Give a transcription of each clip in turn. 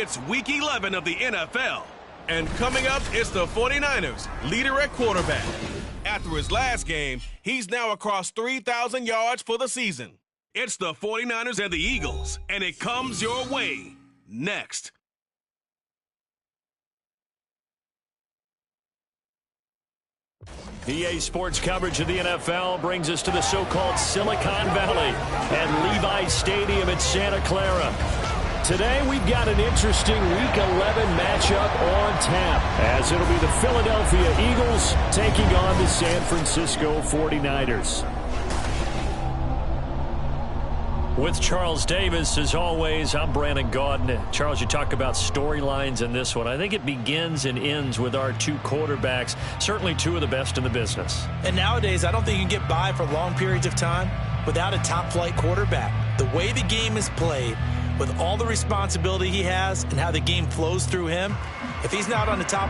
It's Week 11 of the NFL. And coming up, it's the 49ers, leader at quarterback. After his last game, he's now across 3,000 yards for the season. It's the 49ers and the Eagles, and it comes your way next. EA Sports coverage of the NFL brings us to the so-called Silicon Valley at Levi's Stadium in Santa Clara. Today we've got an interesting Week 11 matchup on tap, as it'll be the Philadelphia Eagles taking on the San Francisco 49ers. With Charles Davis, as always, I'm Brandon Gaudin. Charles, you talk about storylines in this one. I think it begins and ends with our two quarterbacks, certainly two of the best in the business. And nowadays, I don't think you can get by for long periods of time without a top-flight quarterback. The way the game is played, with all the responsibility he has and how the game flows through him, if he's not on the top...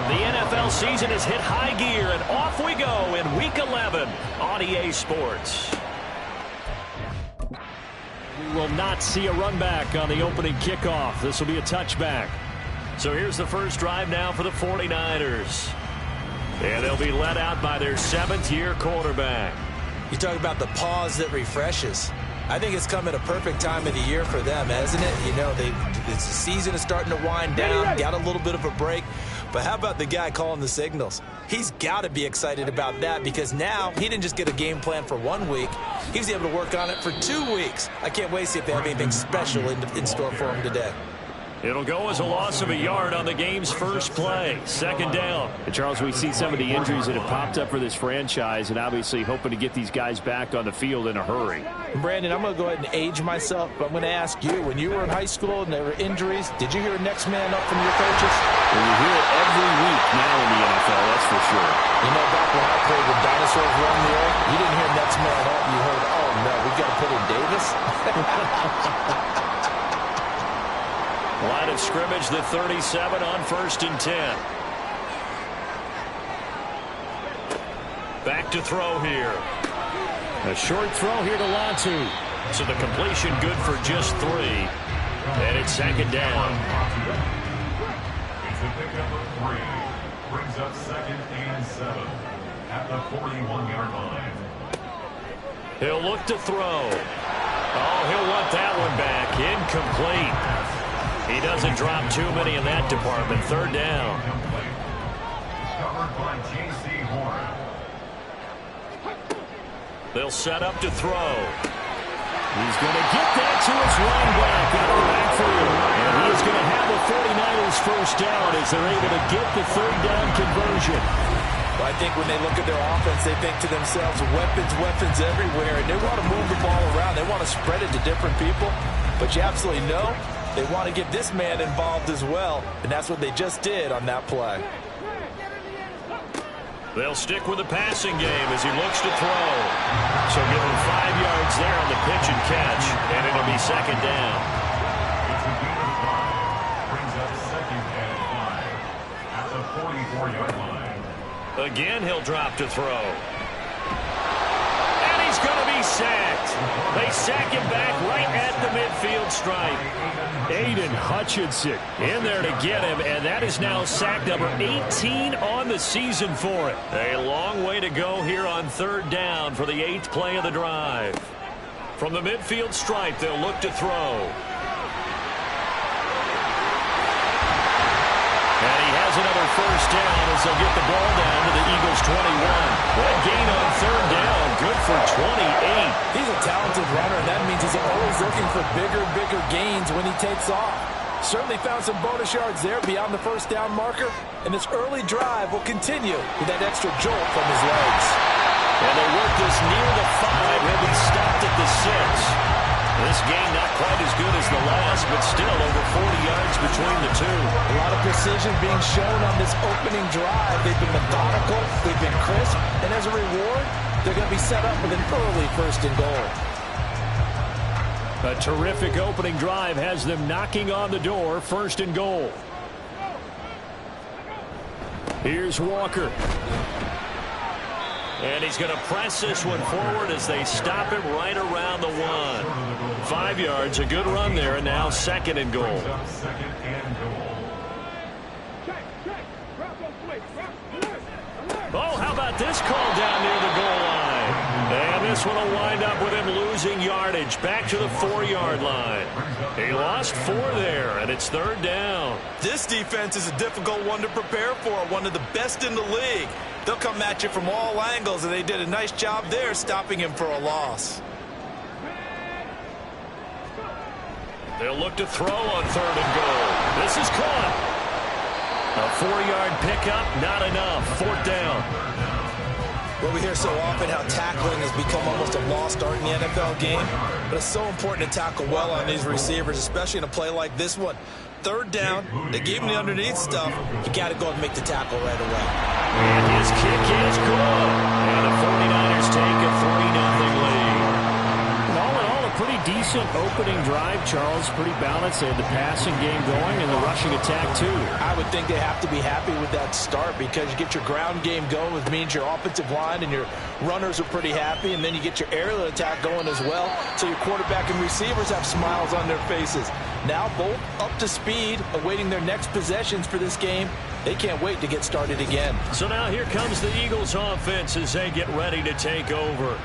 The NFL season has hit high gear, and off we go in Week 11 on EA Sports. We will not see a run back on the opening kickoff. This will be a touchback. So here's the first drive now for the 49ers. And they'll be led out by their seventh-year quarterback. You talk about the pause that refreshes. I think it's come at a perfect time of the year for them, hasn't it? You know, the season is starting to wind down, got a little bit of a break. But how about the guy calling the signals? He's got to be excited about that, because now he didn't just get a game plan for 1 week. He was able to work on it for 2 weeks. I can't wait to see if they have anything special in store for him today. It'll go as a loss of a yard on the game's first play. Second down. And Charles, we see some of the injuries that have popped up for this franchise, and obviously hoping to get these guys back on the field in a hurry. Brandon, I'm going to go ahead and age myself, but I'm going to ask you, when you were in high school and there were injuries, did you hear next man up from your coaches? Well, you hear it every week now in the NFL, that's for sure. You know, back when I played with dinosaurs roaming the earth, you didn't hear next man up. You heard, oh, no, we've got to put in Davis. Line of scrimmage, the 37 on 1st and 10. Back to throw here. A short throw here to Latu. So the completion good for just 3. And it's second down. It's a pickup of 3. Brings up 2nd and 7 at the 41-yard line. He'll look to throw. Oh, he'll want that one back. Incomplete. He doesn't drop too many in that department. Third down. Covered by J.C. Horn. They'll set up to throw. He's going to get that to his running back out of the backfield. And he is going to have the 49ers first down as they're able to get the third down conversion. Well, I think when they look at their offense, they think to themselves, weapons everywhere. And they want to move the ball around. They want to spread it to different people. But you absolutely know they want to get this man involved as well, and that's what they just did on that play. They'll stick with the passing game as he looks to throw. So give him 5 yards there on the pitch and catch, and it'll be second down. It's a gain of 5. Brings up 2nd and 5 at the 44-yard line. Again, he'll drop to throw. And he's going to be sacked. They sack him back right at the midfield stripe. Aiden Hutchinson in there to get him, and that is now sack number 18 on the season for it. A long way to go here on third down for the 8th play of the drive. From the midfield stripe, they'll look to throw. And he has another first down as they'll get the ball down to the Eagles' 21. That gain on third down, good for 28. He's a talented runner, and that means he's always looking for bigger gains when he takes off. Certainly found some bonus yards there beyond the first down marker, and this early drive will continue with that extra jolt from his legs. And they work this near the 5. He'll be stopped at the 6. This game not quite as good as the last, but still over 40 yards between the two. A lot of precision being shown on this opening drive. They've been methodical, they've been crisp, and as a reward, they're going to be set up with an early 1st and goal. A terrific opening drive has them knocking on the door, 1st and goal. Here's Walker. And he's going to press this one forward as they stop him right around the 1. 5 yards, a good run there, and now 2nd and goal. Second and goal. Oh, how about this call down near the goal line? And this one will wind up with him losing yardage back to the 4-yard line. He lost 4 there, and it's 3rd down. This defense is a difficult one to prepare for, one of the best in the league. They'll come at you from all angles, and they did a nice job there stopping him for a loss. They'll look to throw on 3rd and goal. This is caught. A 4-yard pickup, not enough. 4th down. Well, we hear so often how tackling has become almost a lost art in the NFL game, but it's so important to tackle well on these receivers, especially in a play like this one. 3rd down, they gave him the underneath stuff. You got to go and make the tackle right away. And his kick is good. And the 49ers take a 3-0 lead. All in all, a pretty decent opening drive, Charles. Pretty balanced. They had the passing game going and the rushing attack, too. I would think they have to be happy with that start because you get your ground game going, which means your offensive line and your runners are pretty happy, and then you get your aerial attack going as well, so your quarterback and receivers have smiles on their faces. Now both up to speed, awaiting their next possessions for this game. They can't wait to get started again. So now here comes the Eagles offense as they get ready to take over.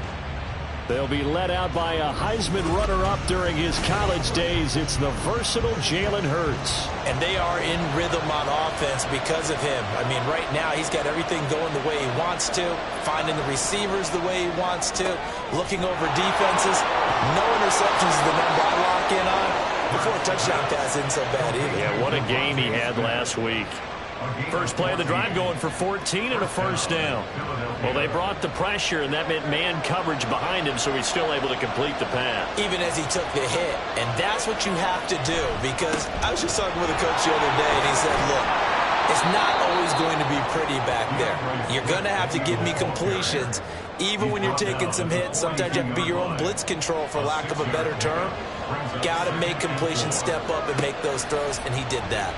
They'll be led out by a Heisman runner-up during his college days. It's the versatile Jalen Hurts. And they are in rhythm on offense because of him. I mean, right now he's got everything going the way he wants to, finding the receivers the way he wants to, looking over defenses. No interceptions is the number I lock in on. Before a touchdown pass isn't so bad either. Yeah, what a game he had last week. First play of the drive going for 14 and a 1st down. Well, they brought the pressure, and that meant man coverage behind him, so he's still able to complete the pass. Even as he took the hit. And that's what you have to do, because I was just talking with a coach the other day, and he said, look, it's not always going to be pretty back there. You're going to have to give me completions. Even when you're taking some hits, sometimes you have to be your own blitz control, for lack of a better term. Got to make completions, step up, and make those throws, and he did that.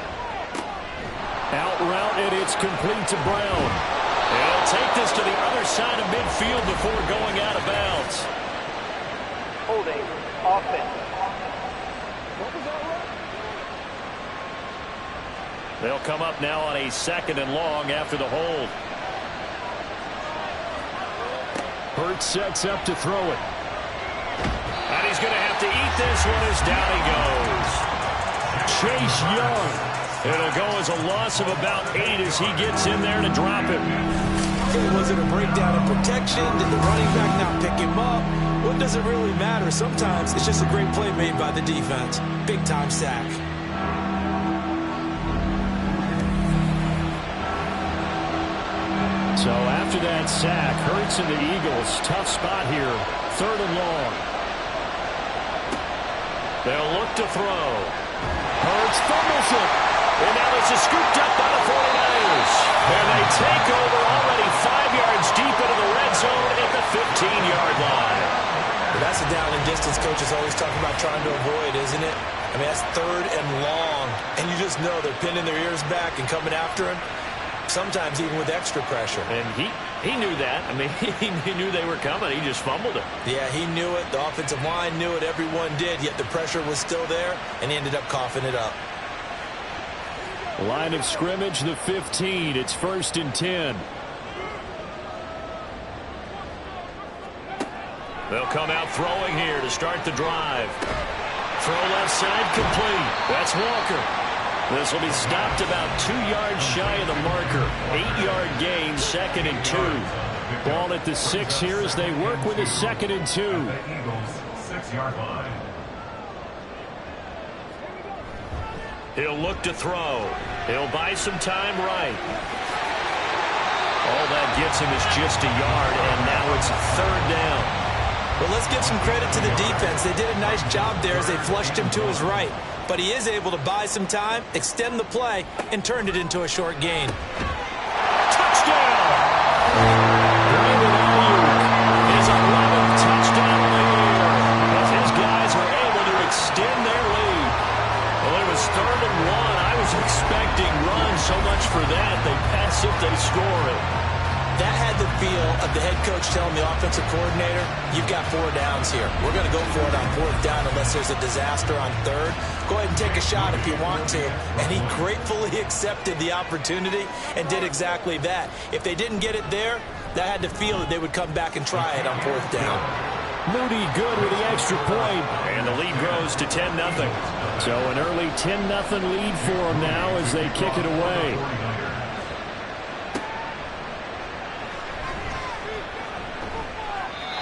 Out route, and it's complete to Brown. He'll take this to the other side of midfield before going out of bounds. Holding, offense. They'll come up now on a 2nd and long after the hold. Hurts sets up to throw it. And he's going to have to eat this one as down he goes. Chase Young. It'll go as a loss of about 8 as he gets in there to drop him. Was it a breakdown in protection? Did the running back not pick him up? What does it really matter? Sometimes it's just a great play made by the defense. Big-time sack. So after that sack, Hurts and the Eagles, tough spot here. 3rd and long. They'll look to throw. Hurts fumbles it. And now this is scooped up by the 49ers. And they take over already 5 yards deep into the red zone at the 15-yard line. But that's a down and distance coach is always talking about trying to avoid, isn't it? I mean, that's 3rd and long. And you just know they're pinning their ears back and coming after him, sometimes even with extra pressure. And he knew that. I mean, he knew they were coming. He just fumbled it. Yeah, he knew it. The offensive line knew it. Everyone did. Yet the pressure was still there, and he ended up coughing it up. Line of scrimmage, the 15. It's 1st and 10. They'll come out throwing here to start the drive. Throw left side complete. That's Walker. This will be stopped about 2 yards shy of the marker. 8-yard gain, 2nd and 2. Ball at the 6 here as they work with a 2nd and 2. Eagles 6-yard line. He'll look to throw. He'll buy some time right. All that gets him is just a yard, and now it's 3rd down. Well, let's give some credit to the defense. They did a nice job there as they flushed him to his right. But he is able to buy some time, extend the play, and turned it into a short gain. Touchdown! Brandon Ayuk is 11th touchdown of the year as his guys are able to extend their lead. Well, it was 3rd and 1. I was expecting runs. So much for that. They pass it, they score it. That had the feel of the head coach telling the offensive coordinator, you've got 4 downs here. We're going to go for it on 4th down unless there's a disaster on 3rd. Go ahead and take a shot if you want to. And he gratefully accepted the opportunity and did exactly that. If they didn't get it there, that had to feel that they would come back and try it on 4th down. Moody good with the extra point. And the lead grows to 10-0. So an early 10-0 lead for them now as they kick it away.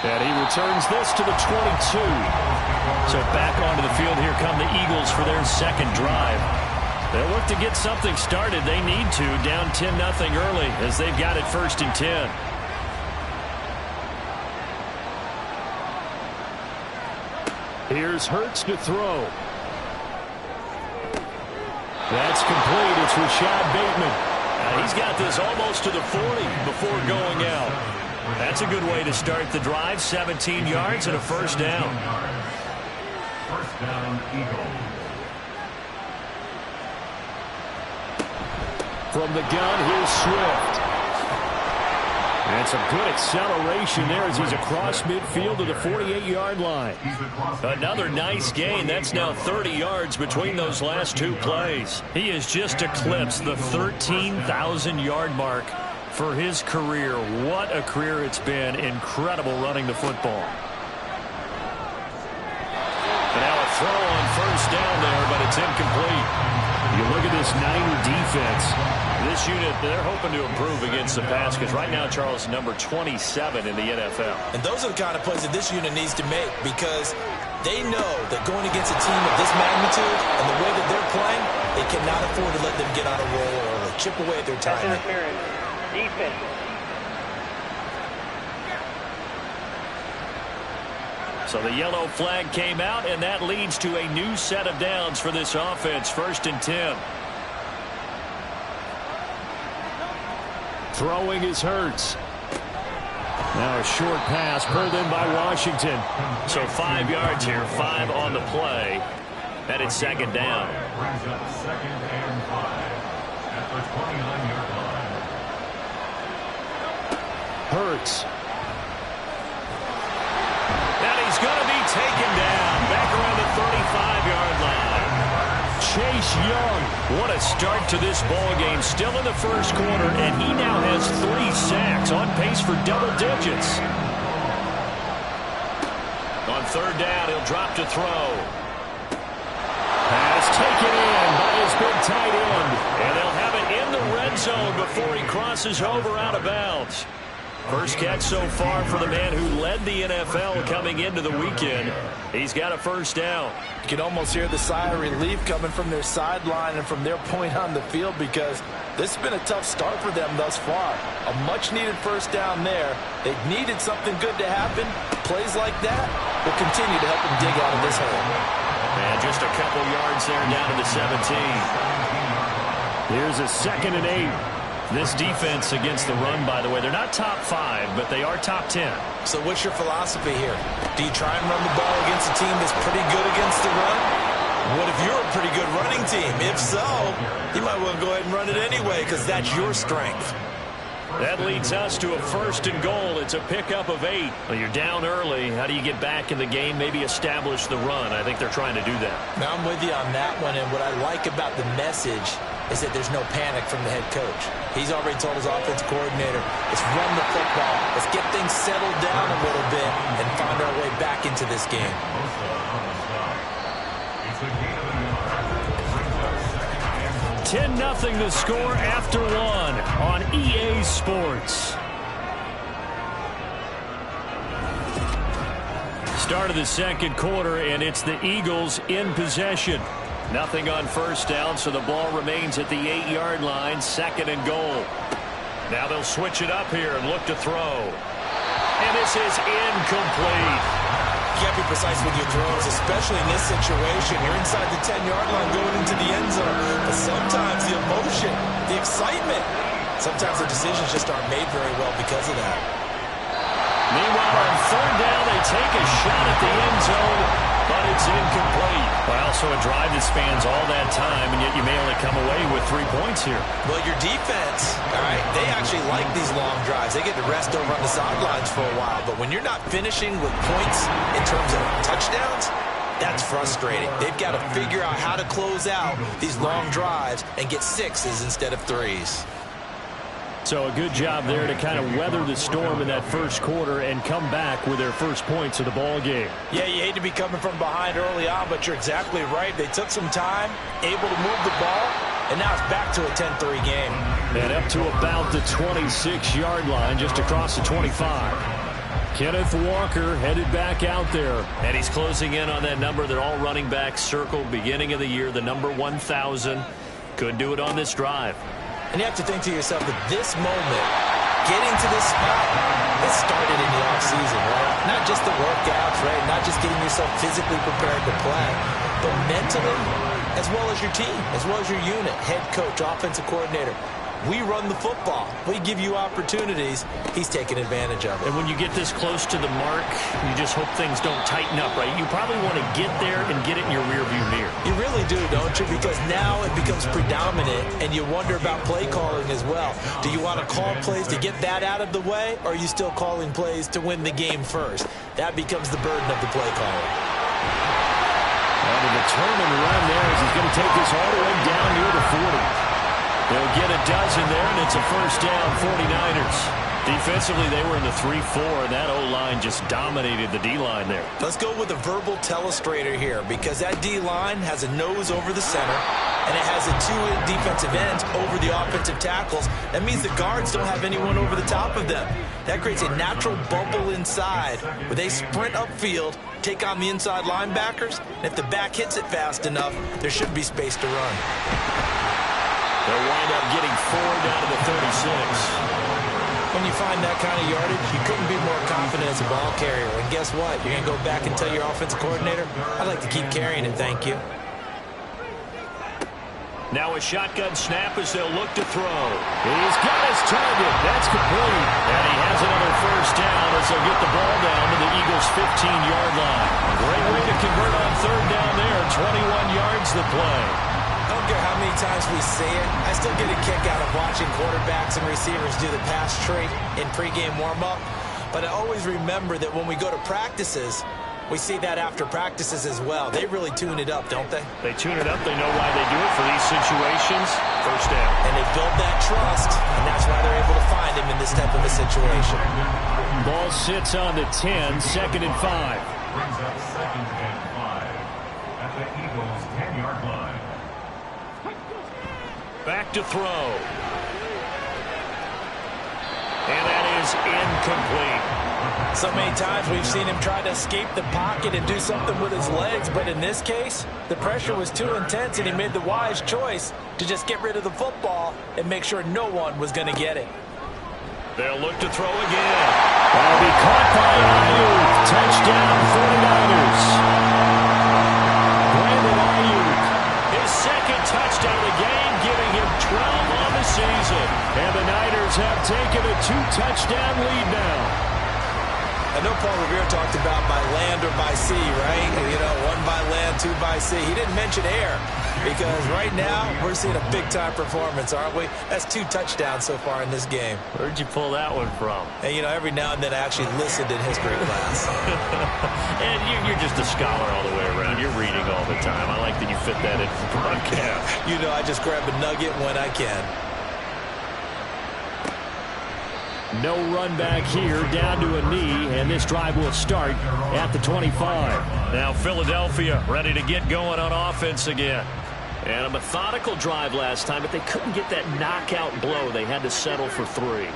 And he returns this to the 22. So back onto the field, here come the Eagles for their second drive. They'll look to get something started. They need to, down 10-0 early as they've got it 1st and 10. Here's Hurts to throw. That's complete. It's Rashad Bateman. He's got this almost to the 40 before going out. That's a good way to start the drive. 17 yards and a 1st down. 1st down, Eagles. From the gun, here's Swift. And some good acceleration there as he's across midfield to the 48-yard line. Another nice gain. That's now 30 yards between those last 2 plays. He has just eclipsed the 13,000-yard mark for his career. What a career it's been. Incredible running the football. And now a throw on 1st down there, but it's incomplete. You look at this Niner defense. This unit, they're hoping to improve against the pass because right now, Charles, number 27 in the NFL. And those are the kind of plays that this unit needs to make because they know that going against a team of this magnitude and the way that they're playing, they cannot afford to let them get on a roll early. Chip away at their time. Defense. So the yellow flag came out, and that leads to a new set of downs for this offense. 1st and 10. Throwing is Hurts. Now a short pass pulled in by Washington. So 5 yards here, 5 on the play. And it's 2nd down. Brings up 2nd and 5 at the 29-yard line. Hurts. And he's going to be taken down back around the 35-yard line. Chase Young. What a start to this ball game. Still in the 1st quarter, and he now has 3 sacks, on pace for double digits. On 3rd down, he'll drop to throw. Pass taken in by his big tight end. And they'll have it in the red zone before he crosses over out of bounds. First catch so far for the man who led the NFL coming into the weekend. He's got a 1st down. You can almost hear the sigh of relief coming from their sideline and from their point on the field because this has been a tough start for them thus far. A much-needed 1st down there. They needed something good to happen. Plays like that will continue to help them dig out of this hole. And just a couple yards there down to the 17. Here's a 2nd and 8. This defense against the run, by the way, they're not top 5, but they are top 10. So what's your philosophy here? Do you try and run the ball against a team that's pretty good against the run? What if you're a pretty good running team? If so, you might want to go ahead and run it anyway because that's your strength. That leads us to a 1st and goal. It's a pickup of 8. Well, you're down early. How do you get back in the game? Maybe establish the run. I think they're trying to do that. Now, I'm with you on that one, and what I like about the message is that there's no panic from the head coach. He's already told his offensive coordinator, let's run the football. Let's get things settled down a little bit and find our way back into this game. It's a gain of 10-0 the score after 1 on EA Sports. Start of the 2nd quarter, and it's the Eagles in possession. Nothing on 1st down, so the ball remains at the 8-yard line, 2nd and goal. Now they'll switch it up here and look to throw. And this is incomplete. You can't be precise with your throws, especially in this situation. You're inside the 10-yard line going into the end zone. But sometimes the emotion, the excitement, sometimes the decisions just aren't made very well because of that. Meanwhile, on 3rd down, they take a shot at the end zone. but it's incomplete. Well, so a drive that spans all that time, and yet you may only come away with 3 points here. Well, your defense, all right, they actually like these long drives. They get to rest over on the sidelines for a while. But when you're not finishing with points in terms of touchdowns, that's frustrating. They've got to figure out how to close out these long drives and get 6s instead of 3s. So a good job there to kind of weather the storm in that first quarter and come back with their first points of the ball game. Yeah, you hate to be coming from behind early on, but you're exactly right. They took some time, able to move the ball, and now it's back to a 10-3 game. And up to about the 26-yard line, just across the 25. Kenneth Walker headed back out there. And he's closing in on that number that all running backs circled beginning of the year, the number 1,000. Could do it on this drive. And you have to think to yourself that this moment, getting to this spot, it started in the offseason, right? Not just the workouts, right? Not just getting yourself physically prepared to play, but mentally, as well as your team, as well as your unit, head coach, offensive coordinator. We run the football. We give you opportunities. He's taking advantage of it. And when you get this close to the mark, you just hope things don't tighten up, right? You probably want to get there and get it in your rearview mirror. You really do, don't you? Because now it becomes predominant, and you wonder about play calling as well. Do you want to call plays to get that out of the way, or are you still calling plays to win the game first? That becomes the burden of the play calling. And a determined run there as he's going to take this all the way down near the 40. They'll get a dozen there, and it's a first down, 49ers. Defensively, they were in the 3-4, and that O-line just dominated the D-line there. Let's go with a verbal telestrator here, because that D-line has a nose over the center, and it has a 2 defensive ends over the offensive tackles. That means the guards don't have anyone over the top of them. That creates a natural bubble inside where they sprint upfield, take on the inside linebackers, and if the back hits it fast enough, there should be space to run. They'll wind up getting 4 down to the 36. When you find that kind of yardage, you couldn't be more confident as a ball carrier. And guess what? You're going to go back and tell your offensive coordinator, I'd like to keep carrying it, thank you. Now a shotgun snap as they'll look to throw. He's got his target. That's complete. And he has another first down as they'll get the ball down to the Eagles' 15-yard line. Great way to convert on third down there. 21 yards the play. I don't care how many times we say it, I still get a kick out of watching quarterbacks and receivers do the pass tree in pregame warm-up. But I always remember that when we go to practices, we see that after practices as well. They really tune it up, don't they? They tune it up. They know why they do it for these situations. First down. And they build that trust, and that's why they're able to find him in this type of a situation. Ball sits on the 10, 2nd and 5. Brings up 2nd and 5 at the Eagles' 10-yard line. Back to throw. And that is incomplete. So many times we've seen him try to escape the pocket and do something with his legs, but in this case, the pressure was too intense and he made the wise choice to just get rid of the football and make sure no one was going to get it. They'll look to throw again. That'll be caught by Ayuk. Touchdown, 49ers. Brandon Ayuk, his second touchdown of the game, giving him 12 on the season. And the Niners have taken a 2-touchdown lead now. I know Paul Revere talked about by land or by sea, right? You know, 1 by land, 2 by sea. He didn't mention air because right now we're seeing a big-time performance, aren't we? That's 2 touchdowns so far in this game. Where'd you pull that one from? And, you know, every now and then I actually listened in history class. And you're just a scholar all the way around. You're reading all the time. I like that you fit that in for the broadcast. You know, I just grab a nugget when I can. No run back here, down to a knee, and this drive will start at the 25. Now Philadelphia ready to get going on offense again. And a methodical drive last time, but they couldn't get that knockout blow. They had to settle for 3.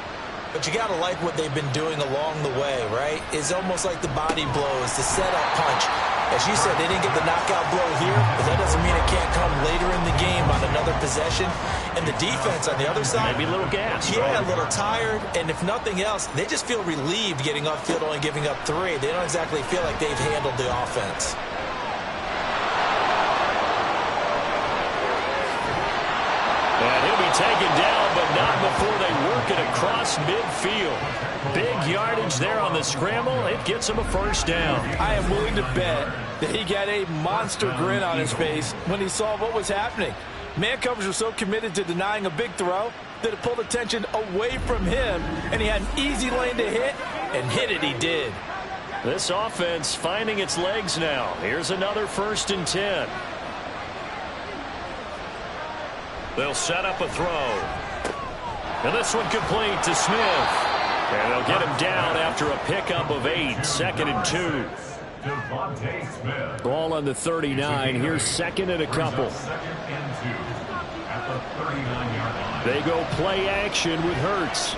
But you got to like what they've been doing along the way, right? It's almost like the body blows, the setup punch. As you said, they didn't get the knockout blow here, but that doesn't mean it can't come later in the game on another possession. And the defense on the other side, maybe a little gas. Yeah, right? A little tired. And if nothing else, they just feel relieved getting upfield, only giving up 3. They don't exactly feel like they've handled the offense. And he'll be taken down, but not before they work it across midfield. Big yardage there on the scramble. It gets him a first down. I am willing to bet He got a monster grin on his face when he saw what was happening. Man coverage was so committed to denying a big throw that it pulled attention away from him, and he had an easy lane to hit, and hit it he did. This offense finding its legs now. Here's another 1st and 10. They'll set up a throw. And this one complete to Smith. And they'll get him down after a pickup of 8. 2nd and 2. Ball on the 39. Here's 2nd and a couple. They go play action with Hurts.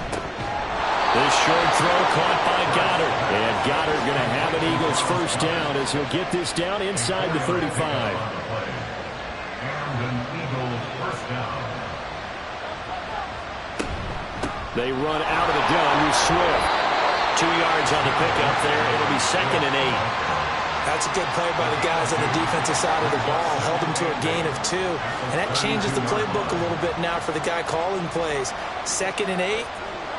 This short throw caught by Goddard. And Goddard going to have an Eagles 1st down as he'll get this down inside the 35. They run out of the gun with Swift. 2 yards on the pickup there. It'll be 2nd and 8. That's a good play by the guys on the defensive side of the ball. Held them to a gain of 2. And that changes the playbook a little bit now for the guy calling plays. 2nd and 8.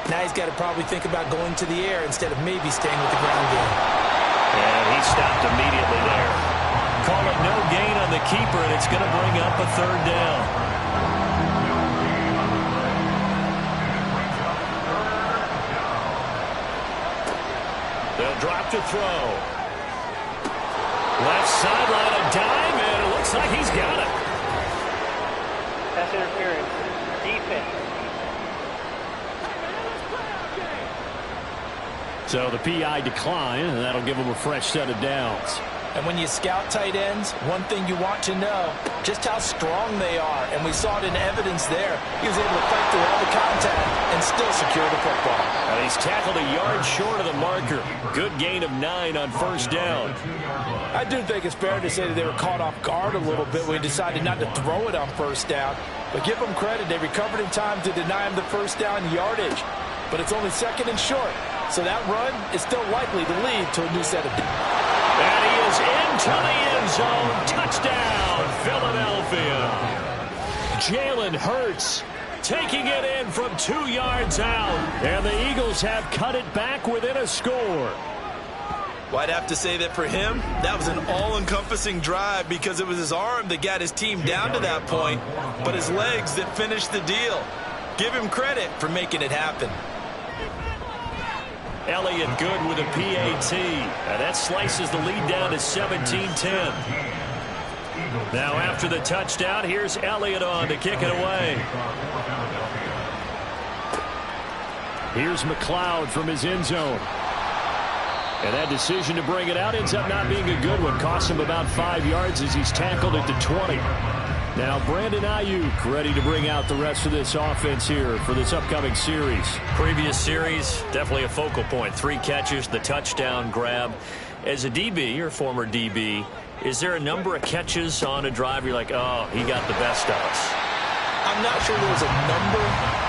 Now he's got to probably think about going to the air instead of maybe staying with the ground game. And he stopped immediately there. Call it no gain on the keeper, and it's going to bring up a 3rd down. They'll drop to throw. Left sideline, a dime, and it looks like he's got it. Pass interference. Defense. So the PI decline, and that'll give him a fresh set of downs. And when you scout tight ends, one thing you want to know, just how strong they are. And we saw it in evidence there. He was able to fight through all the contact and still secure the football. And he's tackled a yard short of the marker. Good gain of 9 on 1st down. I do think it's fair to say that they were caught off guard a little bit when he decided not to throw it on 1st down. But give them credit. They recovered in time to deny him the 1st down yardage. But it's only 2nd and short. So that run is still likely to lead to a new set of... And he is into the end zone. Touchdown, Philadelphia. Jalen Hurts taking it in from 2 yards out. And the Eagles have cut it back within a score. Well, I'd have to say that for him, that was an all-encompassing drive because it was his arm that got his team down to that point, but his legs that finished the deal. Give him credit for making it happen. Elliott good with a PAT. And that slices the lead down to 17-10. Now after the touchdown, here's Elliott on to kick it away. Here's McLeod from his end zone. And that decision to bring it out ends up not being a good one. Costs him about 5 yards as he's tackled at the 20. Now Brandon Ayuk ready to bring out the rest of this offense here for this upcoming series. Previous series, definitely a focal point. 3 catches, the touchdown grab. As a DB, or former DB, is there a number of catches on a drive you're like, oh, he got the best of us? I'm not sure there's a number,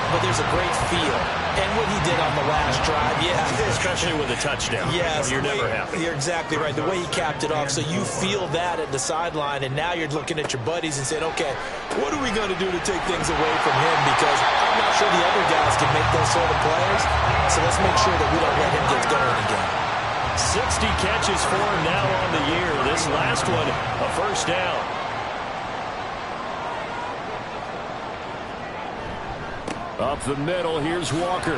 but there's a great feel. And what he did on the last drive, yeah. Especially with a touchdown. Yes. You're never happy. You're exactly right. The way he capped it off, so you feel that at the sideline, and now you're looking at your buddies and saying, okay, what are we going to do to take things away from him? Because I'm not sure the other guys can make those sort of plays, so let's make sure that we don't let him get going again. 60 catches for him now on the year. This last one, a 1st down. Up the middle, here's Walker.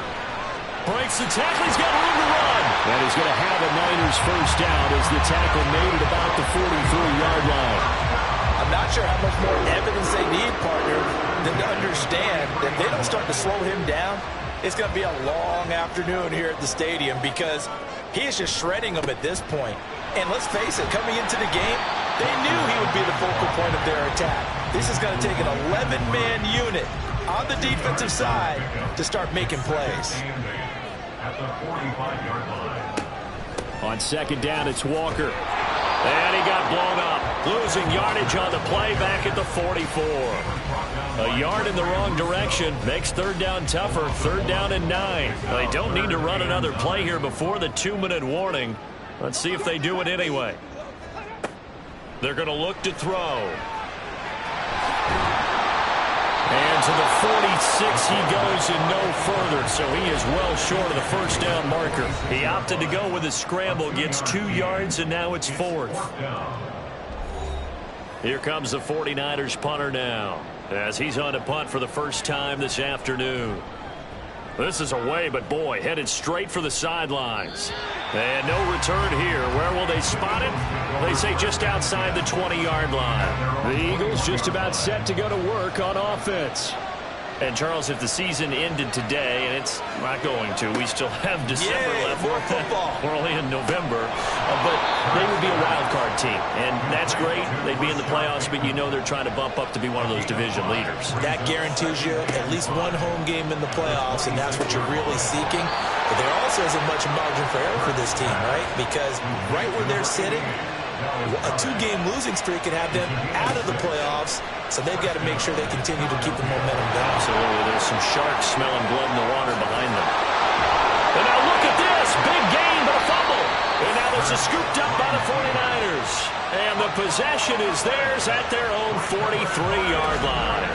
Breaks the tackle, he's got room to run. And he's going to have a Niners 1st down as the tackle made it about the 43-yard line. I'm not sure how much more evidence they need, partner, than to understand that if they don't start to slow him down, it's going to be a long afternoon here at the stadium because he is just shredding them at this point. And let's face it, coming into the game, they knew he would be the focal point of their attack. This is going to take an 11-man unit on the defensive side to start making plays. On 2nd down, it's Walker. And he got blown up. Losing yardage on the play back at the 44. A yard in the wrong direction makes 3rd down tougher. 3rd down and 9. They don't need to run another play here before the 2-minute warning. Let's see if they do it anyway. They're going to look to throw. And to the 46 he goes and no further, so he is well short of the first down marker. He opted to go with a scramble, gets 2 yards, and now it's 4th. Here comes the 49ers punter now, as he's on to punt for the first time this afternoon. This is away, but boy, headed straight for the sidelines. And no return here. Where will they spot it? They say just outside the 20-yard line. The Eagles just about set to go to work on offense. And, Charles, if the season ended today, and it's not going to, we still have December left. More football. We're only in November. But they would be a wild card team, and that's great. They'd be in the playoffs, but you know they're trying to bump up to be one of those division leaders. That guarantees you at least one home game in the playoffs, and that's what you're really seeking. But there also isn't much margin for error for this team, right? Because right where they're sitting, a 2-game losing streak can have them out of the playoffs, so they've got to make sure they continue to keep the momentum down. Absolutely. There's some sharks smelling blood in the water behind them. And now look at this. Big gain, but a fumble. And now this is scooped up by the 49ers. And the possession is theirs at their own 43-yard line.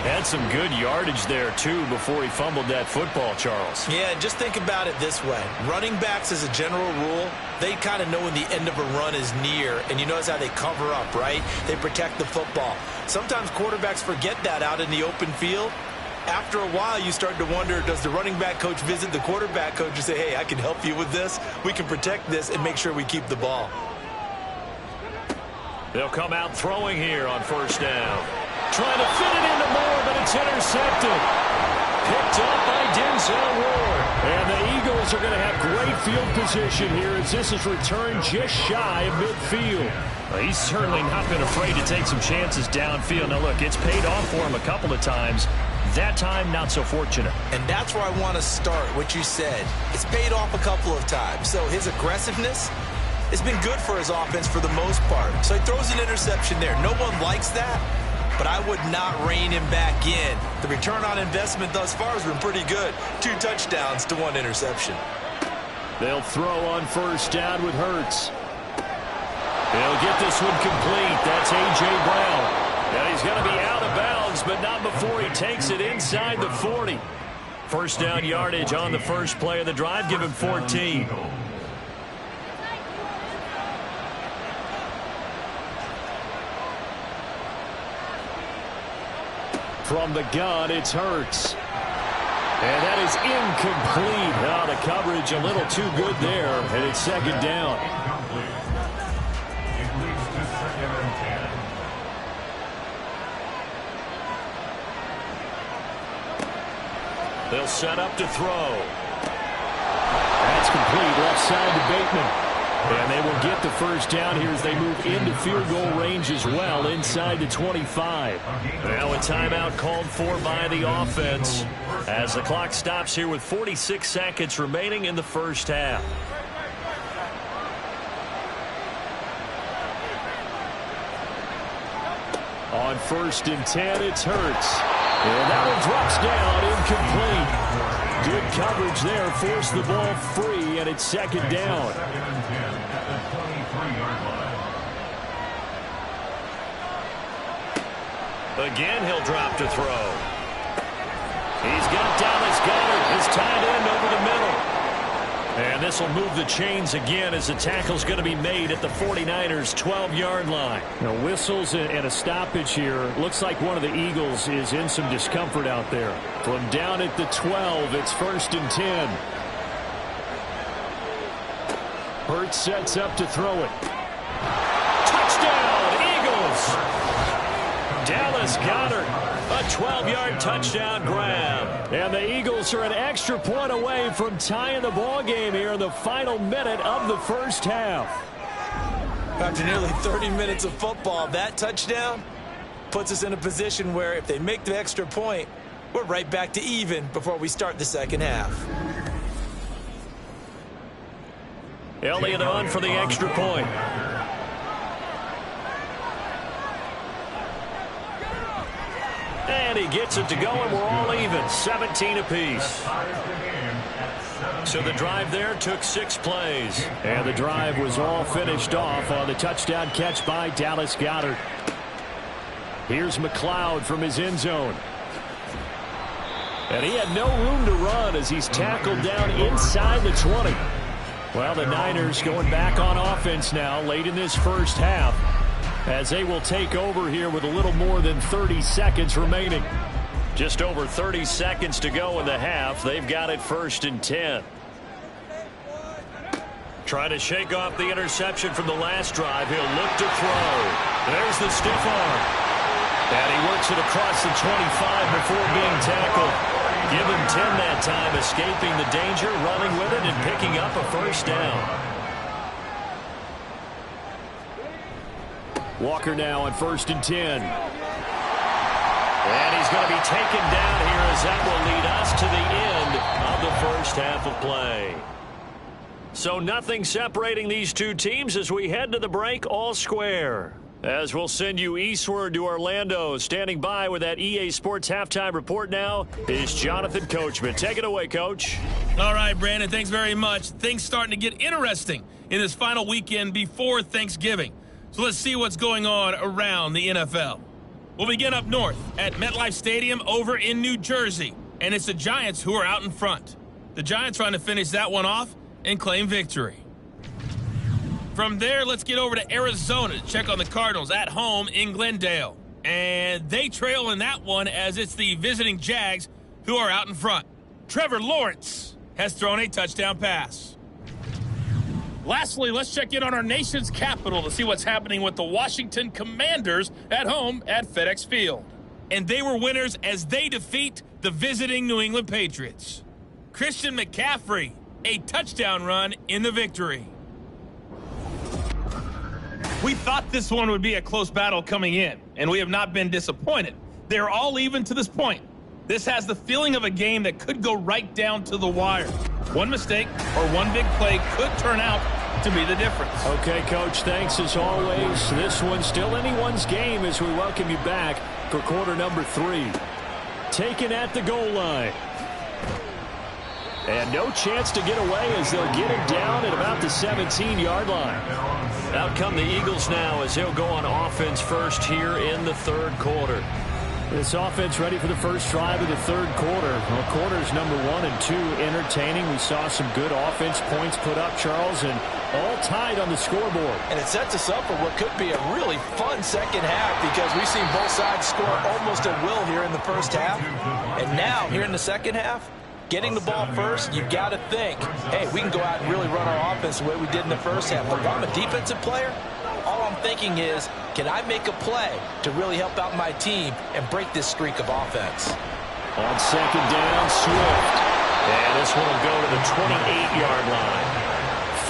Had some good yardage there, too, before he fumbled that football, Charles. Yeah, just think about it this way. Running backs, as a general rule, they kind of know when the end of a run is near, and you notice how they cover up, right? They protect the football. Sometimes quarterbacks forget that out in the open field. After a while, you start to wonder, does the running back coach visit the quarterback coach and say, hey, I can help you with this. We can protect this and make sure we keep the ball. They'll come out throwing here on first down. Trying to fit it into Moore, but it's intercepted. Picked up by Denzel Ward. And the Eagles are going to have great field position here as this is returned just shy of midfield. Well, he's certainly not been afraid to take some chances downfield. Now, look, it's paid off for him a couple of times. That time, not so fortunate. And that's where I want to start, what you said. It's paid off a couple of times. So his aggressiveness has been good for his offense for the most part. So he throws an interception there. No one likes that, but I would not rein him back in. The return on investment thus far has been pretty good. 2 touchdowns to 1 interception. They'll throw on first down with Hurts. He'll get this one complete. That's A.J. Brown. And he's going to be out of bounds, but not before he takes it inside the 40. First down yardage on the first play of the drive. Give him 14. From the gun, it's Hurts. And that is incomplete. Oh, the coverage a little too good there, and it's second down. It leads to 2nd and 10. They'll set up to throw. That's complete. Left side to Bateman. And they will get the first down here as they move into field goal range as well inside the 25. Now a timeout called for by the offense as the clock stops here with 46 seconds remaining in the first half. On 1st and 10, it's Hurts. And that one drops down, incomplete. Good coverage there, forced the ball free, and it's second down. 2nd and 10 at the 23-yard line. Again, he'll drop to throw. He's got Dallas Goedert, his tight end over the middle. And this will move the chains again as the tackle's going to be made at the 49ers' 12-yard line. Now, whistles and a stoppage here. Looks like one of the Eagles is in some discomfort out there. From down at the 12, it's 1st and 10. Hurts sets up to throw it. Touchdown, Eagles! Dallas Goedert, a 12-yard touchdown grab. And the Eagles are an extra point away from tying the ball game here in the final minute of the first half. After nearly 30 minutes of football, that touchdown puts us in a position where if they make the extra point, we're right back to even before we start the second half. Elliott on for the extra point. And he gets it to go, and we're all even, 17 apiece. So the drive there took 6 plays. And the drive was all finished off on the touchdown catch by Dallas Goedert. Here's McLeod from his end zone. And he had no room to run as he's tackled down inside the 20. Well, the Niners going back on offense now late in this first half as they will take over here with a little more than 30 seconds remaining. Just over 30 seconds to go in the half. They've got it 1st and 10. Trying to shake off the interception from the last drive. He'll look to throw. There's the stiff arm. And he works it across the 25 before being tackled. Give him 10 that time, escaping the danger, running with it, and picking up a first down. Walker now on 1st and 10. And he's going to be taken down here as that will lead us to the end of the first half of play. So nothing separating these two teams as we head to the break, all square. As we'll send you eastward to Orlando. Standing by with that EA Sports halftime report now is Jonathan Coachman. Take it away, Coach. All right, Brandon, thanks very much. Things starting to get interesting in this final weekend before Thanksgiving. So let's see what's going on around the NFL. We'll begin up north at MetLife Stadium over in New Jersey. And it's the Giants who are out in front. The Giants trying to finish that one off and claim victory. From there, let's get over to Arizona to check on the Cardinals at home in Glendale. And they trail in that one as it's the visiting Jags who are out in front. Trevor Lawrence has thrown a touchdown pass. Lastly, let's check in on our nation's capital to see what's happening with the Washington Commanders at home at FedEx Field. And they were winners as they defeat the visiting New England Patriots. Christian McCaffrey, a touchdown run in the victory. We thought this one would be a close battle coming in, and we have not been disappointed. They're all even to this point. This has the feeling of a game that could go right down to the wire. One mistake or one big play could turn out to be the difference. Okay, Coach, thanks as always. This one's still anyone's game as we welcome you back for quarter number 3. Taken at the goal line. And no chance to get away as they'll get it down at about the 17-yard line. Out come the Eagles now as they'll go on offense first here in the third quarter. This offense ready for the first drive of the third quarter. Well, quarters number 1 and 2 entertaining. We saw some good offense points put up, Charles, and all tied on the scoreboard. And it sets us up for what could be a really fun second half because we've seen both sides score almost at will here in the first half. And now, here in the second half, getting the ball first, you've got to think, hey, we can go out and really run our offense the way we did in the first half. But if I'm a defensive player, all I'm thinking is, can I make a play to really help out my team and break this streak of offense? On second down, Swift. And this one will go to the 28-yard line.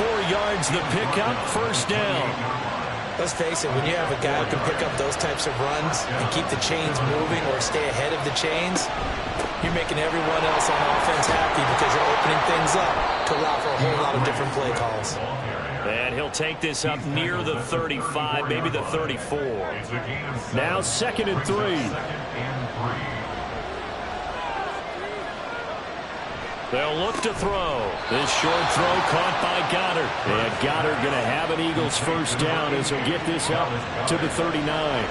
4 yards the pickup, first down. Let's face it, when you have a guy who can pick up those types of runs and keep the chains moving or stay ahead of the chains, you're making everyone else on offense happy because you're opening things up to allow for a whole lot of different play calls. And he'll take this up near the 35, maybe the 34. Now 2nd and 3. They'll look to throw. This short throw caught by Goddard. And Goddard going to have an Eagles first down as he'll get this up to the 39.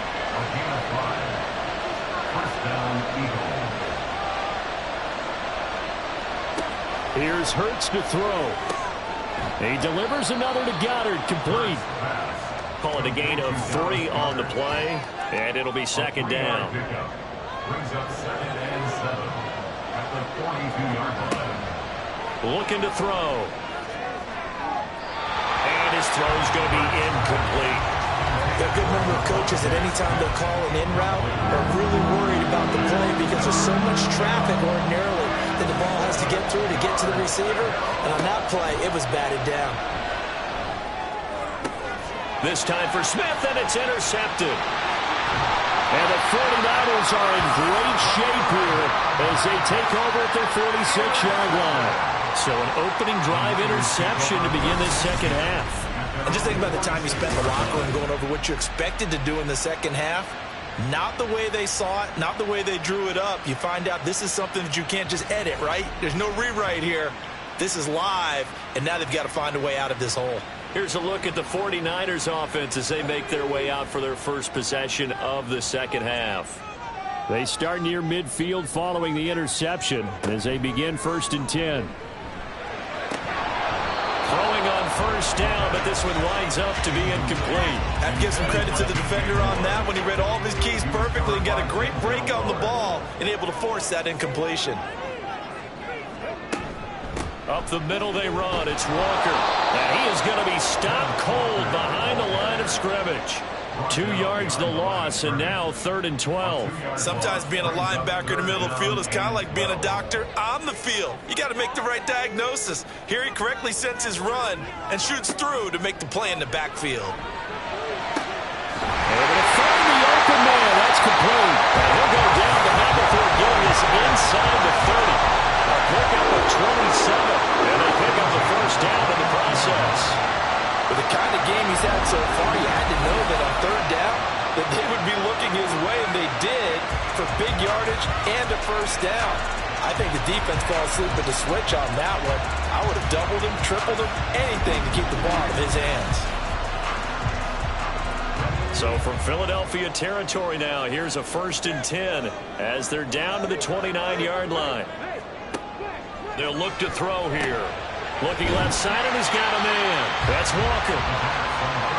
Here's Hurts to throw. He delivers another to Goddard, complete. Call it a gain of 3 on the play, and it'll be second down. Brings up 2nd and 7 at the 42-yard line. Looking to throw. And his throw's going to be incomplete. There are a good number of coaches that any time they call an in route are really worried about the play because there's so much traffic ordinarily that the ball has to get through to get to the receiver. And on that play, it was batted down. This time for Smith, and it's intercepted. And the 49ers are in great shape here as they take over at their 46-yard line. So an opening drive interception to begin this second half. And just think about the time you spent in the locker room going over what you expected to do in the second half. Not the way they saw it, not the way they drew it up. You find out this is something that you can't just edit, right? There's no rewrite here. This is live, and now they've got to find a way out of this hole. Here's a look at the 49ers offense as they make their way out for their first possession of the second half. They start near midfield following the interception as they begin 1st and 10. Throwing on first down, but this one winds up to be incomplete. Have to give some credit to the defender on that when he read all of his keys perfectly and got a great break on the ball and able to force that incompletion. Up the middle they run. It's Walker. And he is going to be stopped cold behind the line of scrimmage. 2 yards the loss, and now 3rd and 12. Sometimes being a linebacker in the middle of the field is kind of like being a doctor on the field. You got to make the right diagnosis. Here he correctly sets his run and shoots through to make the play in the backfield. Able to find the open man. That's complete. And he'll go down the map before getting this inside the 30. A pickup of 27. And they pick up the first down in the process. With the kind of game he's had so far, you had to know that on 3rd down that they would be looking his way, and they did, for big yardage and a first down. I think the defense fell asleep at the switch on that one. I would have doubled him, tripled him, anything to keep the ball out of his hands. So from Philadelphia territory now, here's a 1st and 10 as they're down to the 29-yard line. They'll look to throw here. Looking left side, and he's got a man. That's Walker.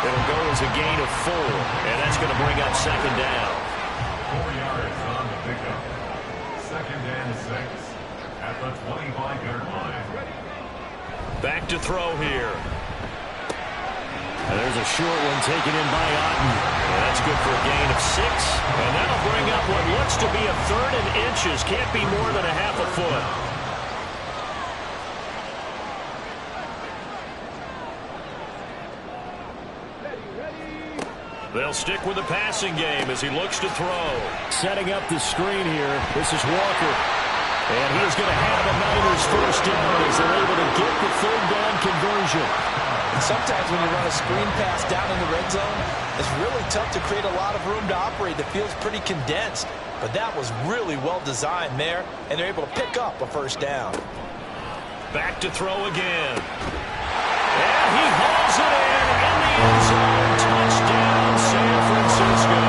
It'll go as a gain of 4, and that's going to bring up 2nd down. 4 yards on the pickup. 2nd and 6 at the 25-yard line. Back to throw here. And there's a short one taken in by Otten. And that's good for a gain of 6. And that'll bring up what looks to be a 3rd and inches. Can't be more than a half a foot. They'll stick with the passing game as he looks to throw. Setting up the screen here. This is Walker. And he is going to have a Niners first down as they're able to get the 3rd down conversion. Sometimes when you run a screen pass down in the red zone, it's really tough to create a lot of room to operate. The field's pretty condensed. But that was really well designed there, and they're able to pick up a first down. Back to throw again. And he hauls it in the end zone. Touchdown, San Francisco.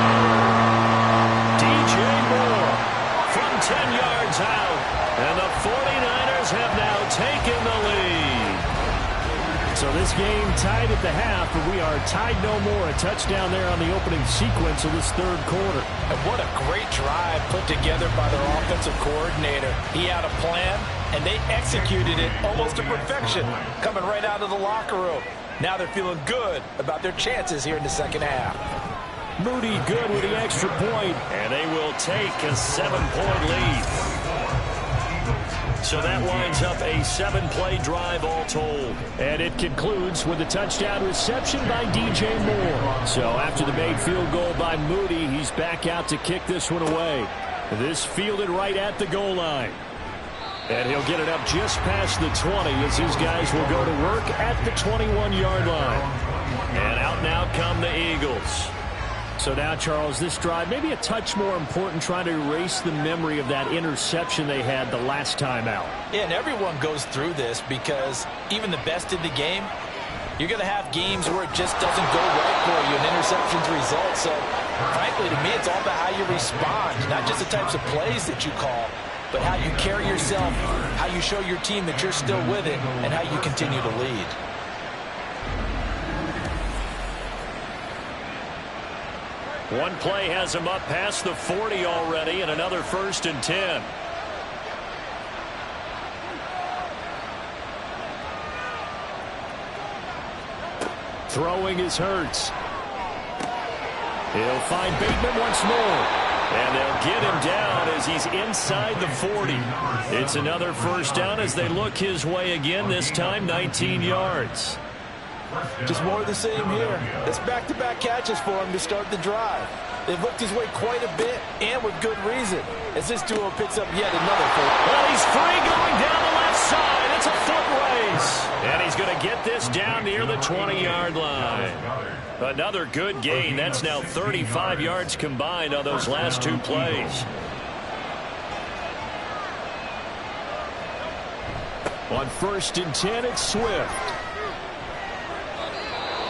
DJ Moore from 10 yards out. And the 49ers have now taken the lead. So this game tied at the half, but we are tied no more. A touchdown there on the opening sequence of this 3rd quarter. And what a great drive put together by their offensive coordinator. He had a plan, and they executed it almost to perfection, coming right out of the locker room. Now they're feeling good about their chances here in the 2nd half. Moody good with the extra point. And they will take a 7-point lead. So that winds up a 7-play drive all told. And it concludes with a touchdown reception by DJ Moore. So after the made field goal by Moody, he's back out to kick this one away. This fielded right at the goal line. And he'll get it up just past the 20 as his guys will go to work at the 21-yard line. And out now come the Eagles. So now, Charles, this drive maybe a touch more important, trying to erase the memory of that interception they had the last time out. Yeah, and everyone goes through this because even the best in the game, you're going to have games where it just doesn't go right for you and interceptions result. So, frankly, to me, it's all about how you respond, not just the types of plays that you call, but how you carry yourself, how you show your team that you're still with it, and how you continue to lead. One play has him up past the 40 already, and another 1st and 10. Throwing is Hurts. He'll find Bateman once more. And they'll get him down as he's inside the 40. It's another first down as they look his way again, this time 19 yards. Just more of the same here. It's back-to-back catches for him to start the drive. They've looked his way quite a bit, and with good reason, as this duo picks up yet another first. Well, he's free going down the left side. It's a foot race. And he's going to get this down near the 20-yard line. Another good gain. That's now 35 yards combined on those last 2 plays. On 1st and 10, it's Swift.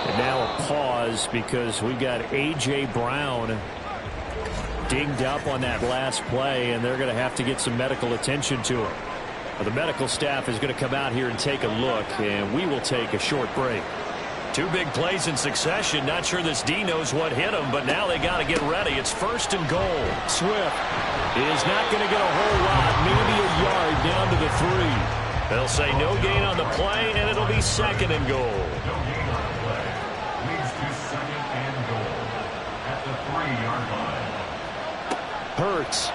And now a pause because we got A.J. Brown dinged up on that last play, and they're going to have to get some medical attention to him. Well, the medical staff is going to come out here and take a look, and we will take a short break. Two big plays in succession. Not sure this D knows what hit him, but now they got to get ready. It's 1st and goal. Swift is not going to get a whole lot, maybe a yard down to the 3. They'll say no gain on the play, and it'll be 2nd and goal. No gain on the play. Leads to 2nd and goal at the 3-yard line. Hurts.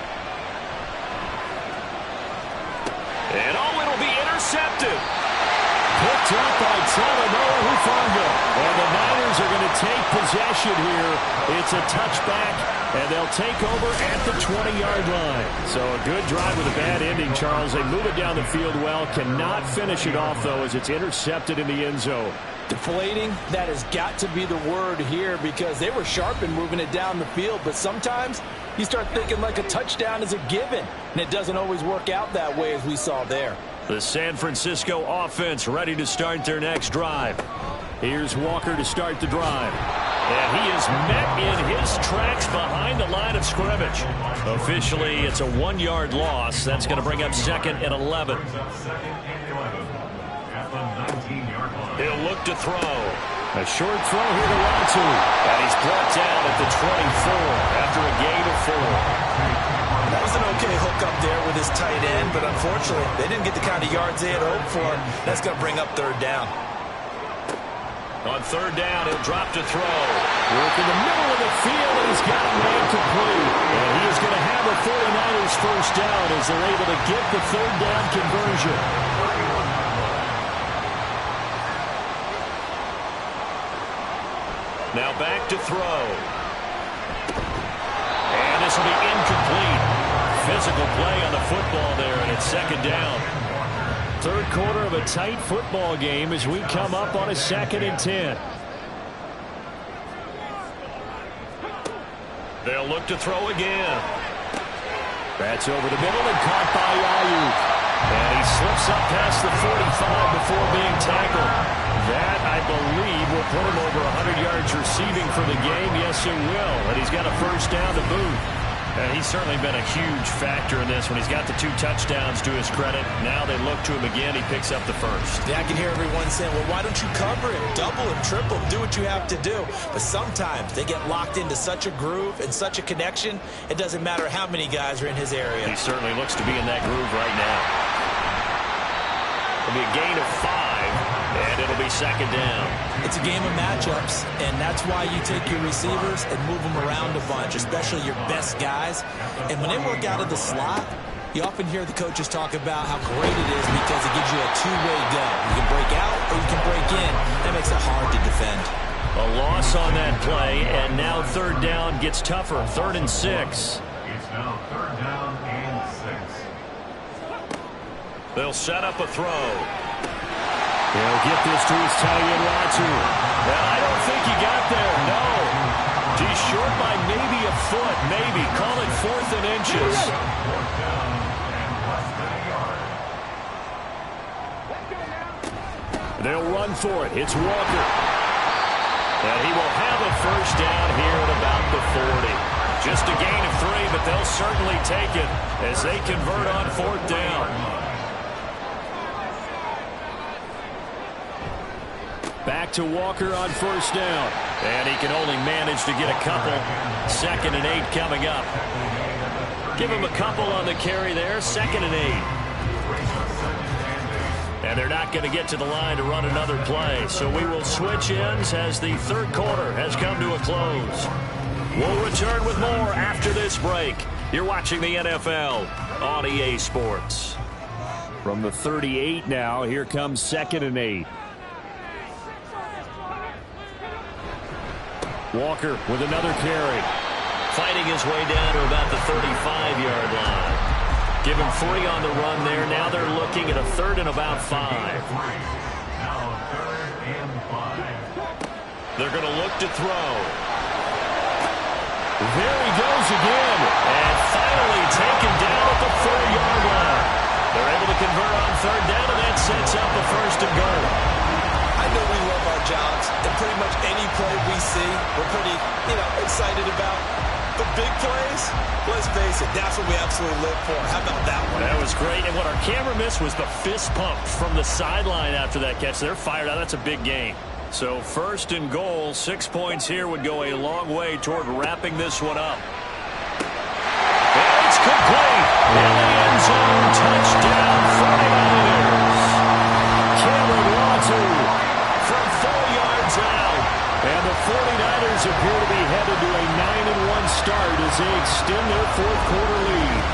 And it'll be intercepted. Picked up by Talanoa Hufanga. And the Niners are going to take possession here. It's a touchback, and they'll take over at the 20-yard line. So a good drive with a bad ending, Charles. They move it down the field well. Cannot finish it off, though, as it's intercepted in the end zone. Deflating, that has got to be the word here, because they were sharp in moving it down the field, but sometimes you start thinking like a touchdown is a given, and it doesn't always work out that way as we saw there. The San Francisco offense ready to start their next drive. Here's Walker to start the drive. And he is met in his tracks behind the line of scrimmage. Officially, it's a 1-yard loss. That's going to bring up 2nd and 11. He'll look to throw. A short throw here to Latu. And he's brought down at the 24 after a gain of 4. That was an okay hook up there with his tight end, but unfortunately, they didn't get the kind of yards they had hoped for. That's going to bring up 3rd down. On 3rd down, he'll drop to throw. Work in the middle of the field, and he's got him man complete. And he is going to have a 49ers 1st down as they're able to get the 3rd down conversion. Now back to throw. And this will be incomplete. Physical play on the football there, and it's 2nd down. 3rd quarter of a tight football game as we come up on a 2nd and 10. They'll look to throw again. That's over the middle and caught by Ayuk. And he slips up past the 45 before being tackled. That, I believe, will put him over 100 yards receiving for the game. Yes, it will. And he's got a 1st down to boot. And he's certainly been a huge factor in this when he's got the 2 touchdowns to his credit. Now they look to him again. He picks up the 1st. Yeah, I can hear everyone saying, well, why don't you cover him? Double him, triple him, do what you have to do. But sometimes they get locked into such a groove and such a connection, it doesn't matter how many guys are in his area. He certainly looks to be in that groove right now. It'll be a gain of 5, and it'll be 2nd down. It's a game of matchups, and that's why you take your receivers and move them around a bunch, especially your best guys. And when they work out of the slot, you often hear the coaches talk about how great it is because it gives you a two-way go. You can break out or you can break in. That makes it hard to defend. A loss on that play, and now 3rd down gets tougher. 3rd and 6. It's now 3rd down and 6. They'll set up a throw. He'll get this to his tight end, Latu. Well, I don't think he got there, no. He's short by maybe a foot, maybe. Call it 4th and inches. 4th down and less than a yard. They'll run for it. It's Walker. And he will have a 1st down here at about the 40. Just a gain of 3, but they'll certainly take it as they convert on 4th down. Back to Walker on 1st down. And he can only manage to get a couple. 2nd and 8 coming up. Give him a couple on the carry there. 2nd and 8. And they're not going to get to the line to run another play. So we will switch ends as the 3rd quarter has come to a close. We'll return with more after this break. You're watching the NFL on EA Sports. From the 38 now, here comes 2nd and 8. Walker with another carry. Fighting his way down to about the 35-yard line. Give him 3 on the run there. Now they're looking at a 3rd and about 5. Now 3rd and 5. They're going to look to throw. There he goes again. And finally taken down at the 4-yard line. They're able to convert on 3rd down, and that sets up the 1st and goal. I know we love our jobs, and pretty much any play we see, we're pretty, excited about. the big plays, let's face it, that's what we absolutely live for. How about that one? That was great. And what our camera missed was the fist pump from the sideline after that catch. They're fired out. That's a big game. So first and goal, 6 points here would go a long way toward wrapping this one up. And it's complete. In the end zone, touchdown 49ers. Cameron Latu from 4 yards out. And the 49ers appear to be headed to a 9-1 start as they extend their fourth quarter lead.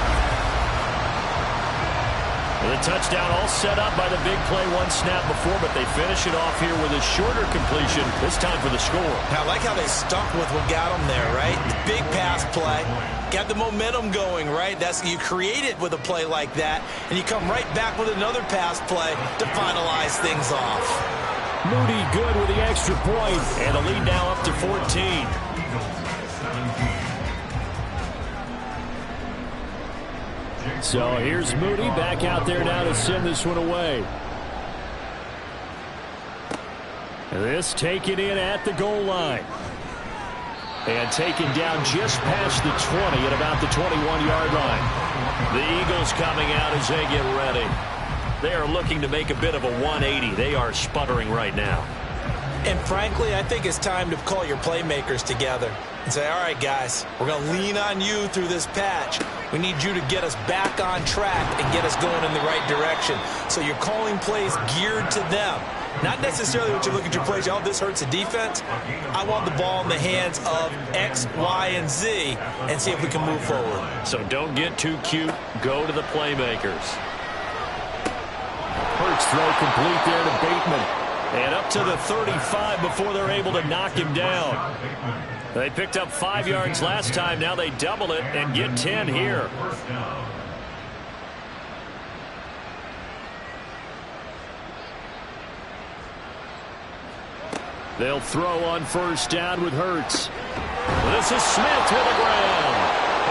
The touchdown all set up by the big play one snap before, but they finish it off here with a shorter completion, this time for the score. I like how they stuck with what got them there, right? The big pass play, got the momentum going, right? You create it with a play like that, and you come right back with another pass play to finalize things off. Moody good with the extra point, and the lead now up to 14. So here's Moody back out there now to send this one away. This taken in at the goal line. And taken down just past the 20 at about the 21-yard line. The Eagles coming out as they get ready. They are looking to make a bit of a 180. They are sputtering right now. And frankly, I think it's time to call your playmakers together and say, all right, guys, we're going to lean on you through this patch. We need you to get us back on track and get us going in the right direction. So you're calling plays geared to them. Not necessarily what you look at your plays, oh, this hurts the defense. I want the ball in the hands of X, Y, and Z and see if we can move forward. So don't get too cute. Go to the playmakers. Hurts throw complete there to Bateman. And up to the 35 before they're able to knock him down. They picked up 5 yards last time. Now they double it and get 10 here. They'll throw on first down with Hurts. This is Smith to the ground.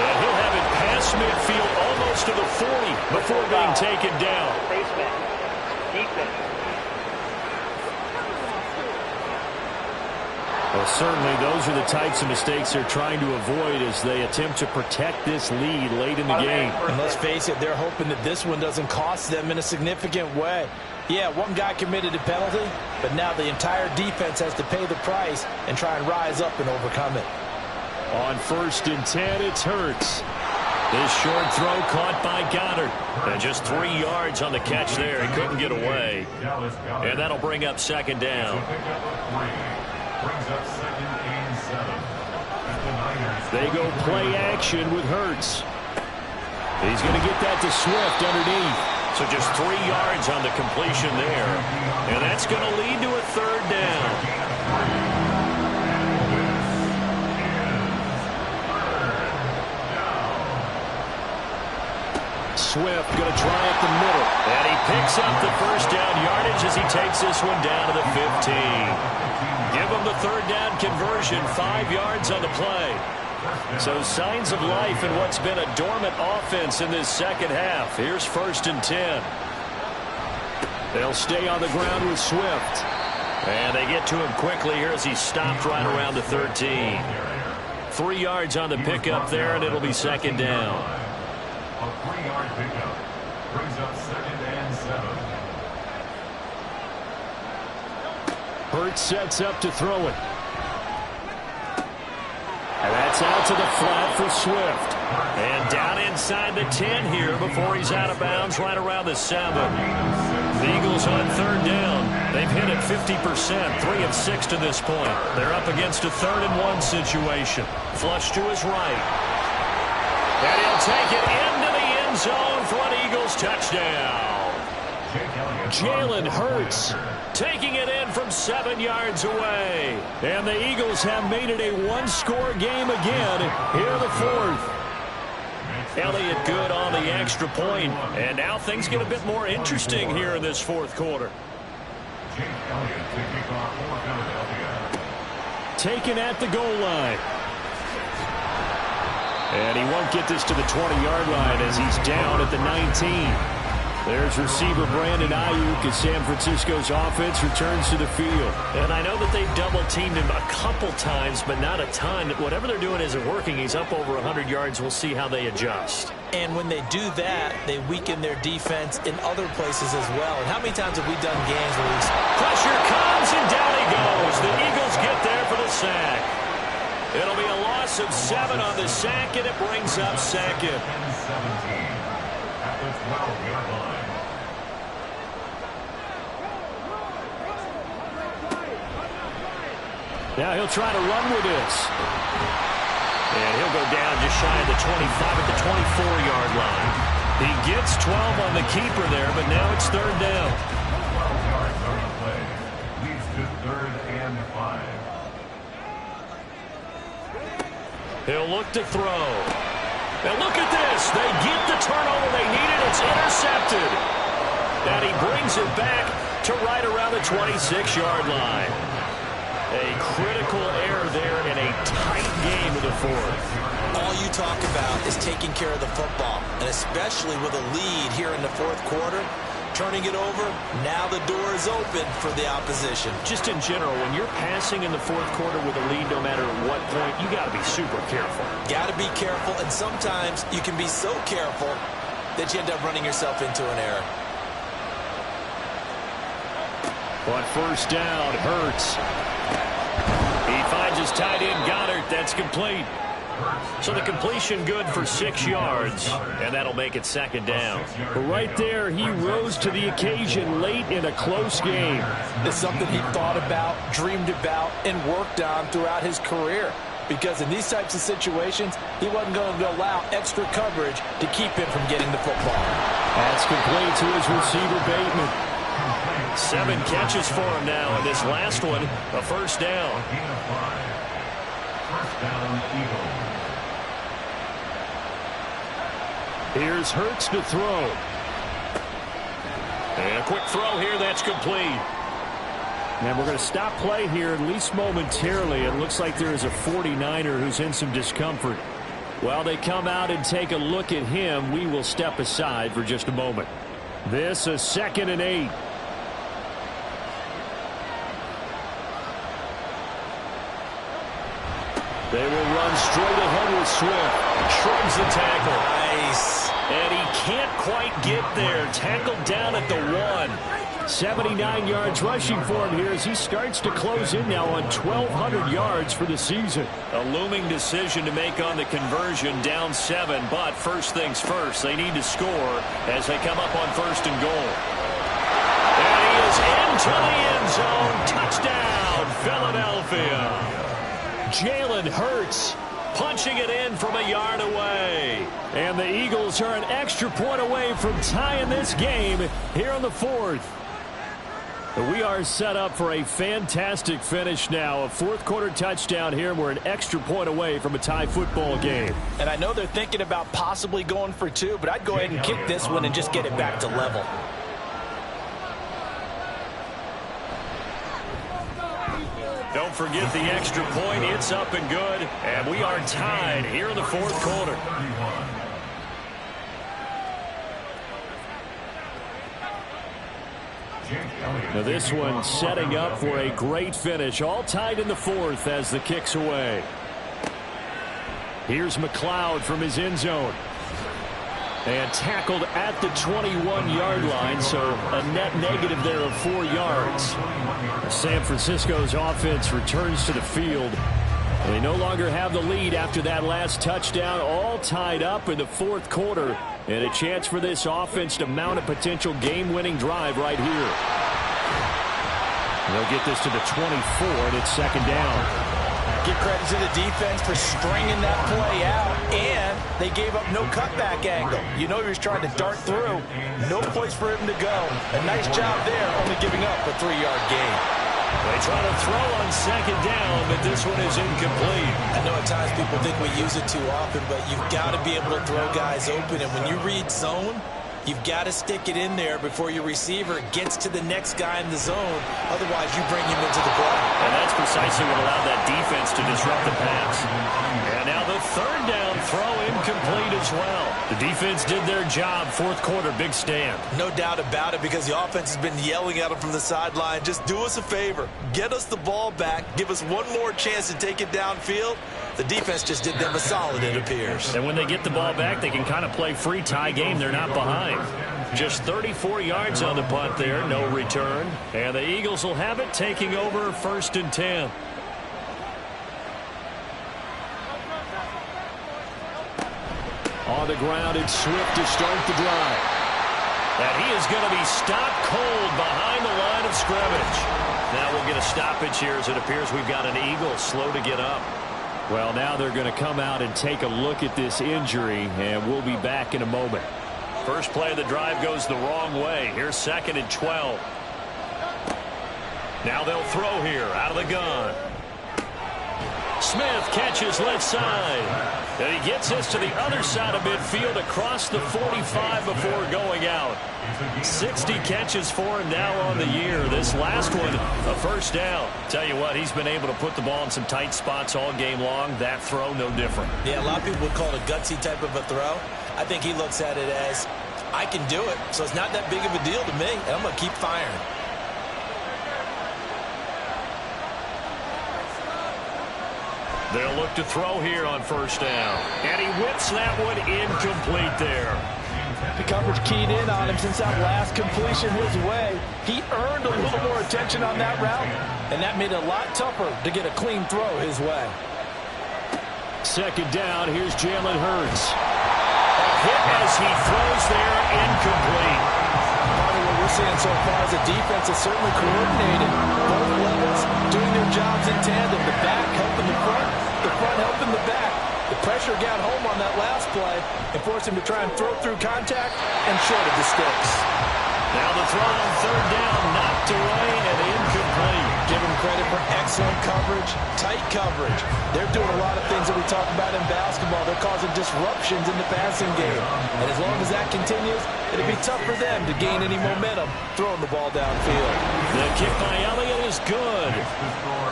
And he'll have it past midfield almost to the 40 before being taken down. Defense. Well, certainly those are the types of mistakes they're trying to avoid as they attempt to protect this lead late in the game. And let's face it, they're hoping that this one doesn't cost them in a significant way. Yeah, one guy committed a penalty, but now the entire defense has to pay the price and try and rise up and overcome it. On first and 10, it's Hurts. This short throw caught by Goddard. And just 3 yards on the catch there. He couldn't get away. And that'll bring up second down. They go play action with Hurts. He's going to get that to Swift underneath. So just 3 yards on the completion there. And that's going to lead to a third down. Swift going to try at the middle. And he picks up the first down yardage as he takes this one down to the 15. Give him the third down conversion, 5 yards on the play. So signs of life in what's been a dormant offense in this second half. Here's first and 10. They'll stay on the ground with Swift. And they get to him quickly here as he stopped right around the 13. 3 yards on the pickup there, and it'll be second down. A 3-yard pickup brings up second and 7. Hurts sets up to throw it. And that's out to the flat for Swift. And down inside the 10 here before he's out of bounds right around the 7. The Eagles on third down. They've hit it 50%, 3 of 6 to this point. They're up against a 3rd and 1 situation. Flush to his right. And he'll take it into the end zone for an Eagles touchdown. Jalen Hurts taking it in from 7 yards away. And the Eagles have made it a one-score game again here in the fourth. Elliott good on the extra point. And now things get a bit more interesting here in this fourth quarter. Taken at the goal line. And he won't get this to the 20-yard line as he's down at the 19. There's receiver Brandon Ayuk as San Francisco's offense returns to the field. And I know that they've double-teamed him a couple times, but not a ton. Whatever they're doing isn't working. He's up over 100 yards. We'll see how they adjust. And when they do that, they weaken their defense in other places as well. And how many times have we done games where we... Pressure comes, and down he goes. The Eagles get there for the sack. It'll be a loss of 7 on the sack, and it brings up second. 17 at the 12-yard line. Now he'll try to run with this. And he'll go down just shy of the 25 at the 24-yard line. He gets 12 on the keeper there, but now it's third down. 12 yards on the play. Leads to 3rd and 5. He'll look to throw. Now look at this. They get the turnover they needed. It's intercepted. And he brings it back to right around the 26-yard line. A critical error there in a tight game of the fourth. All you talk about is taking care of the football, and especially with a lead here in the fourth quarter, turning it over, now the door is open for the opposition. Just in general, when you're passing in the fourth quarter with a lead, no matter what point, you got to be super careful. Got to be careful, and sometimes you can be so careful that you end up running yourself into an error. On first down, Hurts. He finds his tight end, Goddard. That's complete. So the completion good for 6 yards, and that'll make it second down. But right there, he rose to the occasion late in a close game. It's something he thought about, dreamed about, and worked on throughout his career. Because in these types of situations, he wasn't going to allow extra coverage to keep him from getting the football. That's complete to his receiver, Bateman. 7 catches for him now, and this last one, a first down. Gain of 5. First down, Eagles. Here's Hurts to throw. And a quick throw here, that's complete. And we're going to stop play here, at least momentarily. It looks like there is a 49er who's in some discomfort. While they come out and take a look at him, we will step aside for just a moment. This is 2nd and 8. They will run straight ahead with Swift. Shrugs the tackle. Nice. And he can't quite get there. Tackled down at the 1. 79 yards rushing for him here as he starts to close in now on 1,200 yards for the season. A looming decision to make on the conversion, down 7. But first things first, they need to score as they come up on 1st and goal. And he is into the end zone. Touchdown, Philadelphia. Jalen Hurts punching it in from a yard away. And the Eagles are an extra point away from tying this game here on the 4th. We are set up for a fantastic finish now. A fourth quarter touchdown here. We're an extra point away from a tie football game. And I know they're thinking about possibly going for 2, but I'd go ahead and kick this one and just get it back to level. Don't forget the extra point. It's up and good. And we are tied here in the fourth quarter. Now this one setting up for a great finish. All tied in the 4th as the kick's away. Here's McLeod from his end zone. And tackled at the 21-yard line, so a net negative there of 4 yards. San Francisco's offense returns to the field. They no longer have the lead after that last touchdown, all tied up in the fourth quarter. And a chance for this offense to mount a potential game-winning drive right here. They'll get this to the 24, and it's second down. Give credit to the defense for stringing that play out, and they gave up no cutback angle. You know he was trying to dart through. No place for him to go. A nice job there, only giving up a 3-yard gain. They try to throw on second down, but this one is incomplete. I know at times people think we use it too often, but you've got to be able to throw guys open, and when you read zone, you've got to stick it in there before your receiver gets to the next guy in the zone. Otherwise, you bring him into the play. And that's precisely what allowed that defense to disrupt the pass. And now the third down throw incomplete as well. The defense did their job. Fourth quarter, big stand. No doubt about it, because the offense has been yelling at them from the sideline. Just do us a favor. Get us the ball back. Give us one more chance to take it downfield. The defense just did them a solid, it appears. And when they get the ball back, they can kind of play free tie game. They're not behind. Just 34 yards on the punt there. No return. And the Eagles will have it, taking over 1st and 10. On the ground, it's Swift to start the drive. And he is going to be stopped cold behind the line of scrimmage. Now we'll get a stoppage here, as it appears we've got an Eagle slow to get up. Well, now they're going to come out and take a look at this injury, and we'll be back in a moment. First play of the drive goes the wrong way. Here's 2nd and 12. Now they'll throw here out of the gun. Smith catches left side. And he gets this to the other side of midfield across the 45 before going out. 60 catches for him now on the year. This last one, a first down. Tell you what, he's been able to put the ball in some tight spots all game long. That throw, no different. Yeah, a lot of people would call it a gutsy type of a throw. I think he looks at it as, I can do it, so it's not that big of a deal to me, and I'm going to keep firing. They'll look to throw here on first down. And he whips that one incomplete there. The coverage keyed in on him since that last completion his way. He earned a little more attention on that route, and that made it a lot tougher to get a clean throw his way. 2nd down, here's Jalen Hurts. A hit as he throws there, incomplete. What we're seeing so far is the defense is certainly coordinated. Both levels doing their jobs in tandem. The back helping the front helping the back. The pressure got home on that last play and forced him to try and throw through contact and short of the sticks. Now the throw on 3rd down, knocked away and incomplete. Give him credit for excellent coverage, tight coverage. They're doing a lot of things that we talk about in basketball. They're causing disruptions in the passing game. And as long as that continues, it'll be tough for them to gain any momentum throwing the ball downfield. The kick by Elliott is good.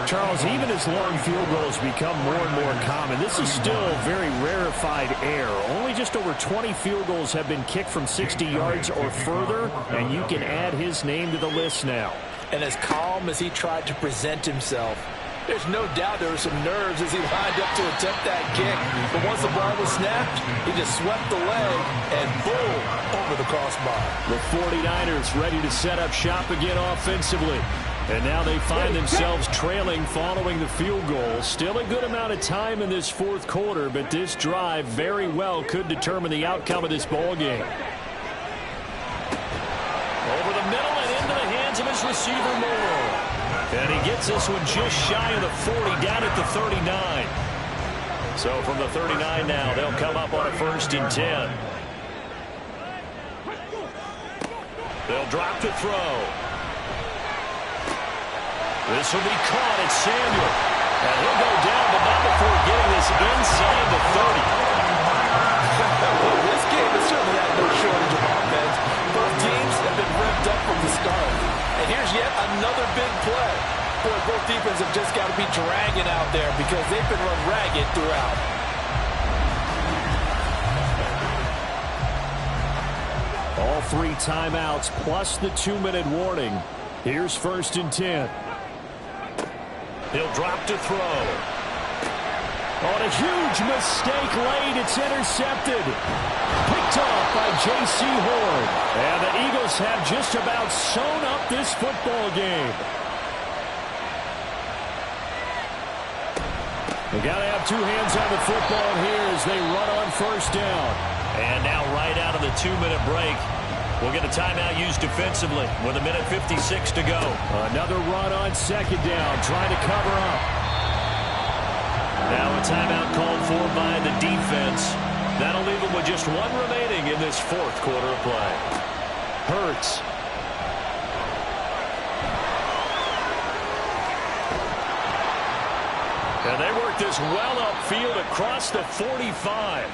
Charles, even as long field goals become more and more common, this is still very rarefied air. Only just over 20 field goals have been kicked from 60 yards or further, and you can add his name to the list now. And as calm as he tried to present himself, there's no doubt there were some nerves as he lined up to attempt that kick. But once the ball was snapped, he just swept the leg and boom, over the crossbar. The 49ers ready to set up shop again offensively. And now they find themselves trailing following the field goal. Still a good amount of time in this 4th quarter, but this drive very well could determine the outcome of this ball game. Over the middle and into the hands of his receiver, Moore. And he gets this one just shy of the 40, down at the 39. So from the 39 now, they'll come up on a 1st and 10. They'll drop to throw. This will be caught at Samuel. And he'll go down, but not before getting this inside the 30. Well, this game has certainly had no shortage of offense. Both teams have been revved up from the start. And here's yet another big play. Boy, both defenses have just got to be dragging out there because they've been run ragged throughout. All 3 timeouts plus the 2-minute warning. Here's 1st and 10. He'll drop to throw. On a huge mistake late, it's intercepted. Picked off by J.C. Horn. And the Eagles have just about sewn up this football game. They got to have 2 hands on the football here as they run on 1st down. And now right out of the 2-minute break, we'll get a timeout used defensively with 1:56 to go. Another run on 2nd down, trying to cover up. Now a timeout called for by the defense. That'll leave them with just 1 remaining in this 4th quarter of play. Hurts. And they work this well upfield across the 45.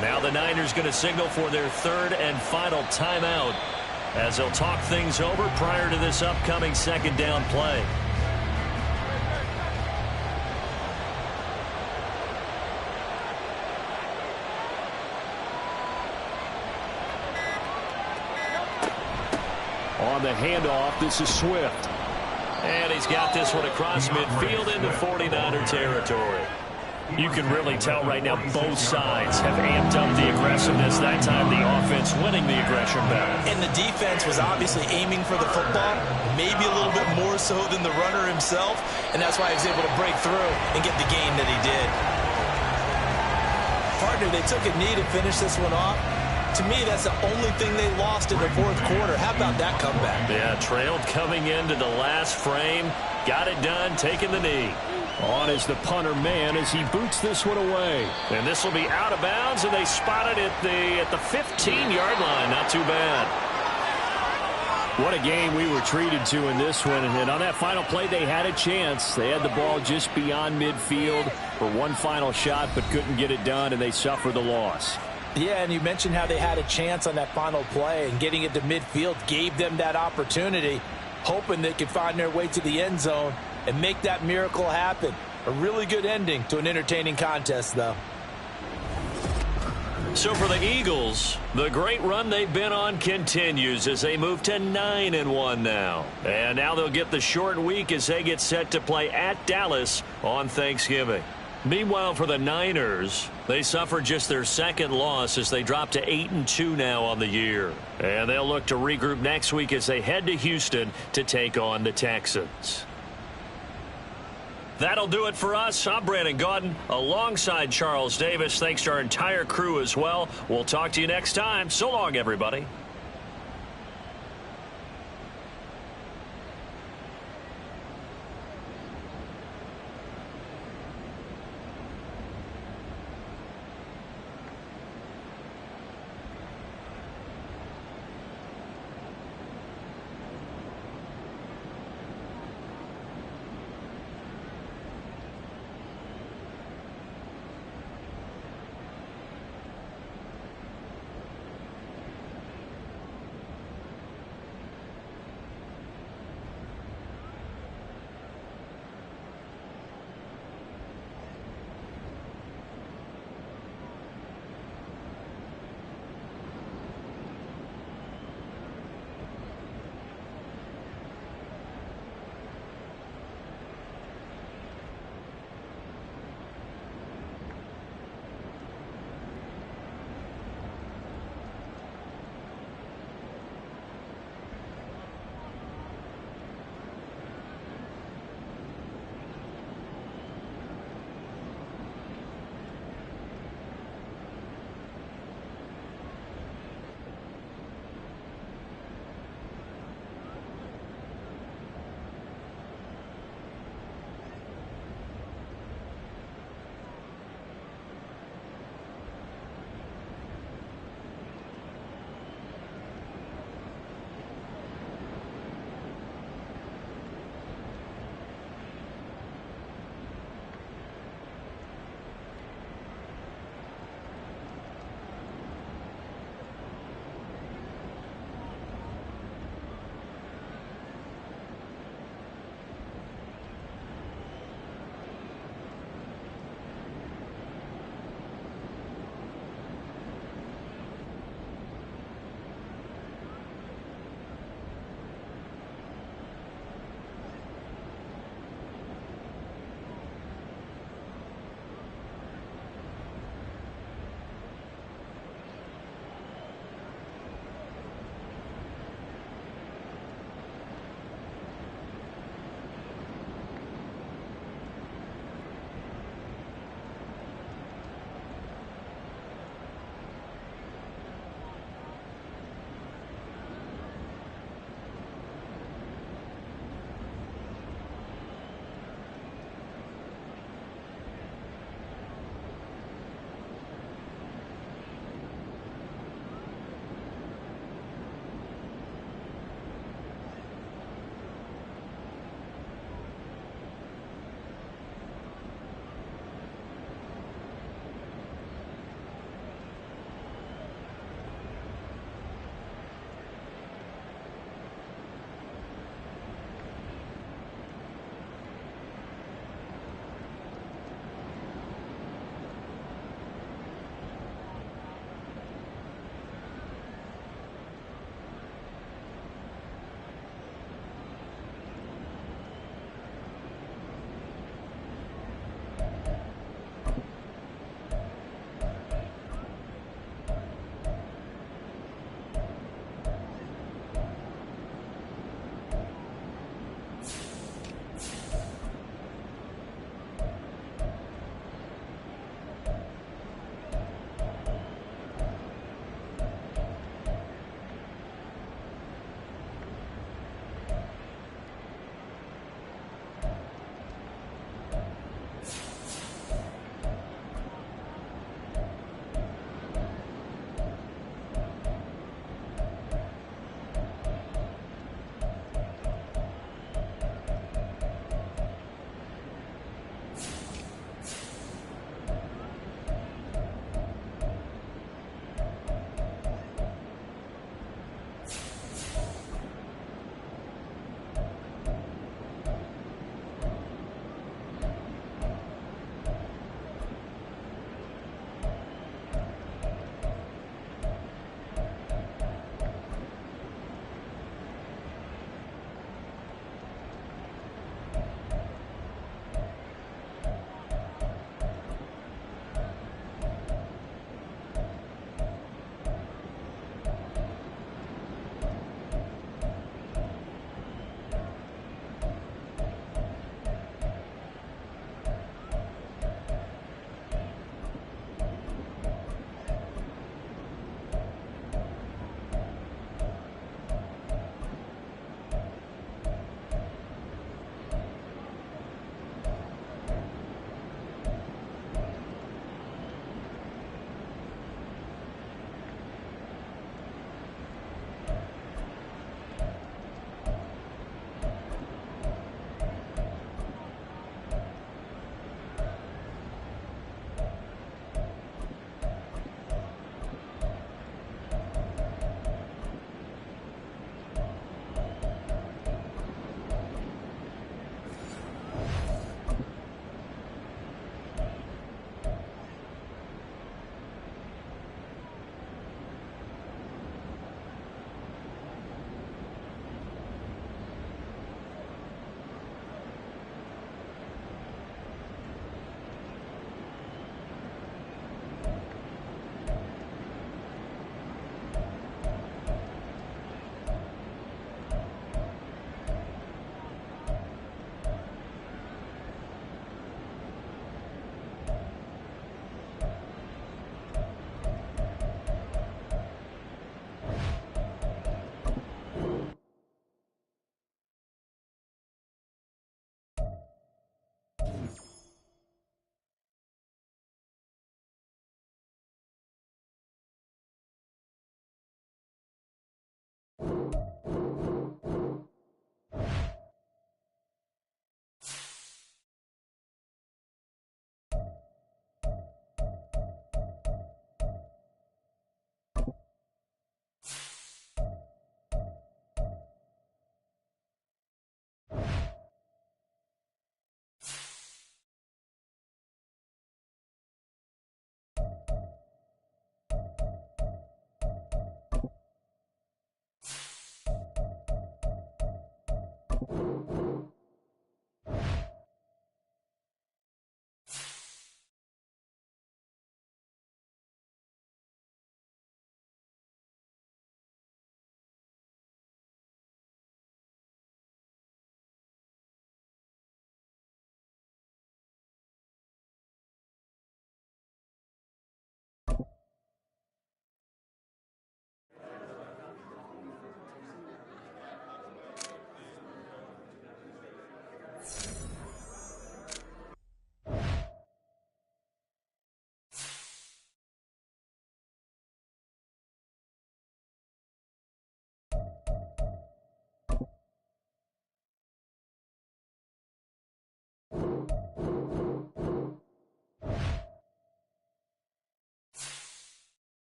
Now the Niners going to signal for their 3rd and final timeout as they'll talk things over prior to this upcoming 2nd down play. on the handoff. This is Swift. And he's got this one across midfield into 49er territory. You can really tell right now both sides have amped up the aggressiveness. That time the offense winning the aggression battle. And the defense was obviously aiming for the football, maybe a little bit more so than the runner himself, and that's why he was able to break through and get the gain that he did. Partner, they took a knee to finish this one off. To me, that's the only thing they lost in the fourth quarter. How about that comeback? Yeah, trailed coming into the last frame. Got it done, taking the knee. On is the punter man as he boots this one away. And this will be out of bounds, and they spot it at the 15-yard line. Not too bad. What a game we were treated to in this one. And on that final play, they had a chance. They had the ball just beyond midfield for one final shot, but couldn't get it done, and they suffered the loss. Yeah, and you mentioned how they had a chance on that final play, and getting it to midfield gave them that opportunity, hoping they could find their way to the end zone and make that miracle happen. A really good ending to an entertaining contest, though. So for the Eagles, the great run they've been on continues as they move to 9-1 now. And now they'll get the short week as they get set to play at Dallas on Thanksgiving. Meanwhile, for the Niners, they suffered just their second loss as they drop to 8-2 now on the year. And they'll look to regroup next week as they head to Houston to take on the Texans. That'll do it for us. I'm Brandon Gaudin alongside Charles Davis. Thanks to our entire crew as well. We'll talk to you next time. So long, everybody.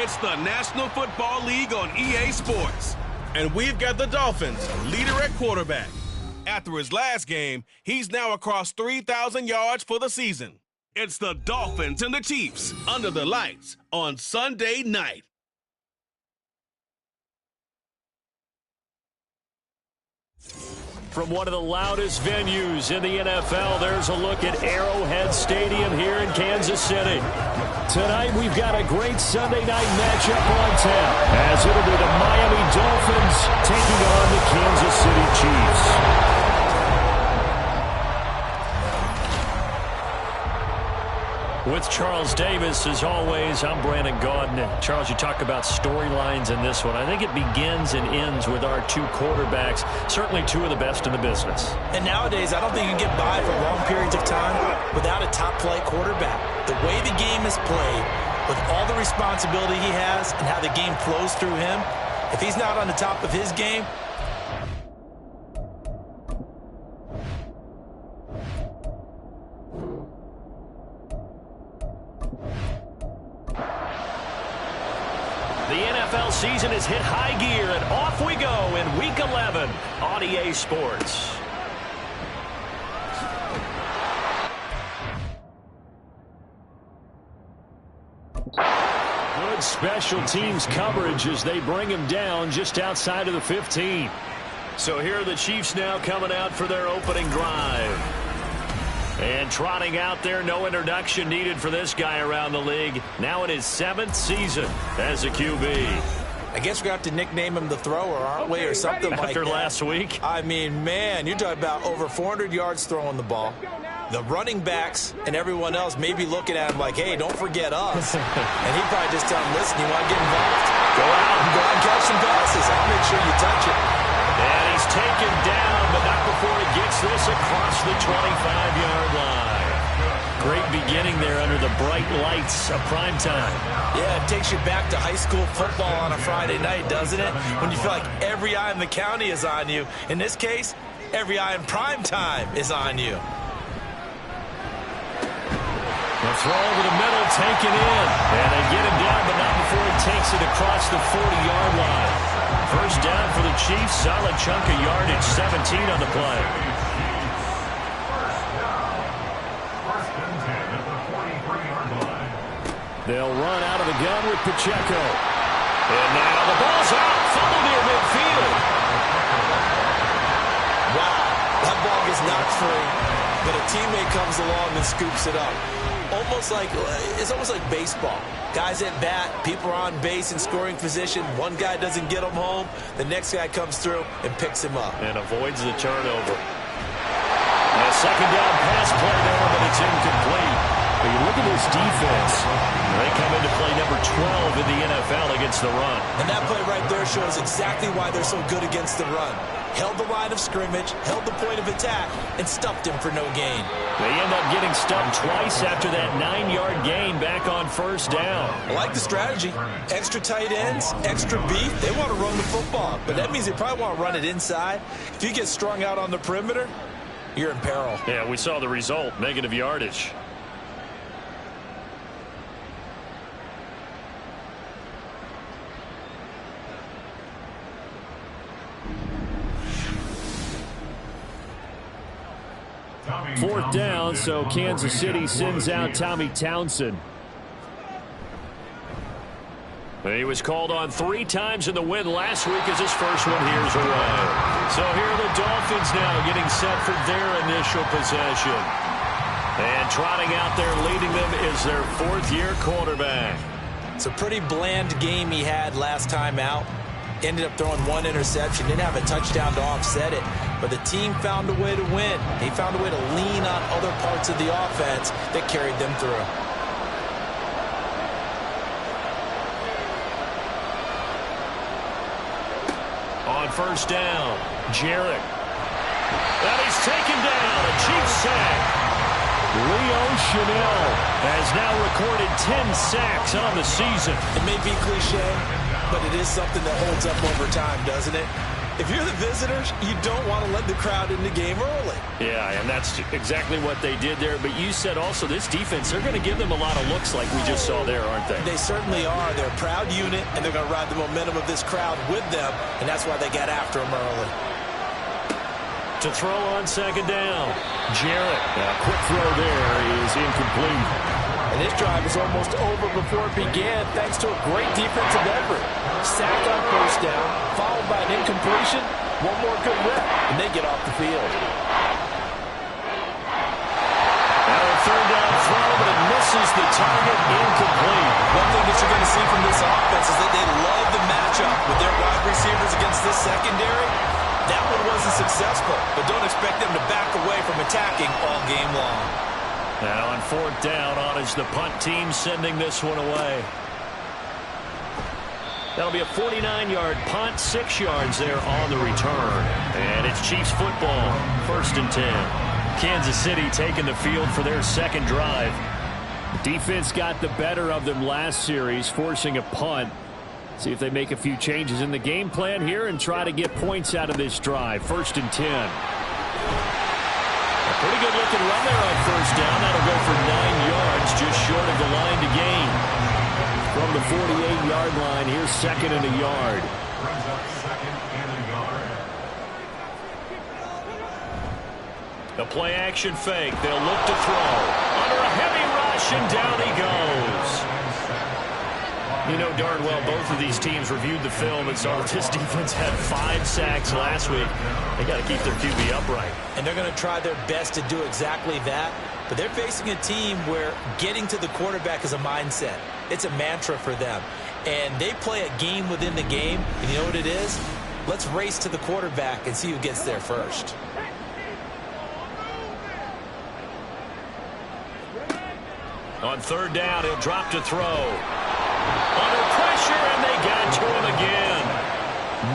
It's the National Football League on EA Sports. And we've got the Dolphins, leader at quarterback. After his last game, he's now across 3,000 yards for the season. It's the Dolphins and the Chiefs under the lights on Sunday night. From one of the loudest venues in the NFL, there's a look at Arrowhead Stadium here in Kansas City. Tonight, we've got a great Sunday night matchup on tap, as it'll be the Miami Dolphins taking on the Kansas City Chiefs. With Charles Davis, as always, I'm Brandon Gaudin. Charles, you talk about storylines in this one. I think it begins and ends with our two quarterbacks, certainly two of the best in the business. And nowadays, I don't think you can get by for long periods of time without a top-flight quarterback. The way the game is played, with all the responsibility he has and how the game flows through him, if he's not on the top of his game, the NFL season has hit high gear, and off we go in Week 11 on EA Sports. Good special teams coverage as they bring him down just outside of the 15. So here are the Chiefs now coming out for their opening drive. And trotting out there, no introduction needed for this guy around the league. Now in his 7th season as a QB. I guess we're going to have to nickname him the thrower, aren't we, or something like that. After last week? I mean, man, you're talking about over 400 yards throwing the ball. The running backs and everyone else may be looking at him like, hey, don't forget us. And he'd probably just tell him, listen, you want to get involved? Go out and catch some passes. I'll make sure you touch it. And he's taken down, but not before he gets this across the 25-yard line. Great beginning there under the bright lights of prime time. Yeah, it takes you back to high school football on a Friday night, doesn't it? When you feel like every eye in the county is on you. In this case, every eye in prime time is on you. The throw over the middle, taken in. And they get him down, but not before he takes it across the 40-yard line. First down for the Chiefs, solid chunk of yardage, 17 on the play. They'll run out of the gun with Pacheco. And now the ball's out, fumble near midfield. Wow, that ball gets knocked free, but a teammate comes along and scoops it up. It's almost like baseball. Guys at bat, people are on base in scoring position. One guy doesn't get him home. The next guy comes through and picks him up. And avoids the turnover. And a second down pass play there, but it's incomplete. But you look at this defense. They come into play number 12 in the NFL against the run. And that play right there shows exactly why they're so good against the run. Held the line of scrimmage, held the point of attack, and stuffed him for no gain. They end up getting stuffed twice after that 9-yard gain back on first down. I like the strategy. Extra tight ends, extra beef. They want to run the football, but that means they probably want to run it inside. If you get strung out on the perimeter, you're in peril. Yeah, we saw the result, negative yardage. Fourth down, so Kansas City sends out Tommy Townsend. He was called on 3 times in the win last week as his first one here's away. So here are the Dolphins now getting set for their initial possession. And trotting out there leading them is their 4th-year quarterback. It's a pretty bland game he had last time out. Ended up throwing 1 interception. Didn't have a touchdown to offset it. But the team found a way to win. He found a way to lean on other parts of the offense that carried them through. On first down, Jarrett. And he's taken down. A Chiefs sack. Leo Chanel has now recorded 10 sacks on the season. It may be cliche, but it is something that holds up over time, doesn't it? If you're the visitors, you don't want to let the crowd in the game early. Yeah, and that's exactly what they did there. But you said also this defense, they're going to give them a lot of looks like we just saw there, aren't they? They certainly are. They're a proud unit, and they're going to ride the momentum of this crowd with them, and that's why they got after them early. To throw on second down. Jarrett. A quick throw there is incomplete. And this drive is almost over before it began thanks to a great defensive effort. Sack on first down, followed by an incompletion. One more good rep, and they get off the field. Now a third down throw, but it misses the target, incomplete. One thing that you're going to see from this offense is that they love the matchup with their wide receivers against this secondary. That one wasn't successful, but don't expect them to back away from attacking all game long. Now on fourth down, on is the punt team sending this one away. That'll be a 49-yard punt, 6 yards there on the return. And it's Chiefs football, 1st and 10. Kansas City taking the field for their second drive. Defense got the better of them last series, forcing a punt. See if they make a few changes in the game plan here and try to get points out of this drive. 1st and 10. A pretty good looking run there on first down. That'll go for 9 yards, just short of the line to gain. From the 48-yard line, here's 2nd and a yard. Brings up 2nd and a yard. The play action fake. They'll look to throw. Under a heavy rush, and down he goes. You know darn well both of these teams reviewed the film and saw that this defense had 5 sacks last week. They got to keep their QB upright. And they're going to try their best to do exactly that. But they're facing a team where getting to the quarterback is a mindset. It's a mantra for them. And they play a game within the game. And you know what it is? Let's race to the quarterback and see who gets there first. On third down, he'll drop to throw. Under pressure, and they got to him again.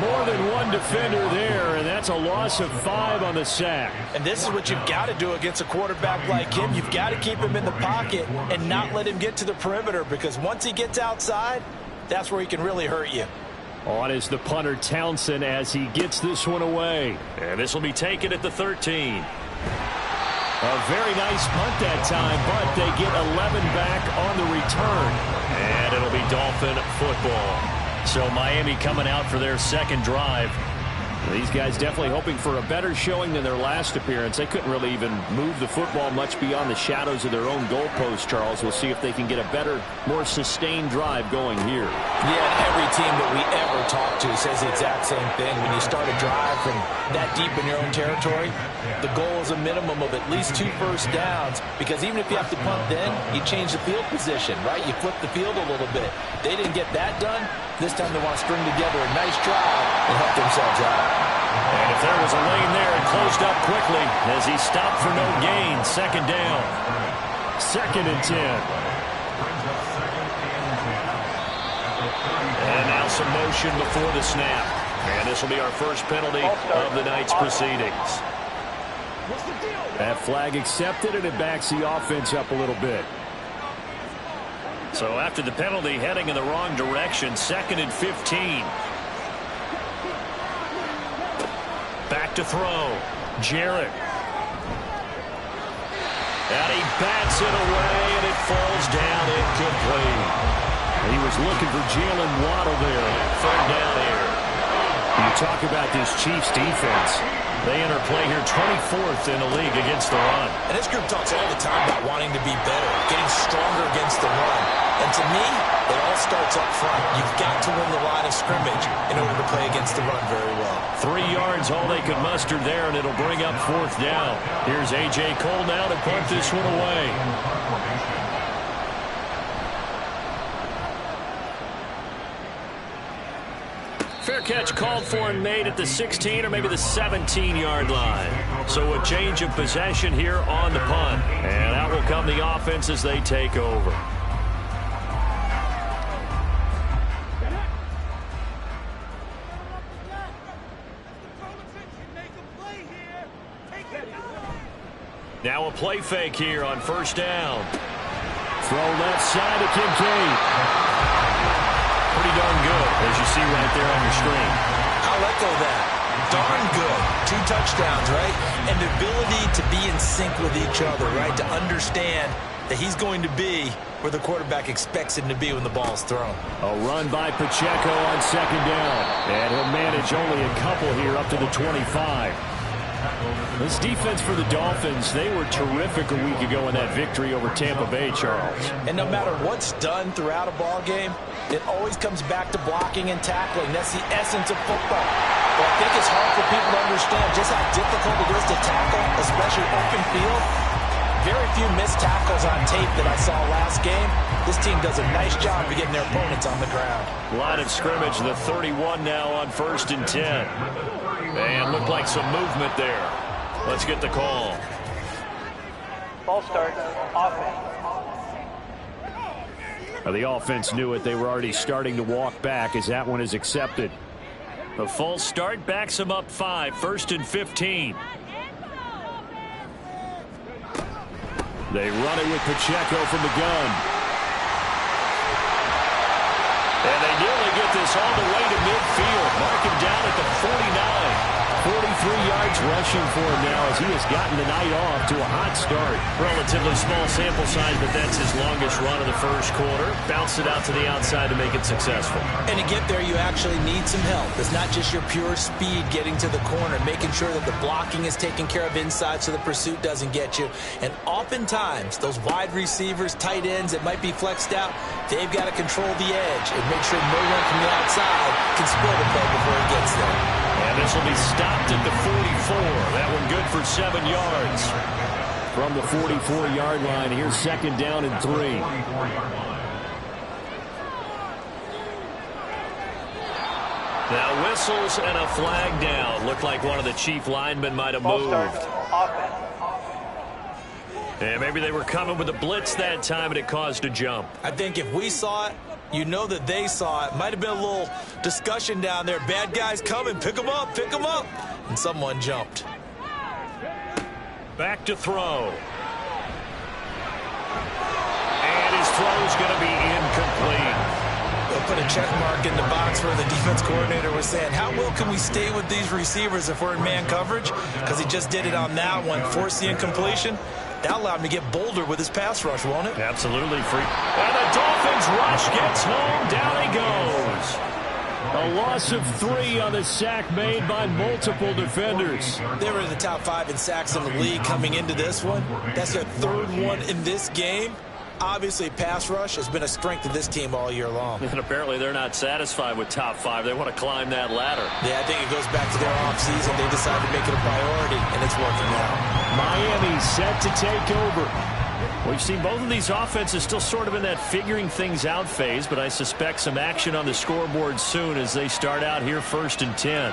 More than one defender there, and that's a loss of 5 on the sack. And this is what you've got to do against a quarterback like him. You've got to keep him in the pocket and not let him get to the perimeter, because once he gets outside, that's where he can really hurt you. On is the punter Townsend as he gets this one away. And this will be taken at the 13. A very nice punt that time, but they get 11 back on the return. And it'll be Dolphin football. So Miami coming out for their second drive. These guys definitely hoping for a better showing than their last appearance. They couldn't really even move the football much beyond the shadows of their own goalpost, Charles. We'll see if they can get a better, more sustained drive going here. Yeah, every team that we ever talk to says the exact same thing. When you start a drive from that deep in your own territory, the goal is a minimum of at least 2 first downs, because even if you have to punt then, you change the field position, right? You flip the field a little bit. They didn't get that done. This time they want to string together a nice drive and help themselves out. And if there was a lane there, it closed up quickly as he stopped for no gain. Second down. 2nd and 10. And now some motion before the snap. And this will be our first penalty of the night's proceedings. That flag accepted, and it backs the offense up a little bit. So after the penalty, heading in the wrong direction, 2nd and 15. Back to throw. Jarrett. And he bats it away, and it falls down incomplete. He was looking for Jalen Waddle there. 3rd down here. You talk about this Chiefs defense. They enter play here 24th in the league against the run. And this group talks all the time about wanting to be better, getting stronger against the run. And to me, it all starts up front. You've got to win the line of scrimmage in order to play against the run very well. 3 yards, all they could muster there, and it'll bring up 4th down. Here's A.J. Cole now to punt this one away. Fair catch called for and made at the 16 or maybe the 17-yard line. So a change of possession here on the punt. And out will come the offense as they take over. Now a play fake here on first down. Throw left side to Kincaid. Pretty darn good, as you see right there on your screen. I'll echo that. darn good. 2 touchdowns, right? And the ability to be in sync with each other, right? To understand that he's going to be where the quarterback expects him to be when the ball's thrown. A run by Pacheco on 2nd down. And he'll manage only a couple here up to the 25. This defense for the Dolphins, they were terrific a week ago in that victory over Tampa Bay, Charles. And no matter what's done throughout a ball game, it always comes back to blocking and tackling. That's the essence of football. But I think it's hard for people to understand just how difficult it is to tackle, especially open field. Very few missed tackles on tape that I saw last game. This team does a nice job of getting their opponents on the ground. Line of scrimmage, the 31 now on 1st and 10. And looked like some movement there. Let's get the call. Ball start. Offense. The offense knew it. They were already starting to walk back as that one is accepted. The false start backs them up 5. 1st and 15. They run it with Pacheco from the gun. And they nearly get this all the way to midfield. Mark him down at the 49. 43 yards rushing for him now as he has gotten the night off to a hot start. Relatively small sample size, but that's his longest run of the first quarter. Bounced it out to the outside to make it successful. And to get there, you actually need some help. It's not just your pure speed getting to the corner, making sure that the blocking is taken care of inside so the pursuit doesn't get you. And oftentimes, those wide receivers, tight ends that might be flexed out, they've got to control the edge and make sure no one from the outside can spoil the play before he gets there. And this will be stopped at the 44. That one good for 7 yards. From the 44-yard line, here's 2nd down and 3. Now whistles and a flag down. Looked like one of the chief linemen might have moved. And maybe they were coming with a blitz that time and it caused a jump. I think if we saw it, you know that they saw it. Might have been a little discussion down there. Bad guys coming. Pick them up. Pick them up. And someone jumped. Back to throw. And his throw's going to be incomplete. They'll put a check mark in the box where the defense coordinator was saying, how well can we stay with these receivers if we're in man coverage? Because he just did it on that one. Force the incompletion. That allowed him to get bolder with his pass rush, won't it? Absolutely free. And the Dolphins rush gets home. Down he goes. A loss of 3 on the sack made by multiple defenders. They were in the top 5 in sacks in the league coming into this one. That's their 3rd one in this game. Obviously, pass rush has been a strength of this team all year long. And apparently they're not satisfied with top 5. They want to climb that ladder. Yeah, I think it goes back to their offseason. They decided to make it a priority, and it's working out. Miami set to take over. We've seen both of these offenses still sort of in that figuring things out phase, but I suspect some action on the scoreboard soon as they start out here 1st and 10.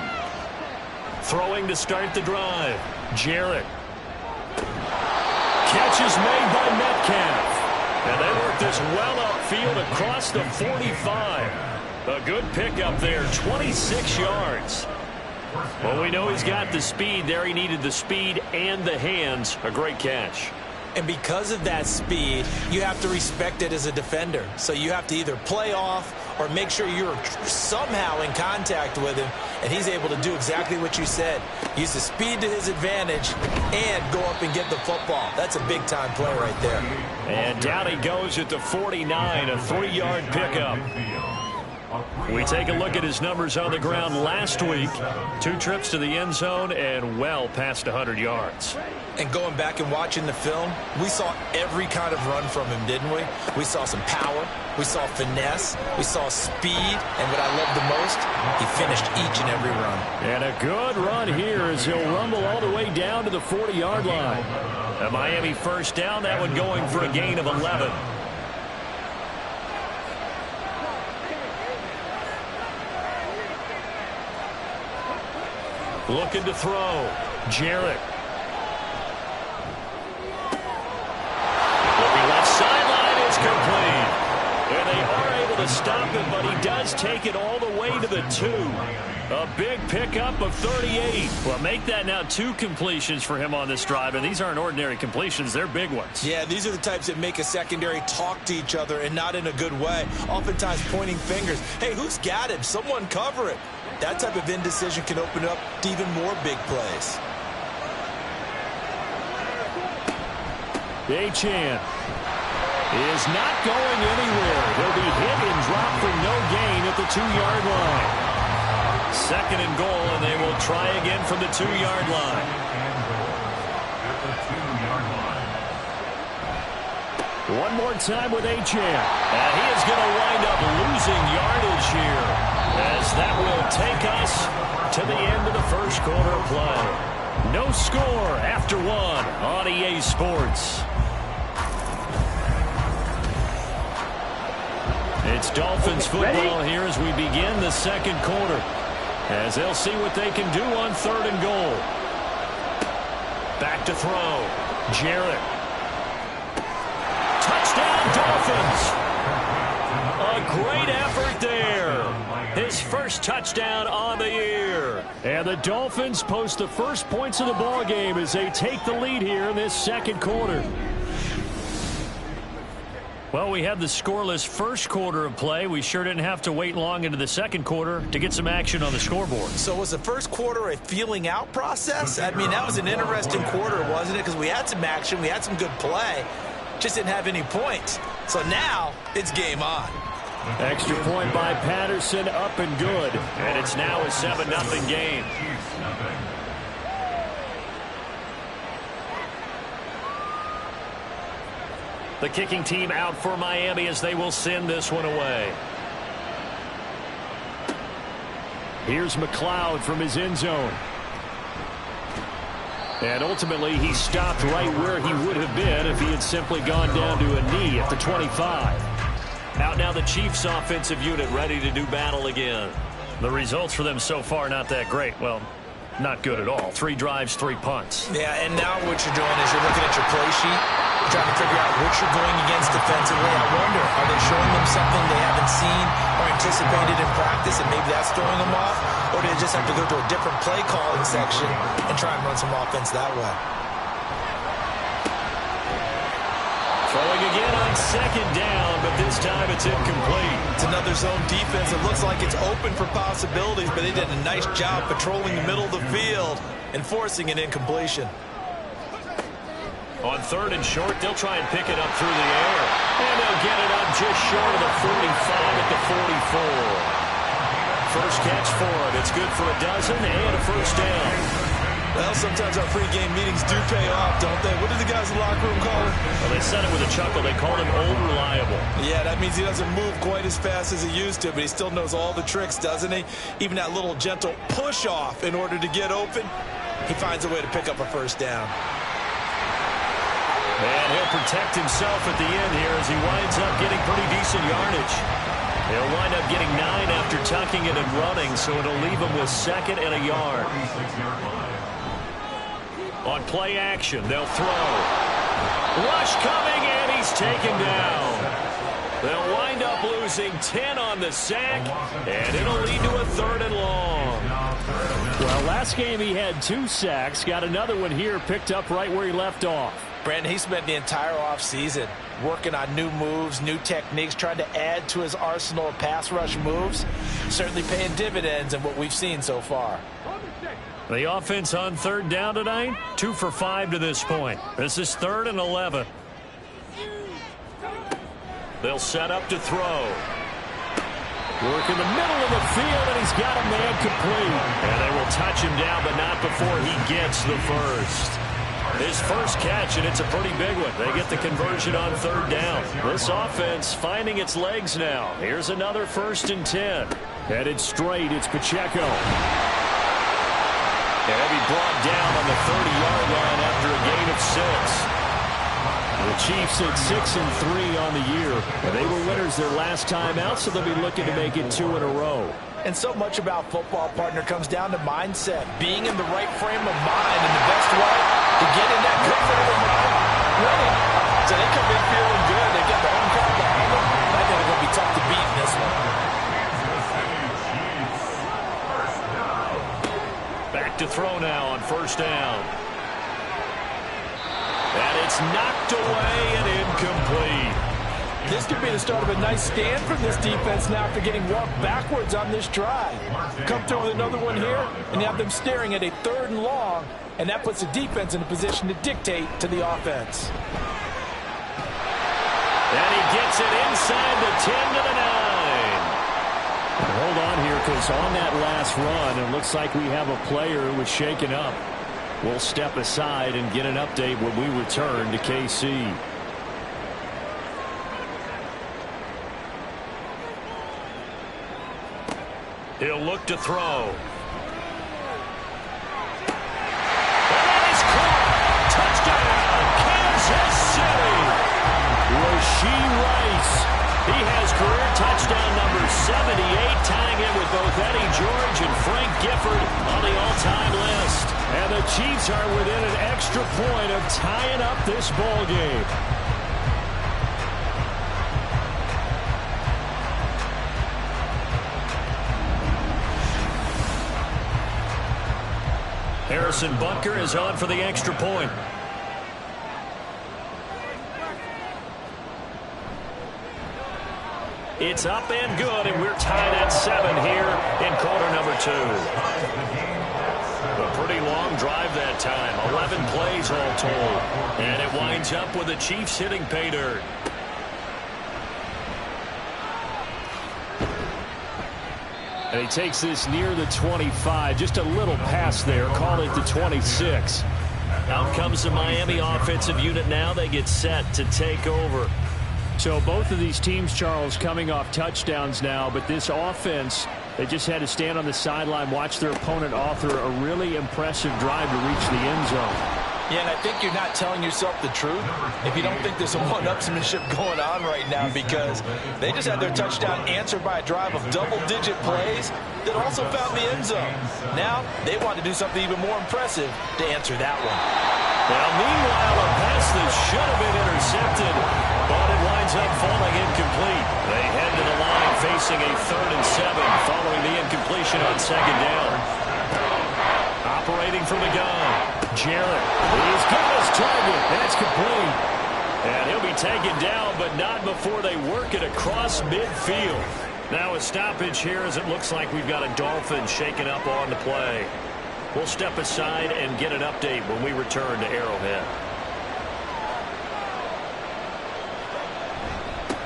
Throwing to start the drive. Jarrett. Catch is made by Metcalf. And they work this well upfield across the 45. A good pickup there, 26 yards. Well, we know he's got the speed there. He needed the speed and the hands. A great catch. And because of that speed, you have to respect it as a defender. So you have to either play off or make sure you're somehow in contact with him, and he's able to do exactly what you said. Use the speed to his advantage and go up and get the football. That's a big-time play right there. And down he goes at the 49, a 3-yard pickup. We take a look at his numbers on the ground last week. 2 trips to the end zone and well past 100 yards. And going back and watching the film, we saw every kind of run from him, didn't we? We saw some power. We saw finesse. We saw speed. And what I loved the most, he finished each and every run. And a good run here as he'll rumble all the way down to the 40-yard line. A Miami first down, that one going for a gain of 11. Looking to throw. Jarrett. Looking left sideline, it's complete. And they are able to stop him, but he does take it all the way to the 2. A big pickup of 38. Well, make that now 2 completions for him on this drive, and these aren't ordinary completions. They're big ones. Yeah, these are the types that make a secondary talk to each other and not in a good way. Oftentimes pointing fingers. Hey, who's got him? Someone cover it. That type of indecision can open up to even more big plays. Achane is not going anywhere. He'll be hit and dropped for no gain at the 2-yard line. Second and goal, and they will try again from the 2-yard line. One more time with Achane. And he is going to wind up losing yardage here, as that will take us to the end of the first quarter of play. No score after one on EA Sports. It's Dolphins football here as we begin the second quarter, as they'll see what they can do on third and goal. Back to throw. Jarrett. Touchdown, Dolphins. A great effort there. His first touchdown on the year. And the Dolphins post the first points of the ball game as they take the lead here in this second quarter. Well, we had the scoreless first quarter of play. We sure didn't have to wait long into the second quarter to get some action on the scoreboard. So was the first quarter a feeling out process? I mean, that was an interesting quarter, wasn't it? Because we had some action, we had some good play, just didn't have any points. So now it's game on. Extra point by Patterson, up and good. And it's now a 7-0 game. The kicking team out for Miami as they will send this one away. Here's McLeod from his end zone. And ultimately, he stopped right where he would have been if he had simply gone down to a knee at the 25. Out now the Chiefs offensive unit ready to do battle again. The results for them so far not that great. Well, not good at all. 3 drives, 3 punts. Yeah, and now what you're doing is you're looking at your play sheet, trying to figure out what you're going against defensively. I wonder, are they showing them something they haven't seen or anticipated in practice, and maybe that's throwing them off? Or do they just have to go to a different play calling section and try and run some offense that way? Throwing again on second down, but this time it's incomplete. It's another zone defense. It looks like it's open for possibilities, but they did a nice job patrolling the middle of the field and forcing an incompletion. On third and short, they'll try and pick it up through the air. And they'll get it up just short of the 45 at the 44. First catch for him. It's good for a dozen and a first down. Well, sometimes our pregame meetings do pay off, don't they? What did the guys in the locker room call him? Well, they said it with a chuckle. They called him old reliable. Yeah, that means he doesn't move quite as fast as he used to, but he still knows all the tricks, doesn't he? Even that little gentle push-off in order to get open, he finds a way to pick up a first down. And he'll protect himself at the end here as he winds up getting pretty decent yardage. He'll wind up getting 9 after tucking it and running, so it'll leave him with second and a yard. On play action, they'll throw. Rush coming, and he's taken down. They'll wind up losing 10 on the sack, and it'll lead to a third and long. Well, last game he had 2 sacks. Got another one here, picked up right where he left off. Brandon, he spent the entire offseason working on new moves, new techniques, trying to add to his arsenal of pass rush moves. Certainly paying dividends in what we've seen so far. The offense on third down tonight, 2 for 5 to this point. This is 3rd and 11. They'll set up to throw. Work in the middle of the field, and he's got a man complete. And they will touch him down, but not before he gets the first. His first catch, and it's a pretty big one. They get the conversion on third down. This offense finding its legs now. Here's another 1st and 10. Headed straight, it's Pacheco. And he'll be brought down on the 30-yard line after a gain of 6. The Chiefs at 6-3 on the year. They were winners their last time out, so they'll be looking to make it 2 in a row. And so much about football, partner, comes down to mindset. Being in the right frame of mind, and the best way to get in that good frame of mind, winning. So they come in feeling good. They get the home crowd behind them. I think it's going to be tough to beat in this one. Back to throw now on first down. And it's knocked away and incomplete. This could be the start of a nice stand from this defense now after getting walked backwards on this drive. Come through with another one here, and you have them staring at a 3rd and long, and that puts the defense in a position to dictate to the offense. And he gets it inside the 10 to the 9. Hold on here, because on that last run, it looks like we have a player who was shaken up. We'll step aside and get an update when we return to KC. He'll look to throw. That is caught. Touchdown, Kansas City. Rashee Rice. He has career touchdown number 78, tying it with both Eddie George and Frank Gifford on the all-time list. And the Chiefs are within an extra point of tying up this ball game. Harrison Butker is on for the extra point. It's up and good, and we're tied at 7 here in quarter number 2. A pretty long drive that time, 11 plays all told. And it winds up with the Chiefs hitting pay dirt. And he takes this near the 25. Just a little pass there. Call it the 26. Out comes the Miami offensive unit now. They get set to take over. So both of these teams, Charles, coming off touchdowns now. But this offense, they just had to stand on the sideline, watch their opponent author a really impressive drive to reach the end zone. Yeah, and I think you're not telling yourself the truth if you don't think there's some one-upsmanship going on right now, because they just had their touchdown answered by a drive of double-digit plays that also found the end zone. Now they want to do something even more impressive to answer that one. Now, meanwhile, a pass that should have been intercepted, but it winds up falling incomplete. They head to the line facing a 3rd and 7 following the incompletion on 2nd down. Operating from the gun, Jarrett. He's got his target. That's complete. And he'll be taken down, but not before they work it across midfield. Now a stoppage here as it looks like we've got a Dolphin shaken up on the play. We'll step aside and get an update when we return to Arrowhead.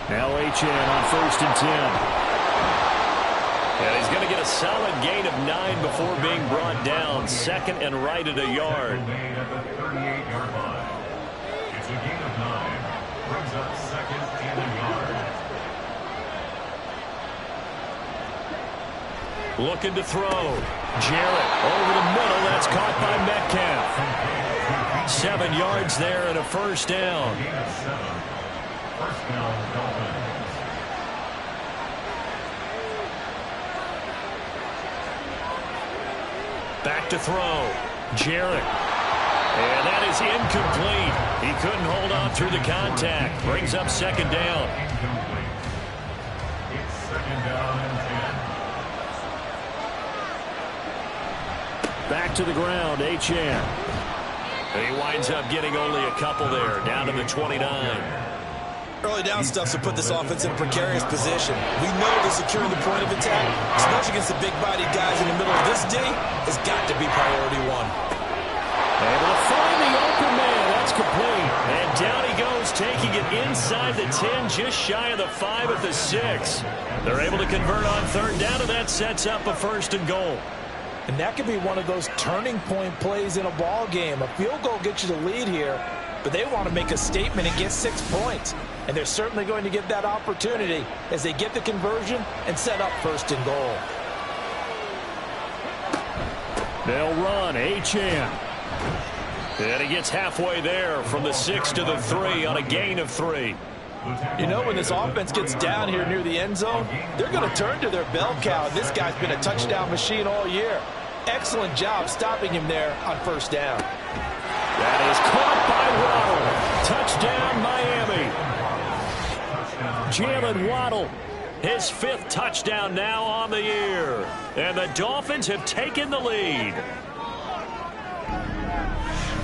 Now HN on 1st and 10. And he's going to get a solid gain of 9 before being brought down. 2nd and right at a yard. At the 38-yard line. It's a gain of 9. Brings up 2nd and a yard. Looking to throw. Jarrett over the middle. That's caught by Metcalf. 7 yards there and a 1st down. Gain of 7. 1st down, Dolphins. Back to throw. Jarrett. And that is incomplete. He couldn't hold on through the contact. Brings up 2nd down. Incomplete. It's 2nd down and 10. Back to the ground, HN. And he winds up getting only a couple there, down to the 29. Early down stuff to put this offense in a precarious position. We know that securing the point of attack, especially against the big-bodied guys in the middle of this D, has got to be priority 1. Able to find the open man. That's complete. And down he goes, taking it inside the 10, just shy of the 5 at the 6. They're able to convert on 3rd down, and that sets up a 1st and goal. And that could be one of those turning point plays in a ball game. A field goal gets you the lead here, but they want to make a statement and get 6 points. And they're certainly going to get that opportunity as they get the conversion and set up 1st and goal. They'll run, HN. And he gets halfway there from the 6 to the 3 on a gain of 3. You know, when this offense gets down here near the end zone, they're going to turn to their bell cow. And this guy's been a touchdown machine all year. Excellent job stopping him there on 1st down. That is caught by Waddle. Touchdown, Miami. Jalen Waddle, his 5th touchdown now on the year. And the Dolphins have taken the lead.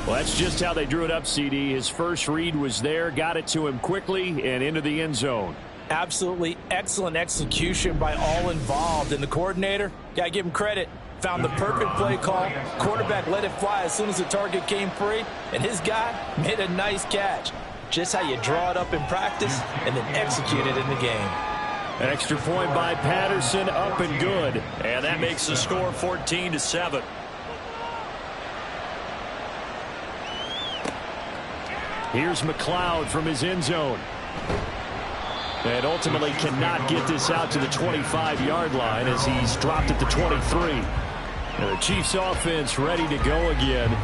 Well, that's just how they drew it up, CD. His first read was there, got it to him quickly and into the end zone. Absolutely excellent execution by all involved. And the coordinator, got to give him credit, found the perfect play call. Quarterback let it fly as soon as the target came free, and his guy made a nice catch. Just how you draw it up in practice and then execute it in the game. An extra point by Patterson, up and good. And that makes the score 14-7. Here's McLeod from his end zone. And ultimately cannot get this out to the 25-yard line as he's dropped at the 23. Now the Chiefs offense ready to go again.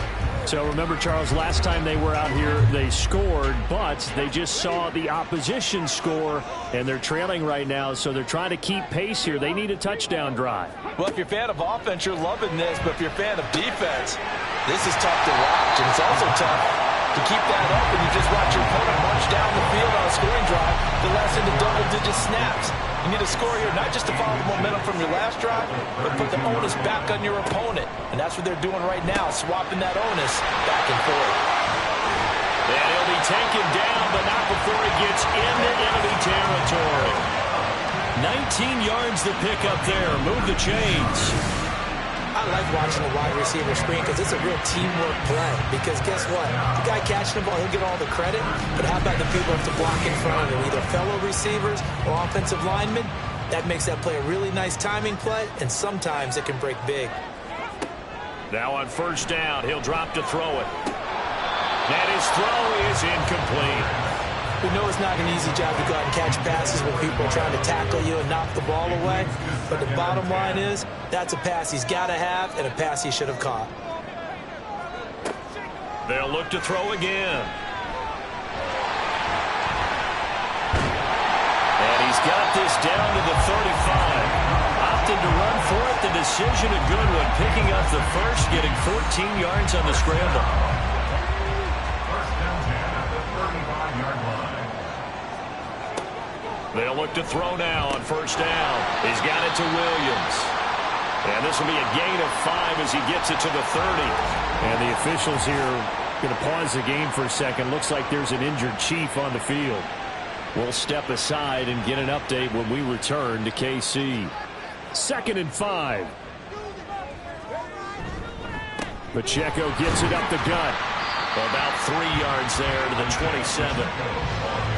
So remember, Charles, last time they were out here, they scored, but they just saw the opposition score, and they're trailing right now, so they're trying to keep pace here. They need a touchdown drive. Well, if you're a fan of offense, you're loving this, but if you're a fan of defense, this is tough to watch, and it's also tough to keep that up and you just watch your opponent march down the field on a scoring drive the last into double-digit snaps. You need a score here, not just to follow the momentum from your last drive, but put the onus back on your opponent. And that's what they're doing right now, swapping that onus back and forth. And he'll be taken down, but not before he gets into enemy territory. 19 yards to pick up there. Move the chains. I like watching the wide receiver screen because it's a real teamwork play. Because guess what? The guy catching the ball, he'll get all the credit. But how about the people who have to block in front of him, either fellow receivers or offensive linemen? That makes that play a really nice timing play, and sometimes it can break big. Now on first down, he'll drop to throw it. And his throw is incomplete. We know it's not an easy job to go out and catch passes when people are trying to tackle you and knock the ball away. But the bottom line is, that's a pass he's got to have and a pass he should have caught. They'll look to throw again. And he's got this down to the 35. Opted to run for it. The decision a good one. Picking up the first, getting 14 yards on the scramble. They'll look to throw now on first down. He's got it to Williams. And this will be a gain of 5 as he gets it to the 30. And the officials here going to pause the game for a second. Looks like there's an injured Chief on the field. We'll step aside and get an update when we return to KC. 2nd and 5. Pacheco gets it up the gut. About 3 yards there to the 27.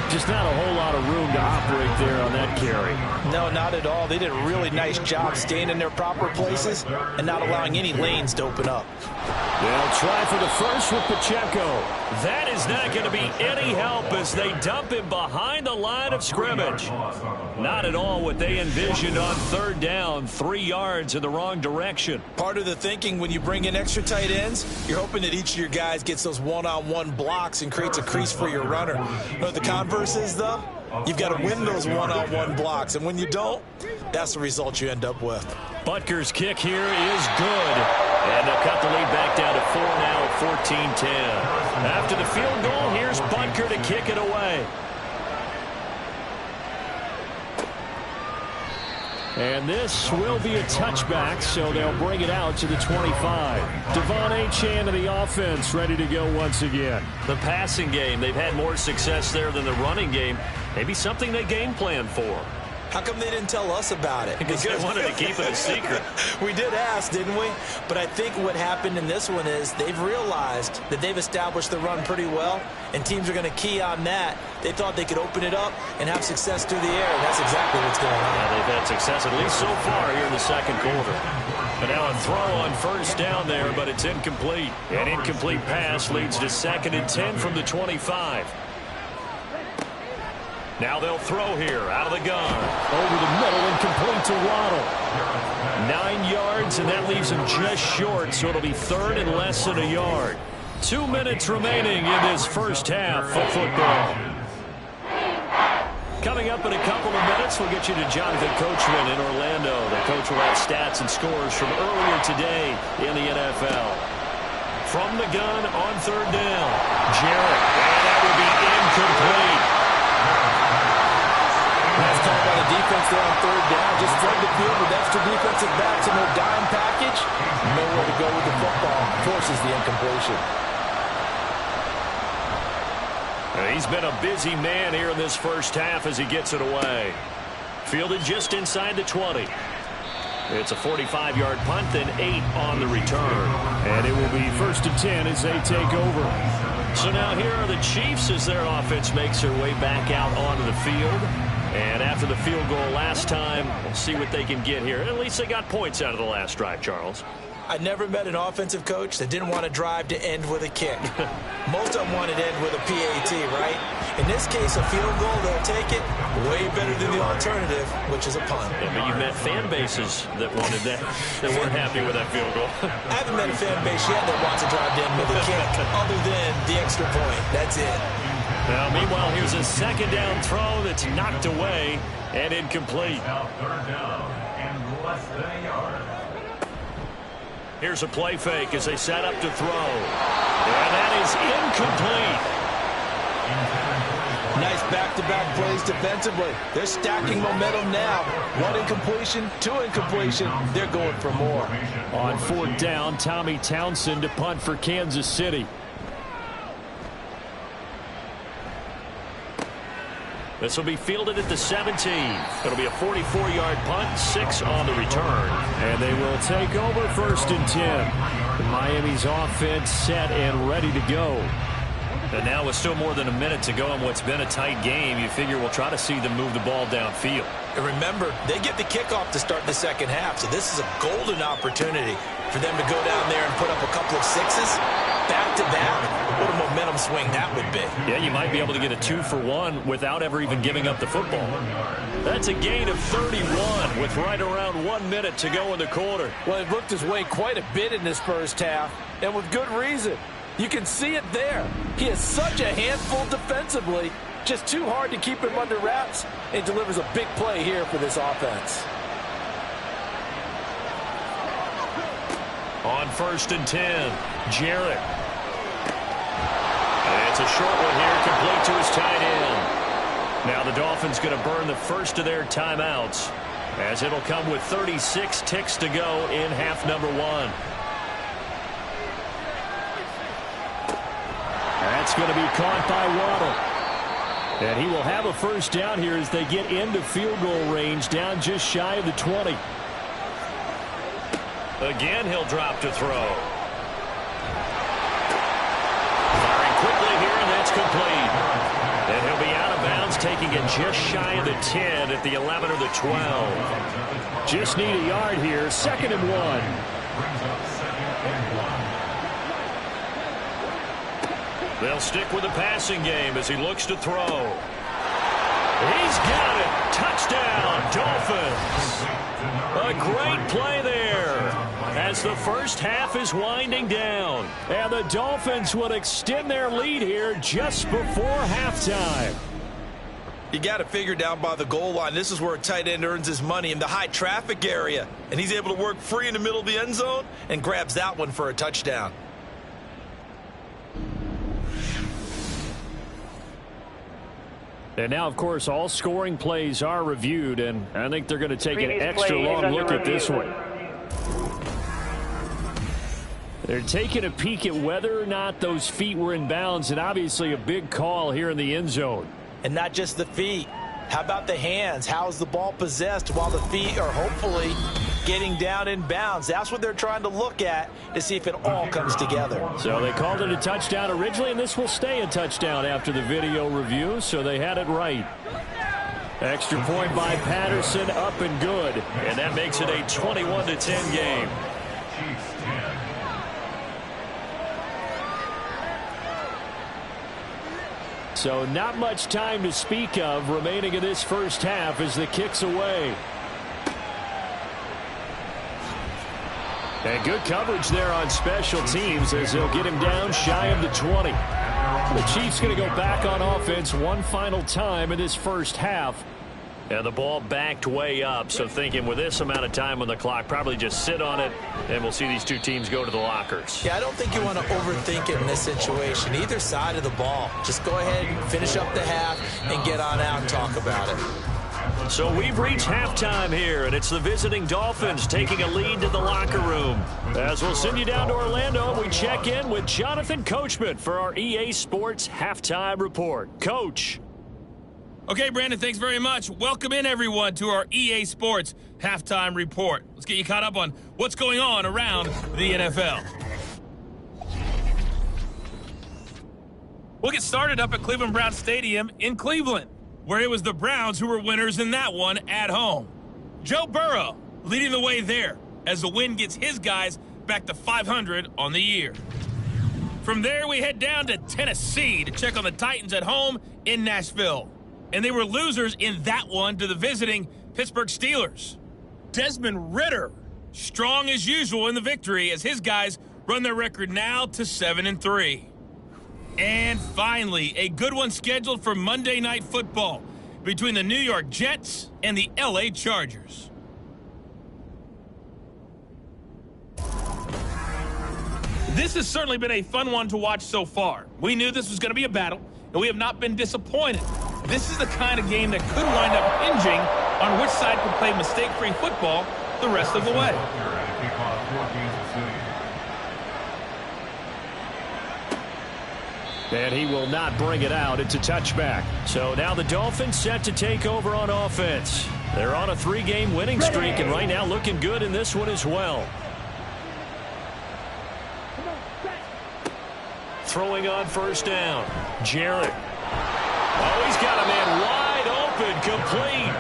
Just not a whole lot of room to operate there on that carry. No, not at all. They did a really nice job staying in their proper places and not allowing any lanes to open up. They'll try for the first with Pacheco. That is not going to be any help as they dump him behind the line of scrimmage. Not at all what they envisioned on third down. 3 yards in the wrong direction. Part of the thinking when you bring in extra tight ends, you're hoping that each of your guys gets those one-on-one blocks and creates a crease for your runner. You know what the converse is, though? You've got to win those one-on-one blocks, and when you don't, that's the result you end up with. Butker's kick here is good. And they'll cut the lead back down to 4 now at 14-10. After the field goal, here's Butker to kick it away. And this will be a touchback, so they'll bring it out to the 25. Devon Achane of the offense ready to go once again. The passing game, they've had more success there than the running game. Maybe something they game plan for. How come they didn't tell us about it? Because they wanted to keep it a secret. We did ask, didn't we? But I think what happened in this one is they've realized that they've established the run pretty well, and teams are going to key on that. They thought they could open it up and have success through the air, and that's exactly what's going on. Yeah, they've had success at least so far here in the second quarter. But now a throw on first down there, but it's incomplete. An incomplete pass leads to 2nd and 10 from the 25. Now they'll throw here out of the gun. Over the middle and complete to Waddle. 9 yards, and that leaves him just short, so it'll be 3rd and less than a yard. 2 minutes remaining in this first half of football. Coming up in a couple of minutes, we'll get you to Jonathan Coachman in Orlando. The coach will have stats and scores from earlier today in the NFL. From the gun on 3rd down, Jarrett, and that will be incomplete. That's called by the defense there on 3rd down. Just flood the field with extra defensive backs in their dime package. Nowhere to go with the football. Forces the incompletion. He's been a busy man here in this first half as he gets it away. Fielded just inside the 20. It's a 45-yard punt, then 8 on the return. And it will be 1st and 10 as they take over. So now here are the Chiefs as their offense makes their way back out onto the field. And after the field goal last time, we'll see what they can get here. At least they got points out of the last drive, Charles. I never met an offensive coach that didn't want to drive to end with a kick. Most of them wanted to end with a PAT, right? In this case, a field goal, they'll take it way better than the alternative, which is a punt. Yeah, but you've met fan bases that wanted that, that weren't happy with that field goal. I haven't met a fan base yet that wants to drive to end with a kick, other than the extra point. That's it. Now, meanwhile, here's a second down throw that's knocked away and incomplete. Now 3rd down and less than a yard. Here's a play fake as they set up to throw. And that is incomplete. Nice back-to-back plays defensively. They're stacking momentum now. 1 incompletion, 2 incompletion. They're going for more. On 4th down, Tommy Townsend to punt for Kansas City. This will be fielded at the 17. It'll be a 44-yard punt, 6 on the return. And they will take over 1st and 10. Miami's offense set and ready to go. And now with still more than a minute to go in what's been a tight game, you figure we'll try to see them move the ball downfield. And remember, they get the kickoff to start the second half, so this is a golden opportunity for them to go down there and put up a couple of sixes back-to-back. What a momentum swing that would be. Yeah, you might be able to get a 2-for-1 without ever even giving up the football. That's a gain of 31 with right around 1 minute to go in the quarter. Well, it looked his way quite a bit in this first half, and with good reason. You can see it there. He is such a handful defensively. Just too hard to keep him under wraps, and delivers a big play here for this offense. On 1st and 10, Jarrett. And it's a short one here, complete to his tight end. Now the Dolphins going to burn the first of their timeouts, as it'll come with 36 ticks to go in half number 1. That's going to be caught by Waddle. And he will have a first down here as they get into field goal range, down just shy of the 20. Again, he'll drop to throw. Firing quickly here, and that's complete. And he'll be out of bounds, taking it just shy of the 10 at the 11 or the 12. Just need a yard here, 2nd and 1. Brings up 2nd and 1. They'll stick with the passing game as he looks to throw. He's got it. Touchdown, Dolphins. A great play there as the first half is winding down. And the Dolphins would extend their lead here just before halftime. You got to figure down by the goal line. This is where a tight end earns his money, in the high traffic area. And he's able to work free in the middle of the end zone and grabs that one for a touchdown. And now, of course, all scoring plays are reviewed, and I think they're going to take an extra long look at this one. They're taking a peek at whether or not those feet were in bounds, and obviously a big call here in the end zone. And not just the feet. How about the hands? How is the ball possessed while the feet are hopefully getting down in bounds? That's what they're trying to look at to see if it all comes together. So they called it a touchdown originally, and this will stay a touchdown after the video review, so they had it right. Extra point by Patterson, up and good. And that makes it a 21-10 game. Chiefs 10. So not much time to speak of remaining in this first half as the kick's away. And good coverage there on special teams as they'll get him down shy of the 20. The Chiefs going to go back on offense one final time in this first half. And the ball backed way up, so thinking with this amount of time on the clock, probably just sit on it, and we'll see these two teams go to the lockers. Yeah, I don't think you want to overthink it in this situation. Either side of the ball. Just go ahead and finish up the half and get on out and talk about it. So we've reached halftime here, and it's the visiting Dolphins taking a lead to the locker room. As we'll send you down to Orlando, we check in with Jonathan Coachman for our EA Sports Halftime Report. Coach. Okay, Brandon, thanks very much. Welcome in, everyone, to our EA Sports Halftime Report. Let's get you caught up on what's going on around the NFL. We'll get started up at Cleveland Browns Stadium in Cleveland, where it was the Browns who were winners in that one at home. Joe Burrow leading the way there as the win gets his guys back to 500 on the year. From there, we head down to Tennessee to check on the Titans at home in Nashville. And they were losers in that one to the visiting Pittsburgh Steelers. Desmond Ridder, strong as usual in the victory as his guys run their record now to 7-3. And finally, a good one scheduled for Monday Night Football between the New York Jets and the LA Chargers. This has certainly been a fun one to watch so far. We knew this was going to be a battle, and we have not been disappointed. This is the kind of game that could wind up hinging on which side can play mistake-free football the rest of the way. And he will not bring it out. It's a touchback. So now the Dolphins set to take over on offense. They're on a 3-game winning streak, and right now looking good in this one as well. Throwing on first down. Jarrett. Oh, he's got a man wide open, complete.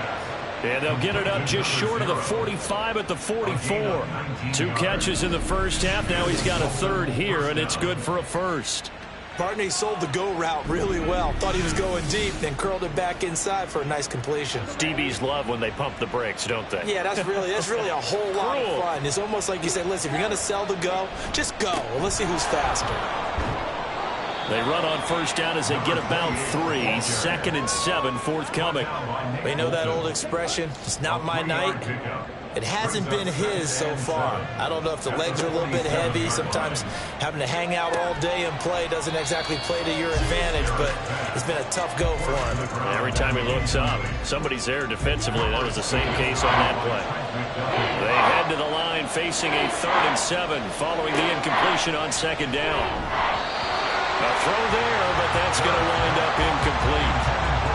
And they'll get it up just short of the 45 at the 44. 2 catches in the first half. Now he's got a third here, and it's good for a first. Partner, he sold the go route really well. Thought he was going deep, then curled it back inside for a nice completion. DBs love when they pump the brakes, don't they? Yeah, that's really a whole lot of fun. It's almost like you say, listen, if you're going to sell the go, just go. Well, let's see who's faster. They run on first down as they get about 3. 2nd and 7 forthcoming. We know that old expression, it's not my night. It hasn't been his so far. I don't know if the legs are a little bit heavy. Sometimes having to hang out all day and play doesn't exactly play to your advantage, but it's been a tough go for him. Every time he looks up, somebody's there defensively. That was the same case on that play. They head to the line facing a 3rd and 7 following the incompletion on 2nd down. A throw there, but that's going to wind up incomplete.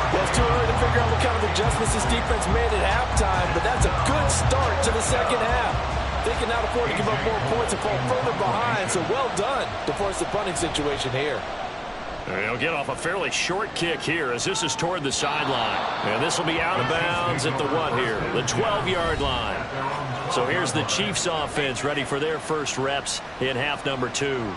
Well, it's too early to figure out what kind of adjustments this defense made at halftime, but that's a good start to the second half. They can now afford to give up more points and fall further behind, so well done to force the punting situation here. They'll get off a fairly short kick here as this is toward the sideline. And this will be out of bounds at the what here? The 12-yard line. So here's the Chiefs offense ready for their first reps in half number 2.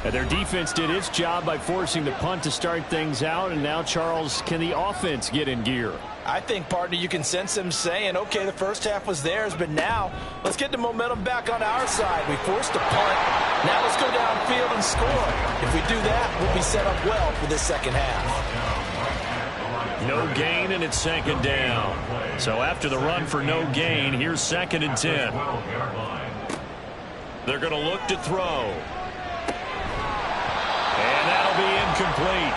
And their defense did its job by forcing the punt to start things out. And now, Charles, can the offense get in gear? I think, partner, you can sense them saying, okay, the first half was theirs, but now let's get the momentum back on our side. We forced a punt. Now let's go downfield and score. If we do that, we'll be set up well for this second half. No gain, and it's 2nd down. So after the run for no gain, here's 2nd and 10. They're going to look to throw. And that'll be incomplete.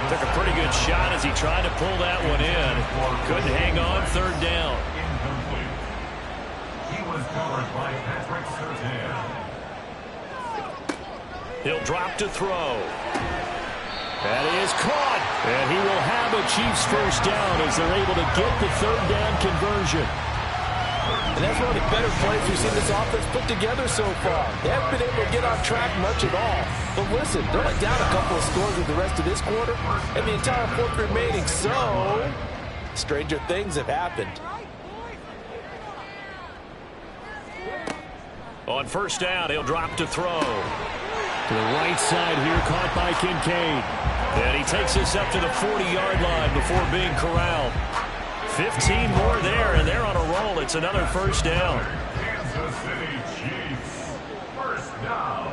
Took a pretty good shot as he tried to pull that one in. Couldn't hang on 3rd down. Incomplete. He was covered by Patrick Surtain. He'll drop to throw. That is caught. And he will have a Chiefs first down as they're able to get the 3rd down conversion. And that's one of the better plays we've seen this offense put together so far. They haven't been able to get on track much at all. But listen, they're only down a couple of scores with the rest of this quarter and the entire 4th remaining. So, stranger things have happened. On first down, he'll drop to throw. To the right side here, caught by Kincaid. And he takes this up to the 40-yard line before being corralled. 15 more there, and they're on a roll. It's another first down. Kansas City Chiefs. First down.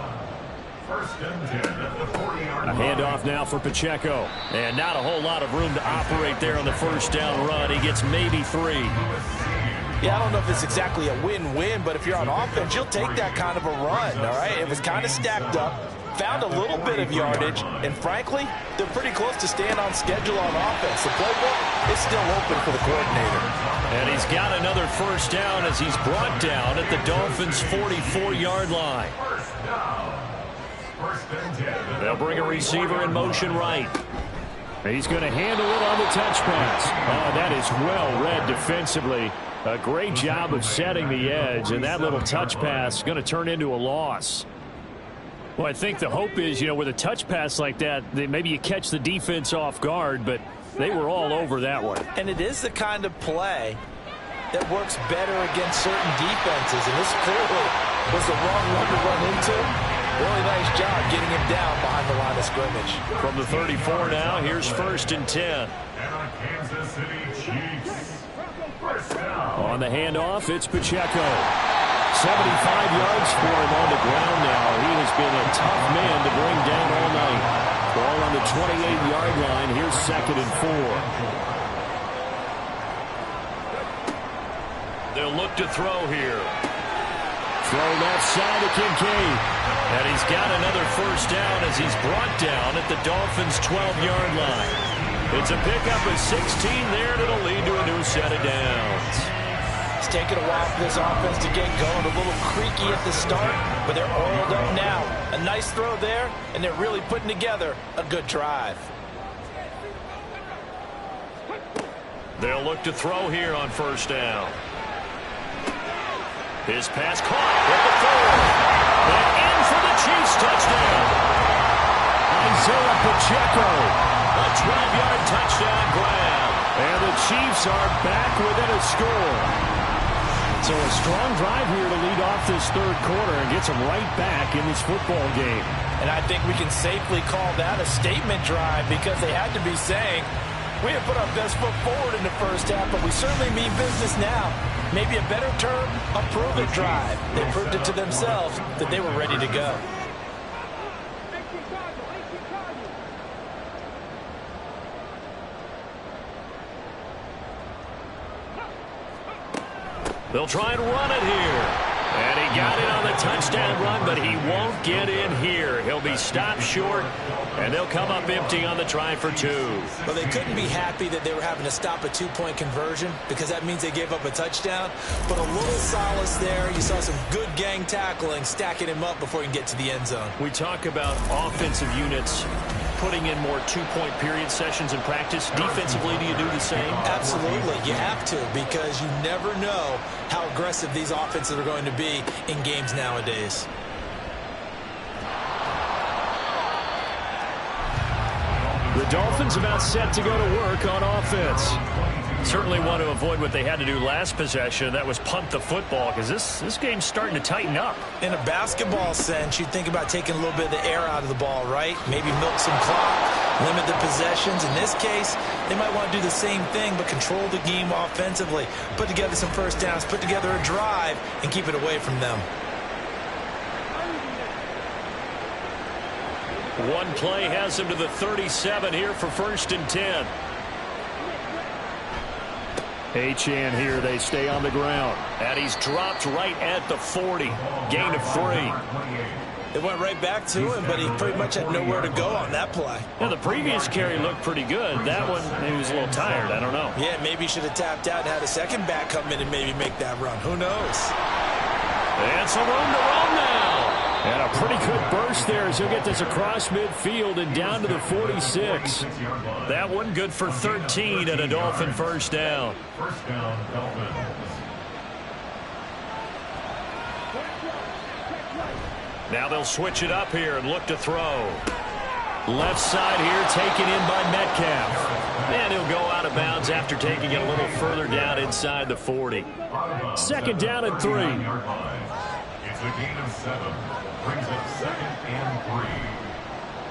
1st and 10 at the 40-yard line. A handoff now for Pacheco. And not a whole lot of room to operate there on the first down run. He gets maybe 3. Yeah, I don't know if it's exactly a win-win, but if you're on offense, you'll take that kind of a run, all right? It was kind of stacked up. found a little bit of yardage, and frankly, they're pretty close to staying on schedule on offense. The playbook is still open for the coordinator. And he's got another first down as he's brought down at the Dolphins' 44-yard line. They'll bring a receiver in motion right. He's going to handle it on the touch pass. Oh, that is well read defensively. A great job of setting the edge, and that little touch pass is going to turn into a loss. Well, I think the hope is, with a touch pass like that, maybe you catch the defense off guard, but they were all over that one. And it is the kind of play that works better against certain defenses, and this clearly was the wrong one to run into. Really nice job getting him down behind the line of scrimmage. From the 34 now, here's 1st and 10. On the handoff, it's Pacheco. 75 yards for him on the ground now. He has been a tough man to bring down all night. Ball on the 28-yard line. Here's 2nd and 4. They'll look to throw here. Throw left side to Kincaid. And he's got another first down as he's brought down at the Dolphins' 12-yard line. It's a pickup of 16 there, and it'll lead to a new set of downs. It's taken a while for this offense to get going. A little creaky at the start, but they're oiled up now. A nice throw there, and they're really putting together a good drive. They'll look to throw here on first down. His pass caught at the 4. And in for the Chiefs touchdown. Isaiah Pacheco. A 12-yard touchdown grab. And the Chiefs are back within a score. So a strong drive here to lead off this third quarter and gets them right back in this football game. And I think we can safely call that a statement drive because they had to be saying, we have put our best foot forward in the first half, but we certainly mean business now. Maybe a better term, a prove-it drive. They proved it to themselves that they were ready to go. They'll try and run it here. And he got it on the touchdown run, but he won't get in here. He'll be stopped short, and they'll come up empty on the try for 2. Well, they couldn't be happy that they were having to stop a 2-point conversion because that means they gave up a touchdown. But a little solace there. You saw some good gang tackling, stacking him up before he can get to the end zone. We talk about offensive units putting in more 2-point period sessions in practice. Defensively, do you do the same? Absolutely. You have to because you never know how aggressive these offenses are going to be in games nowadays. The Dolphins about set to go to work on offense. Certainly want to avoid what they had to do last possession. That was punt the football because this game's starting to tighten up. In a basketball sense, you think about taking a little bit of the air out of the ball, right? Maybe milk some clock, limit the possessions. In this case, they might want to do the same thing but control the game offensively. Put together some first downs, put together a drive, and keep it away from them. One play has him to the 37 here for 1st and 10. Achane here, they stay on the ground. And he's dropped right at the 40. Gain of 3. It went right back to him, but he pretty much had nowhere to go on that play. Yeah, the previous carry looked pretty good. That one, he was a little tired. I don't know. Yeah, maybe he should have tapped out and had a second back come in and maybe make that run. Who knows? And some room to run now. And a pretty good burst there as he'll get this across midfield and down to the 46. That one good for 13 and a Dolphin first down. First down, Dolphins. Now they'll switch it up here and look to throw. Left side here taken in by Metcalf. And he'll go out of bounds after taking it a little further down inside the 40. 2nd down and 3. It's a gain of 7. Brings up 2nd and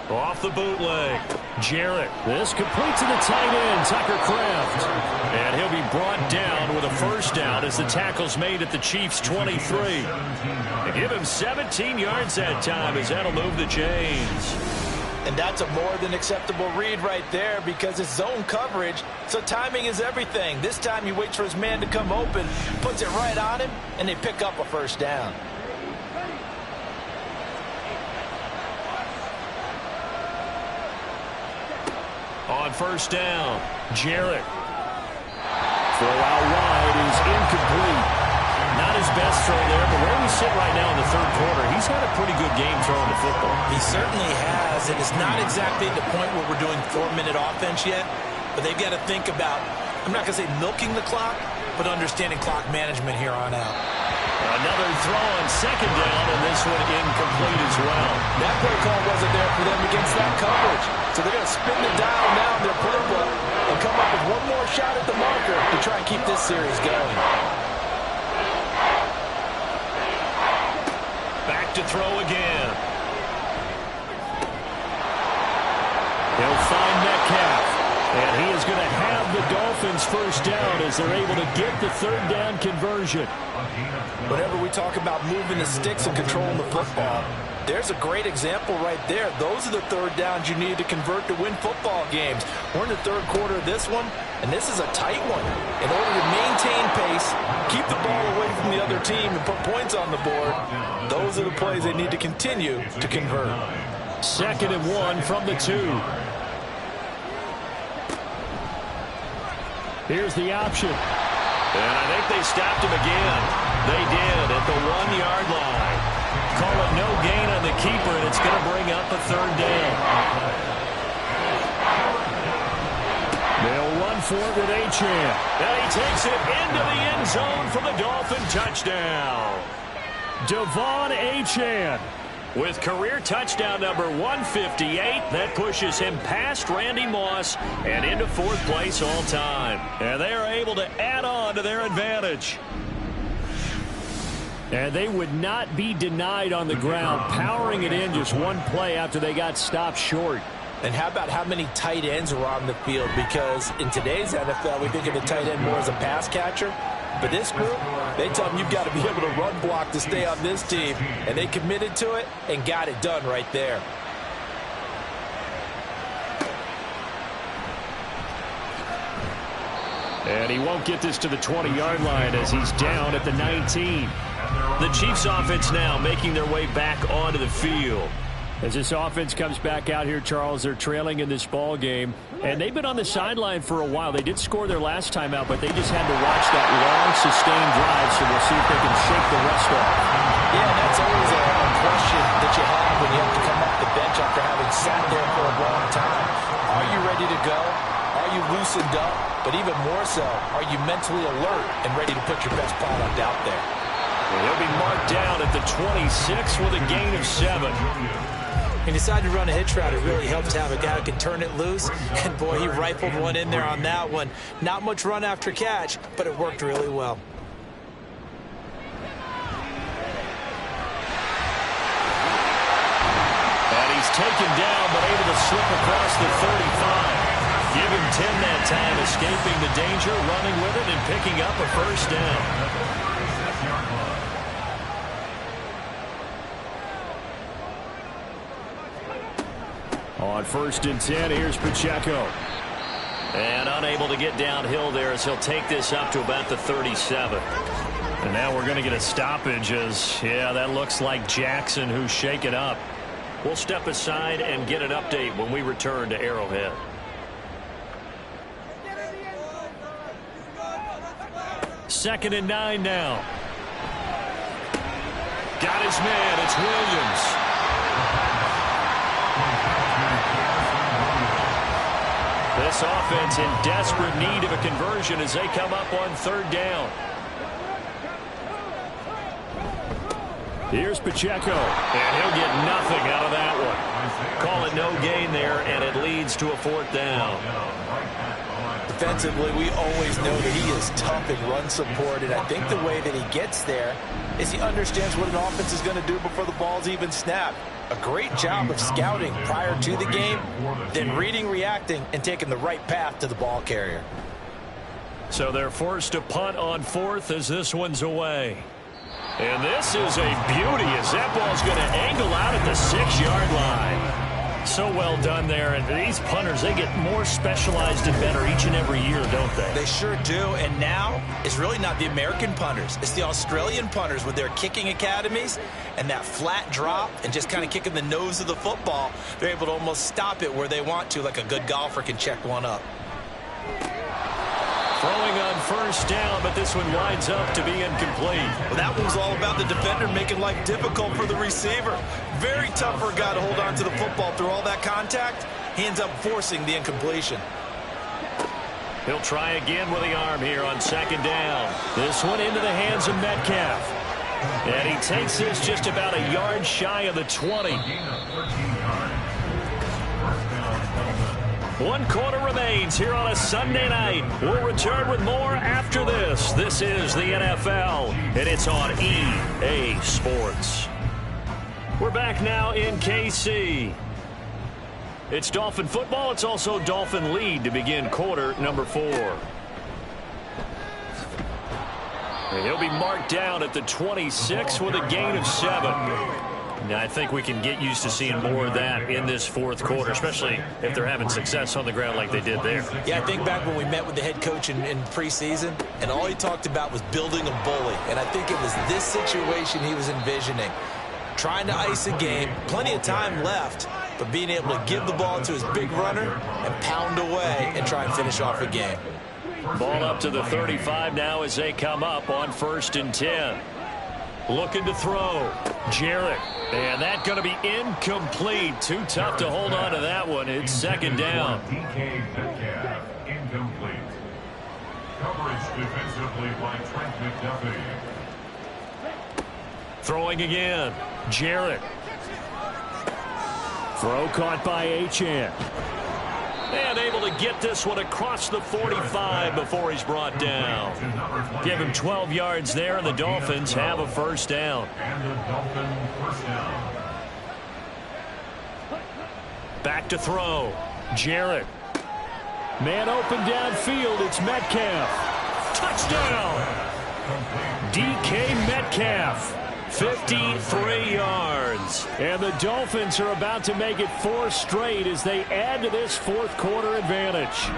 3. Off the bootleg. Jarrett. This complete to the tight end, Tucker Kraft. And he'll be brought down with a first down as the tackle's made at the Chiefs' 23. They give him 17 yards that time as that'll move the chains. And that's a more than acceptable read right there because it's zone coverage, so timing is everything. This time he waits for his man to come open, puts it right on him, and they pick up a first down. on first down. Jarrett. Throw out wide is incomplete. Not his best throw there, but where we sit right now in the third quarter, he's had a pretty good game throwing the football. He certainly has, and it's not exactly the point where we're doing 4-minute offense yet, but they've got to think about, I'm not going to say milking the clock, but understanding clock management here on out. Another throw on second down, and this one incomplete as well. That play call wasn't there for them against that coverage. So they're going to spin the dial now in their playbook and come up with one more shot at the marker to try and keep this series going. Back to throw again. He'll find Metcalf. And he is going to have the Dolphins first down as they're able to get the third down conversion. Whenever we talk about moving the sticks and controlling the football, there's a great example right there. Those are the third downs you need to convert to win football games. We're in the third quarter of this one, and this is a tight one. In order to maintain pace, keep the ball away from the other team, and put points on the board, those are the plays they need to continue to convert. 2nd and 1 from the 2. Here's the option. And I think they stopped him again. They did at the 1-yard line. Call it no gain on the keeper, and it's going to bring up a third down. They'll run for it with Achane. And he takes it into the end zone for the Dolphin touchdown. Devon Achane. With career touchdown number 158, that pushes him past Randy Moss and into 4th place all time. And they are able to add on to their advantage. And they would not be denied on the ground, powering it in just one play after they got stopped short. And how about how many tight ends are on the field? Because in today's NFL, we think of the tight end more as a pass catcher. But this group, they tell them you've got to be able to run block to stay on this team. And they committed to it and got it done right there. And he won't get this to the 20-yard line as he's down at the 19. The Chiefs offense now making their way back onto the field. As this offense comes back out here, Charles, they're trailing in this ball game. And they've been on the sideline for a while. They did score their last time out, but they just had to watch that long, sustained drive, so we'll see if they can shake the rust off. Yeah, that's always a question that you have when you have to come off the bench after having sat there for a long time. Are you ready to go? Are you loosened up? But even more so, are you mentally alert and ready to put your best product out there? And he'll be marked down at the 26 with a gain of 7. He decided to run a hitch route. It really helps to have a guy who can turn it loose. And, boy, he rifled one in there on that one. Not much run after catch, but it worked really well. And he's taken down, but able to slip across the 35. Give him 10 that time, escaping the danger, running with it, and picking up a first down. On 1st and 10, here's Pacheco. And unable to get downhill there as he'll take this up to about the 37. And now we're going to get a stoppage as, yeah, that looks like Jackson who's shaken up. We'll step aside and get an update when we return to Arrowhead. Second and 9 now. Got his man. It's Williams. This offense in desperate need of a conversion as they come up on 3rd down. Here's Pacheco. And he'll get nothing out of that one. Call it no gain there, and it leads to a 4th down. Defensively, we always know that he is tough in run support, and I think the way that he gets there is he understands what an offense is going to do before the ball's even snapped. A great job of scouting prior to the game, then reading, reacting, and taking the right path to the ball carrier. So they're forced to punt on 4th as this one's away. And this is a beauty as that ball's going to angle out at the 6-yard line. So well done there. And these punters, they get more specialized and better each and every year, don't they? They sure do. And now it's really not the American punters. It's the Australian punters with their kicking academies and that flat drop and just kind of kicking the nose of the football. They're able to almost stop it where they want to, like a good golfer can check one up. Throwing on first down, but this one winds up to be incomplete. Well, that one was all about the defender making life difficult for the receiver. Very tough for a guy to hold on to the football through all that contact. He ends up forcing the incompletion. He'll try again with the arm here on second down. This one into the hands of Metcalf. And he takes this just about a yard shy of the 20. 1 quarter remains here on a Sunday night. We'll return with more after this. This is the NFL, and it's on EA Sports. We're back now in KC. It's Dolphin football. It's also Dolphin lead to begin quarter number 4. And he'll be marked down at the 26 with a gain of 7. Now, I think we can get used to seeing more of that in this fourth quarter, especially if they're having success on the ground like they did there. Yeah, I think back when we met with the head coach in preseason, and all he talked about was building a bully. And I think it was this situation he was envisioning. Trying to ice a game, plenty of time left, but being able to give the ball to his big runner and pound away and try and finish off a game. Ball up to the 35 now as they come up on 1st and 10. Looking to throw. Jarrett. And that's going to be incomplete. Too tough to hold on to that one. It's second down. DK Metcalf, incomplete. Coverage defensively by Trent McDuffie. Throwing again. Jarrett. Throw caught by Achane. And able to get this one across the 45 before he's brought down. Give him 12 yards there, and the Dolphins have a first down. And the Dolphin first down. Back to throw. Jarrett. Man open downfield. It's Metcalf. Touchdown. DK Metcalf. 53 yards. And the Dolphins are about to make it 4 straight as they add to this fourth quarter advantage.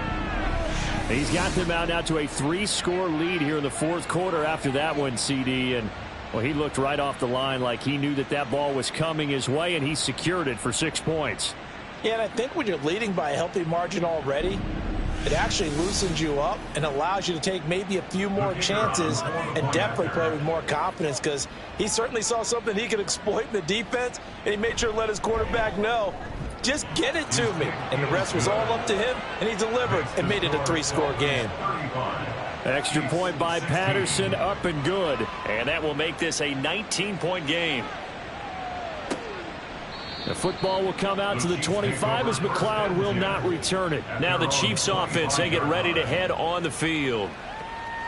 He's got them out now to a 3-score lead here in the fourth quarter after that one, CD. And, well, he looked right off the line like he knew that that ball was coming his way, and he secured it for 6 points. Yeah, and I think when you're leading by a healthy margin already, it actually loosens you up and allows you to take maybe a few more chances and definitely play with more confidence, because he certainly saw something he could exploit in the defense, and he made sure to let his quarterback know, just get it to me. And the rest was all up to him, and he delivered and made it a 3-score game. Extra point by Patterson, up and good. And that will make this a 19-point game. The football will come out to the 25 as McLeod will not return it. Now the Chiefs offense, they get ready to head on the field.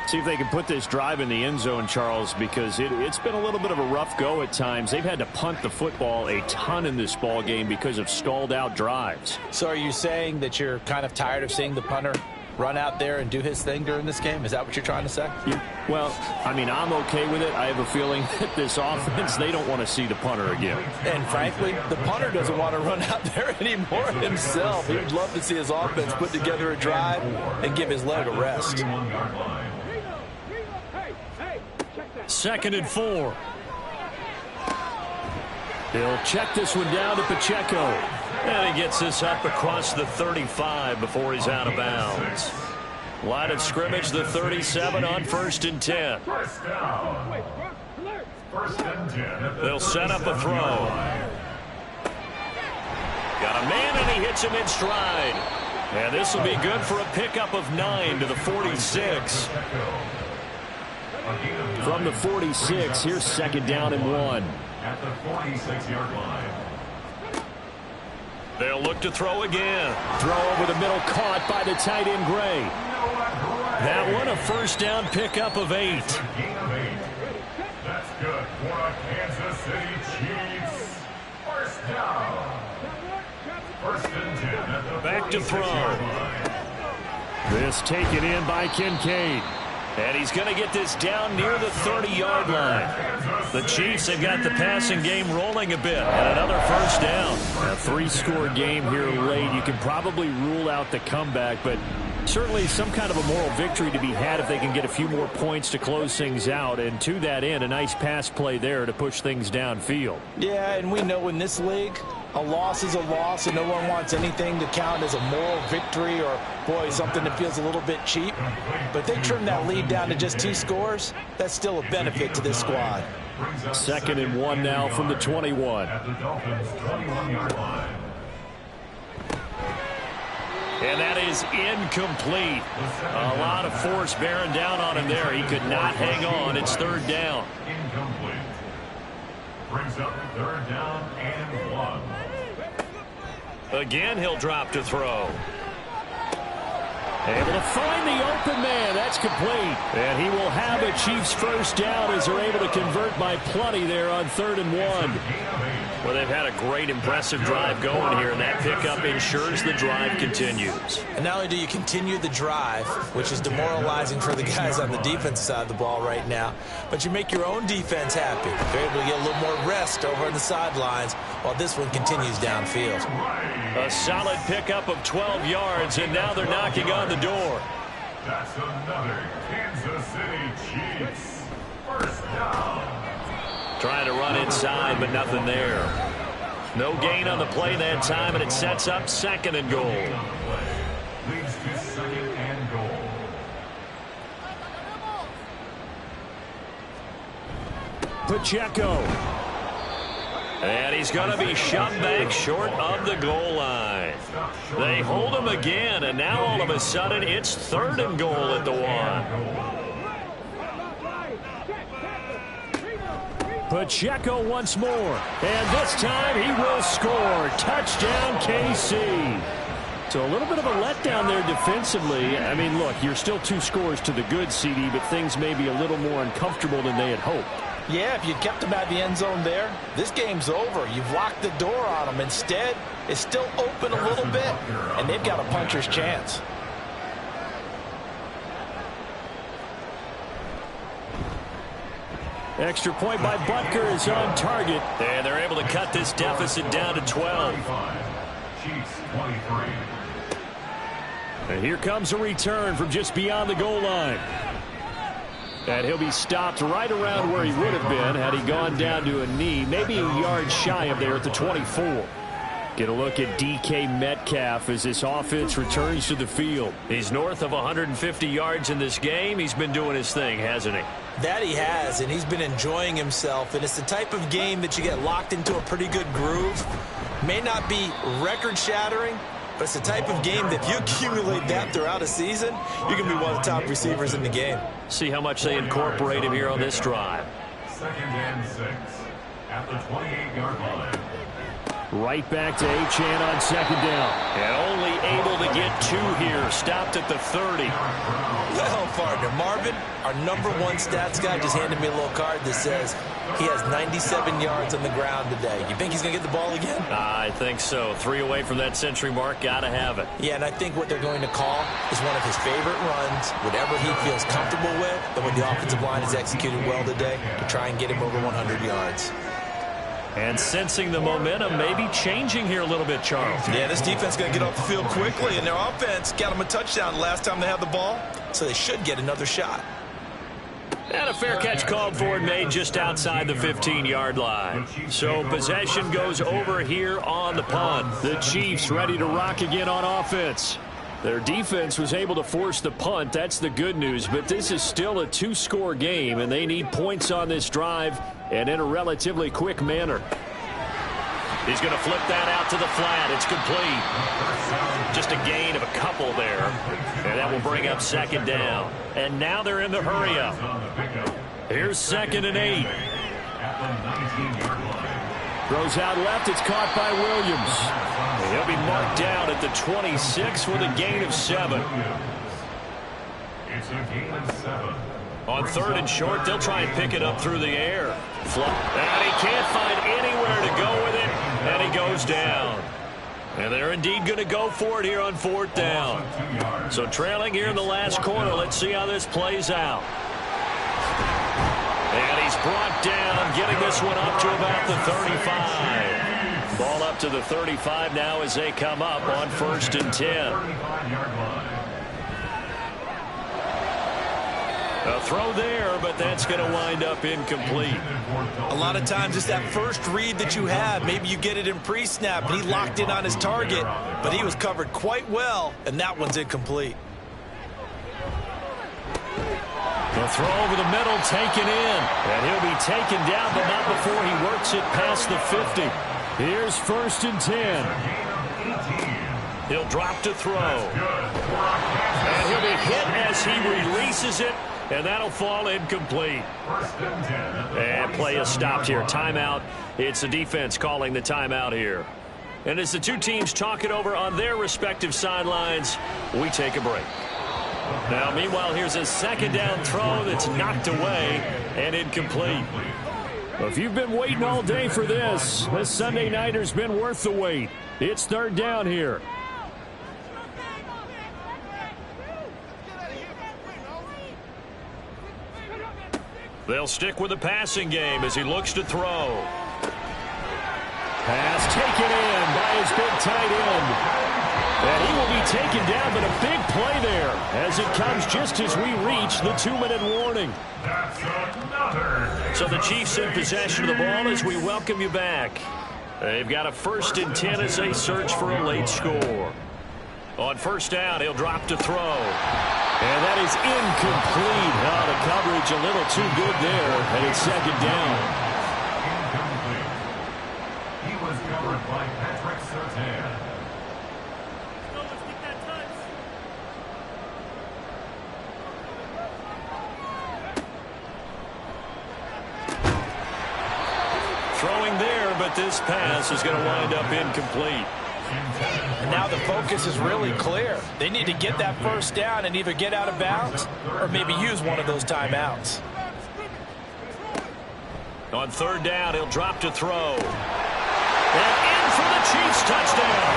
See if they can put this drive in the end zone, Charles, because it's been a little bit of a rough go at times. They've had to punt the football a ton in this ball game because of stalled out drives. So are you saying that you're kind of tired of seeing the punter run out there and do his thing during this game? Is that what you're trying to say? Yeah. Well, I mean, I'm okay with it. I have a feeling that this offense, they don't want to see the punter again. And frankly, the punter doesn't want to run out there anymore himself. He would love to see his offense put together a drive and give his leg a rest. 2nd and 4. He'll check this one down to Pacheco. And he gets this up across the 35 before he's out of bounds. Line of scrimmage, the 37 on 1st and 10. They'll set up a throw. Got a man, and he hits him in stride. And this will be good for a pickup of 9 to the 46. From the 46, here's 2nd down and 1. At the 46-yard line. They'll look to throw again. Throw over the middle, caught by the tight end Gray. That one a first down pickup of 8. That's good for a Kansas City Chiefs. First down. 1st and 10 at the back to throw. This taken in by Kincaid. And he's going to get this down near the 30-yard line. The Chiefs have got the passing game rolling a bit. And another first down. A 3-score game here late. You can probably rule out the comeback, but certainly some kind of a moral victory to be had if they can get a few more points to close things out. And to that end, a nice pass play there to push things downfield. Yeah, and we know in this league, a loss is a loss, and no one wants anything to count as a moral victory or, boy, something that feels a little bit cheap. But they trim that lead down to just 2 scores. That's still a benefit to this squad. 2nd and 1 now from the 21. At the Dolphins' 21-yard line. And that is incomplete. A lot of force bearing down on him there. He could not hang on. It's 3rd down. Incomplete. Brings up 3rd down and 1. Again, he'll drop to throw. Able to find the open man. That's complete. And he will have a Chiefs first down as they're able to convert by plenty there on 3rd and 1. Well, they've had a great, impressive drive going here, and that pickup ensures the drive continues. And not only do you continue the drive, which is demoralizing for the guys on the defensive side of the ball right now, but you make your own defense happy. They're able to get a little more rest over on the sidelines while this one continues downfield. A solid pickup of 12 yards, and now they're knocking on the door. That's another Kansas City Chiefs first down. Trying to run inside, but nothing there. No gain on the play that time, and it sets up 2nd and goal. Leads to 2nd and goal. Pacheco. And he's going to be shoved back short of the goal line. They hold him again, and now all of a sudden it's 3rd and goal at the 1. Pacheco once more, and this time he will score. Touchdown, KC. So a little bit of a letdown there defensively. I mean, look, you're still 2 scores to the good, CD, but things may be a little more uncomfortable than they had hoped. Yeah, if you kept them out of the end zone there, this game's over. You've locked the door on them. Instead, it's still open a little bit, and they've got a puncher's chance. Extra point by Butker is on target. And they're able to cut this deficit down to 12. Chiefs 23. And here comes a return from just beyond the goal line. And he'll be stopped right around where he would have been had he gone down to a knee, maybe a yard shy of there at the 24. Get a look at DK Metcalf as this offense returns to the field. He's north of 150 yards in this game. He's been doing his thing, hasn't he? That he has, and he's been enjoying himself. And it's the type of game that you get locked into a pretty good groove. May not be record-shattering, but it's the type of game that if you accumulate that throughout a season, you're going to be one of the top receivers in the game. See how much they incorporate him here on this drive. 2nd and 6 at the 28-yard line. Right back to Achane on 2nd down. And only able to get 2 here. Stopped at the 30. Well, partner, Marvin, our #1 stats guy, just handed me a little card that says he has 97 yards on the ground today. You think he's going to get the ball again? I think so. 3 away from that century mark. Got to have it. Yeah, and I think what they're going to call is one of his favorite runs, whatever he feels comfortable with, and when the offensive line has executed well today, to try and get him over 100 yards. And sensing the momentum maybe changing here a little bit, Charles. Yeah, this defense is going to get off the field quickly, and their offense got them a touchdown last time they had the ball, so they should get another shot. And a fair catch called for and made just outside the 15-yard line. So possession goes over here on the punt. The Chiefs ready to rock again on offense. Their defense was able to force the punt. That's the good news. But this is still a 2-score game, and they need points on this drive and in a relatively quick manner. He's going to flip that out to the flat. It's complete. Just a gain of a couple there. And that will bring up 2nd down. And now they're in the hurry up. Here's 2nd and 8. Throws out left. It's caught by Williams. He'll be marked down at the 26 with a gain of 7. It's a gain of 7. On 3rd and short, they'll try and pick it up through the air. And he can't find anywhere to go with it, and he goes down. And they're indeed going to go for it here on 4th down. So trailing here in the last quarter. Let's see how this plays out. And he's brought down, getting this one up to about the 35. Ball up to the 35 now as they come up on 1st and 10. A throw there, but that's going to wind up incomplete. A lot of times it's that first read that you have. Maybe you get it in pre-snap, and he locked in on his target, but he was covered quite well, and that one's incomplete. The throw over the middle, taken in. And he'll be taken down, but not before he works it past the 50. Here's 1st and 10. He'll drop to throw. And he'll be hit as he releases it. And that'll fall incomplete. And play is stopped here. Timeout. It's the defense calling the timeout here. And as the two teams talk it over on their respective sidelines, we take a break. Now, meanwhile, here's a 2nd down throw that's knocked away and incomplete. Well, if you've been waiting all day for this Sunday nighter's been worth the wait. It's 3rd down here. They'll stick with the passing game as he looks to throw. Pass taken in by his big tight end. And he will be taken down, but a big play there as it comes just as we reach the 2-minute warning. So the Chiefs in possession of the ball as we welcome you back. They've got a 1st and 10 as they search for a late score. On 1st down, he'll drop to throw. And that is incomplete. Oh, the coverage a little too good there, and it's 2nd down. He was covered by Patrick Surtain. Throwing there, but this pass is going to wind up incomplete. And now the focus is really clear. They need to get that 1st down and either get out of bounds or maybe use one of those timeouts. On 3rd down, he'll drop to throw. And in for the Chiefs touchdown.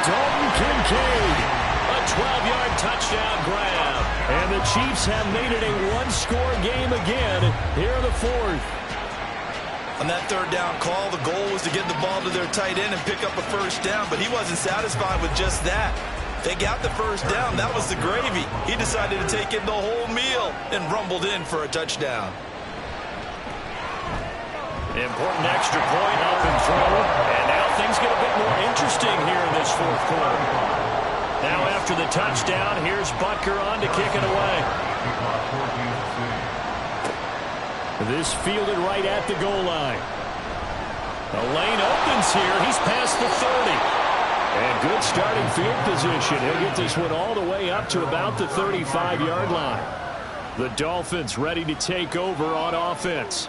Dalton Kincaid. A 12-yard touchdown grab. And the Chiefs have made it a one-score game again here in the 4th. On that 3rd down call, the goal was to get the ball to their tight end and pick up a 1st down, but he wasn't satisfied with just that. They got the 1st down. That was the gravy. He decided to take in the whole meal and rumbled in for a touchdown. Important extra point up and through. And now things get a bit more interesting here in this 4th quarter. Now after the touchdown, here's Butker on to kick it away. This fielded right at the goal line. The lane opens here. He's past the 30. And good starting field position. He'll get this one all the way up to about the 35-yard line. The Dolphins ready to take over on offense.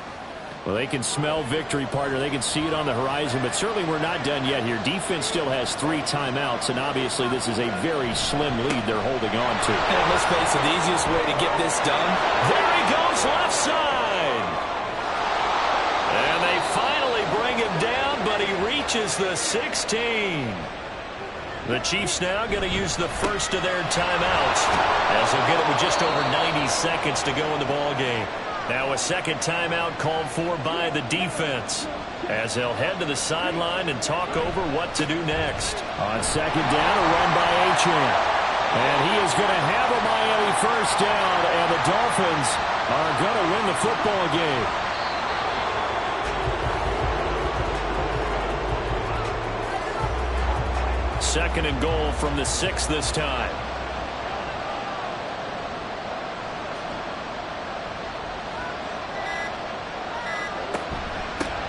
Well, they can smell victory, partner. They can see it on the horizon, but certainly we're not done yet here. Defense still has 3 timeouts, and obviously this is a very slim lead they're holding on to. And let's face it, the easiest way to get this done. There he goes, left side. And they finally bring him down, but he reaches the 16. The Chiefs now going to use the first of their timeouts as they'll get it with just over 90 seconds to go in the ball game. Now a second timeout called for by the defense as they'll head to the sideline and talk over what to do next. On 2nd down, a run by Achane. And he is going to have a Miami 1st down, and the Dolphins are going to win the football game. Second and goal from the 6 this time.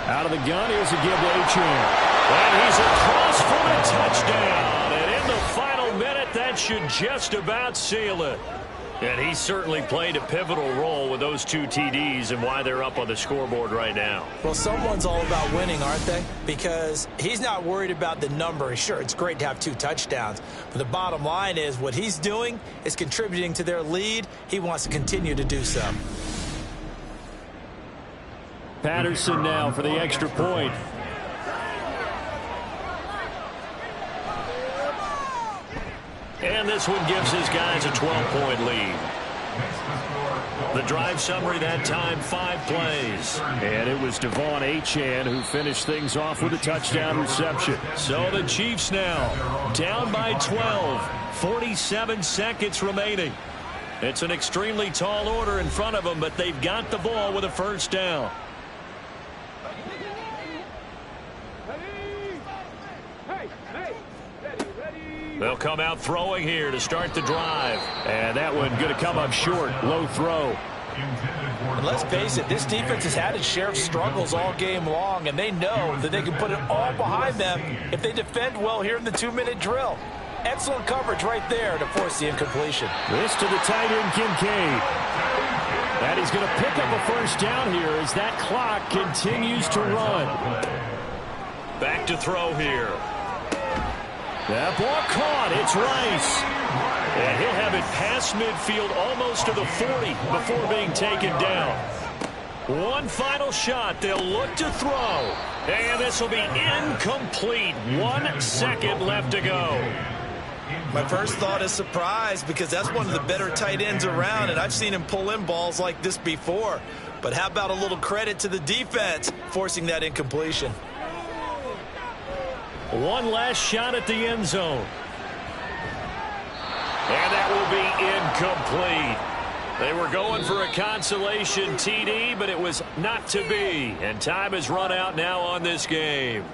Out of the gun, here's a give to Achane. And he's across for the touchdown. And in the final minute, that should just about seal it. And he certainly played a pivotal role with those 2 TDs and why they're up on the scoreboard right now. Well, someone's all about winning, aren't they? Because he's not worried about the number. Sure, it's great to have 2 touchdowns. But the bottom line is what he's doing is contributing to their lead. He wants to continue to do so. Patterson now for the extra point. And this one gives his guys a 12-point lead. The drive summary that time, 5 plays. And it was Devon Achane who finished things off with a touchdown reception. So the Chiefs now down by 12. 47 seconds remaining. It's an extremely tall order in front of them, but they've got the ball with a first down. They'll come out throwing here to start the drive. And that one going to come up short. Low throw. And let's face it, this defense has had its share of struggles all game long, and they know that they can put it all behind them if they defend well here in the 2-minute drill. Excellent coverage right there to force the incompletion. This to the tight end, Kincaid. And he's going to pick up a first down here as that clock continues to run. Back to throw here. That ball caught. It's Rice. And he'll have it past midfield almost to the 40 before being taken down. One final shot. They'll look to throw. And this will be incomplete. 1 second left to go. My first thought is surprise because that's one of the better tight ends around, and I've seen him pull in balls like this before. But how about a little credit to the defense forcing that incompletion? One last shot at the end zone. And that will be incomplete. They were going for a consolation TD, but it was not to be. And time has run out now on this game.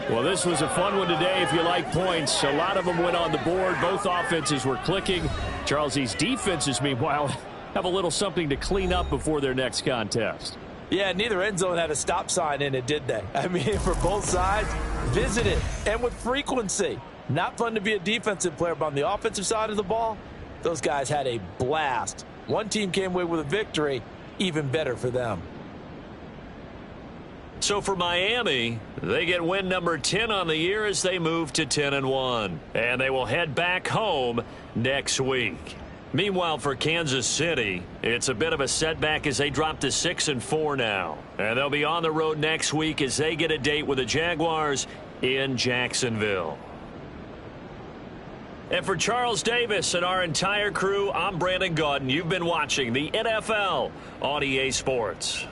Well, this was a fun one today if you like points. A lot of them went on the board. Both offenses were clicking. Charles, these defenses, meanwhile, have a little something to clean up before their next contest. Yeah, neither end zone had a stop sign in it, did they? I mean, for both sides, visit it, and with frequency. Not fun to be a defensive player, but on the offensive side of the ball, those guys had a blast. One team came away with a victory, even better for them. So for Miami, they get win number 10 on the year as they move to 10-1. And they will head back home next week. Meanwhile, for Kansas City, it's a bit of a setback as they drop to 6-4 now. And they'll be on the road next week as they get a date with the Jaguars in Jacksonville. And for Charles Davis and our entire crew, I'm Brandon Gaudin. You've been watching the NFL on EA Sports.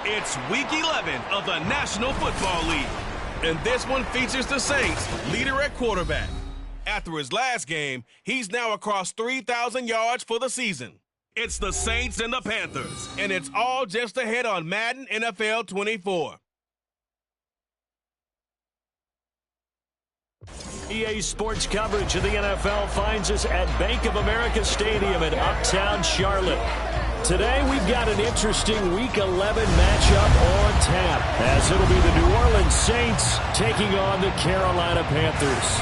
It's Week 11 of the National Football League. And this one features the Saints' leader at quarterback. After his last game, he's now across 3,000 yards for the season. It's the Saints and the Panthers, and it's all just ahead on Madden NFL 24. EA Sports coverage of the NFL finds us at Bank of America Stadium in Uptown Charlotte. Today, we've got an interesting Week 11 matchup on tap, as it'll be the New Orleans Saints taking on the Carolina Panthers.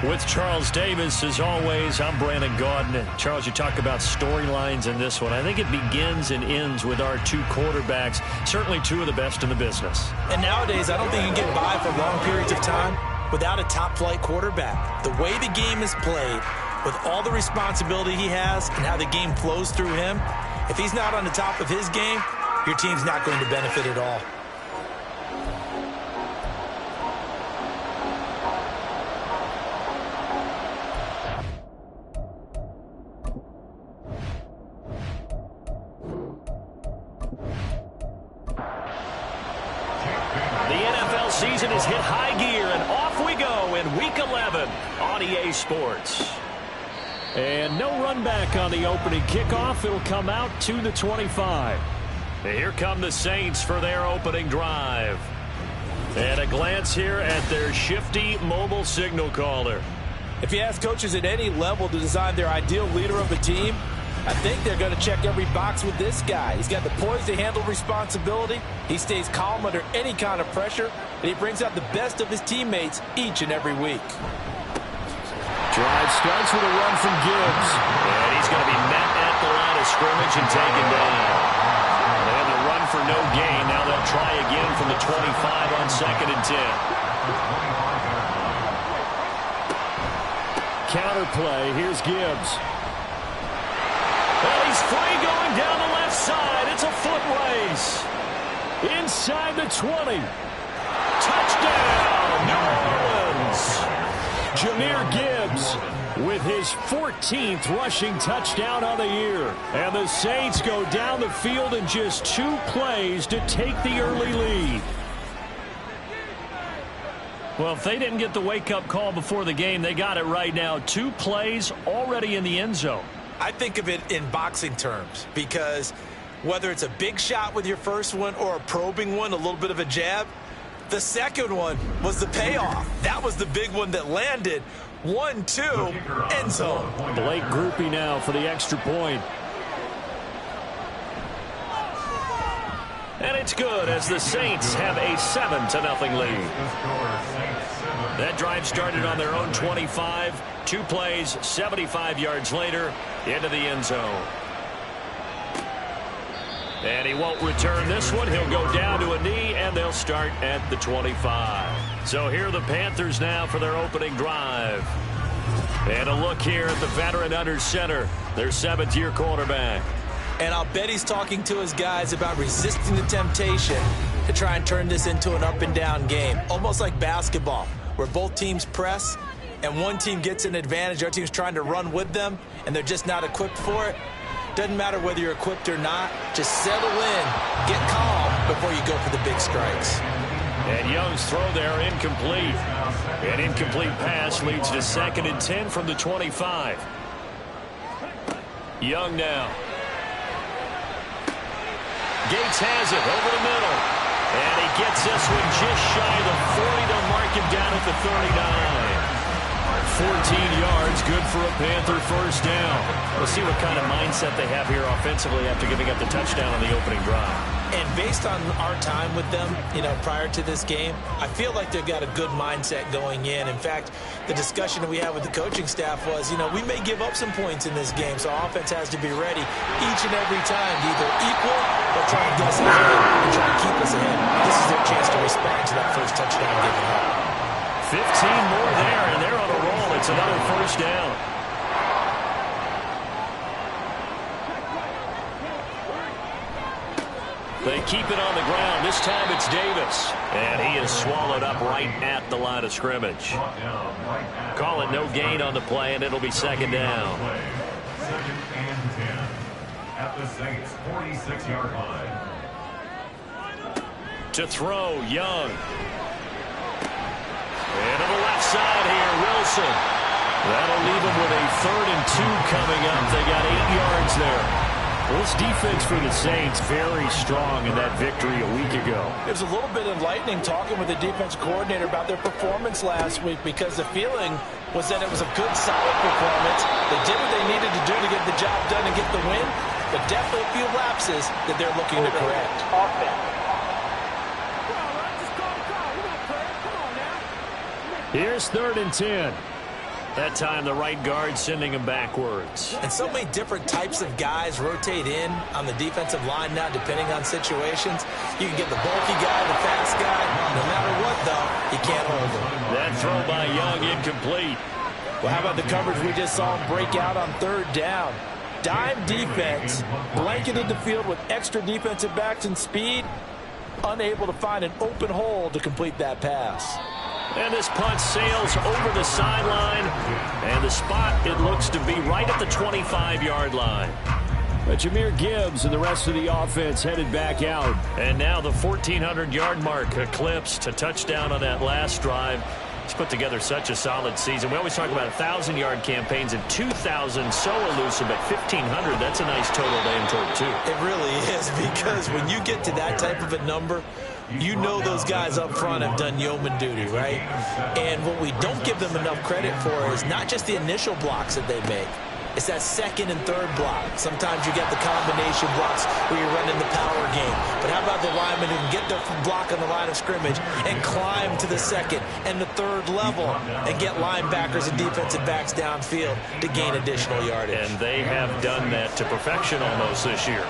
With Charles Davis, as always, I'm Brandon Gaudin. Charles, you talk about storylines in this one. I think it begins and ends with our two quarterbacks, certainly two of the best in the business. And nowadays, I don't think you can get by for long periods of time without a top-flight quarterback. The way the game is played, with all the responsibility he has and how the game flows through him, if he's not on the top of his game, your team's not going to benefit at all. Season is hit high gear, and off we go in Week 11 on EA Sports. And no run back on the opening kickoff. It'll come out to the 25. And here come the Saints for their opening drive. And a glance here at their shifty mobile signal caller. If you ask coaches at any level to design their ideal leader of a team, I think they're going to check every box with this guy. He's got the poise to handle responsibility. He stays calm under any kind of pressure, and he brings out the best of his teammates each and every week. Drive starts with a run from Gibbs. And he's going to be met at the line of scrimmage and taken down. And the run for no gain. Now they'll try again from the 25 on 2nd and 10. Counter play. Here's Gibbs. And he's free going down the left side. It's a foot race. Inside the 20. Touchdown, New Orleans. Jahmyr Gibbs with his 14th rushing touchdown on the year. And the Saints go down the field in just 2 plays to take the early lead. Well, if they didn't get the wake-up call before the game, they got it right now. 2 plays already in the end zone. I think of it in boxing terms, because whether it's a big shot with your first one or a probing one, a little bit of a jab, the second one was the payoff. That was the big one that landed. 1-2, end zone. Blake Groupie now for the extra point. And it's good as the Saints have a 7-0 lead. That drive started on their own 25. 2 plays, 75 yards later, into the end zone. And he won't return this one. He'll go down to a knee, and they'll start at the 25. So here are the Panthers now for their opening drive. And a look here at the veteran under center, their 7th-year quarterback. And I'll bet he's talking to his guys about resisting the temptation to try and turn this into an up-and-down game, almost like basketball, where both teams press and one team gets an advantage, our team's trying to run with them, and they're just not equipped for it. Doesn't matter whether you're equipped or not. Just settle in, get calm before you go for the big strikes. And Young's throw there incomplete. An incomplete pass leads to 2nd and 10 from the 25. Young now. Gates has it over the middle. And he gets this one just shy of the 40 to mark him down at the 39. 14 yards, good for a Panther first down. We'll see what kind of mindset they have here offensively after giving up the touchdown on the opening drive. And based on our time with them, prior to this game, I feel like they've got a good mindset going in. In fact, the discussion that we had with the coaching staff was, we may give up some points in this game, so our offense has to be ready each and every time to either equal or try and get us ahead and try and keep us ahead. This is their chance to respond to that first touchdown given up. 15 more there, and they're on a roll. It's another first down. They keep it on the ground. This time it's Davis. And he is swallowed up right at the line of scrimmage. Call it no gain on the play, and it'll be 2nd down. 2nd and 10 at the Saints' 46-yard line. To throw, Young. And to the left side here, Wilson. That'll leave them with a 3rd and 2 coming up. They got 8 yards there. Well, this defense for the Saints very strong in that victory a week ago. It was a little bit enlightening talking with the defense coordinator about their performance last week, because the feeling was that it was a good, solid performance. They did what they needed to do to get the job done and get the win, but definitely a few lapses that they're looking to correct. Here's 3rd and 10. That time the right guard sending him backwards. And so many different types of guys rotate in on the defensive line now, depending on situations. You can get the bulky guy, the fast guy. No matter what, though, you can't hold him. That throw by Young incomplete. Well, how about the coverage we just saw him break out on 3rd down? Dime defense, blanketed the field with extra defensive backs and speed, unable to find an open hole to complete that pass. And this punt sails over the sideline, and the spot, it looks to be right at the 25-yard line. But Jahmyr Gibbs and the rest of the offense headed back out. And now the 1,400-yard mark eclipsed. A touchdown on that last drive. He's put together such a solid season. We always talk about 1,000-yard campaigns, and 2,000 so elusive. At 1,500, that's a nice total to aim toward, too. It really is, because when you get to that type of a number, you know those guys up front have done yeoman duty, right? And what we don't give them enough credit for is not just the initial blocks that they make. It's that 2nd and 3rd block. Sometimes you get the combination blocks where you're running the power game. But how about the linemen who can get their block on the line of scrimmage and climb to the 2nd and the 3rd level and get linebackers and defensive backs downfield to gain additional yardage? And they have done that to perfection almost this year.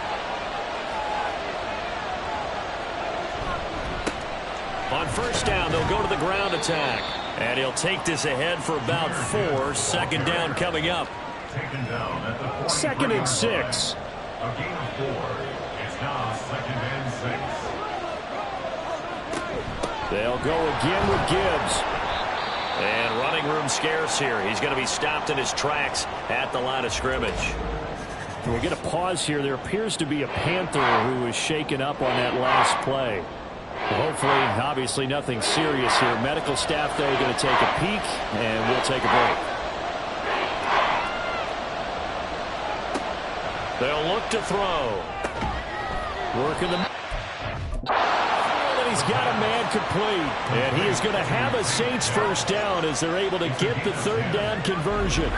On 1st down, they'll go to the ground attack. And he'll take this ahead for about 4. 2nd down coming up. Taken down at the 2nd and 6. A gain of 4. It's now 2nd and 6. They'll go again with Gibbs. And running room scarce here. He's going to be stopped in his tracks at the line of scrimmage. We'll get a pause here. There appears to be a Panther who was shaken up on that last play. Hopefully, obviously, nothing serious here. Medical staff, though, going to take a peek, and we'll take a break. They'll look to throw. Working the... And he's got a man complete. And he is going to have a Saints 1st down as they're able to get the 3rd down conversion.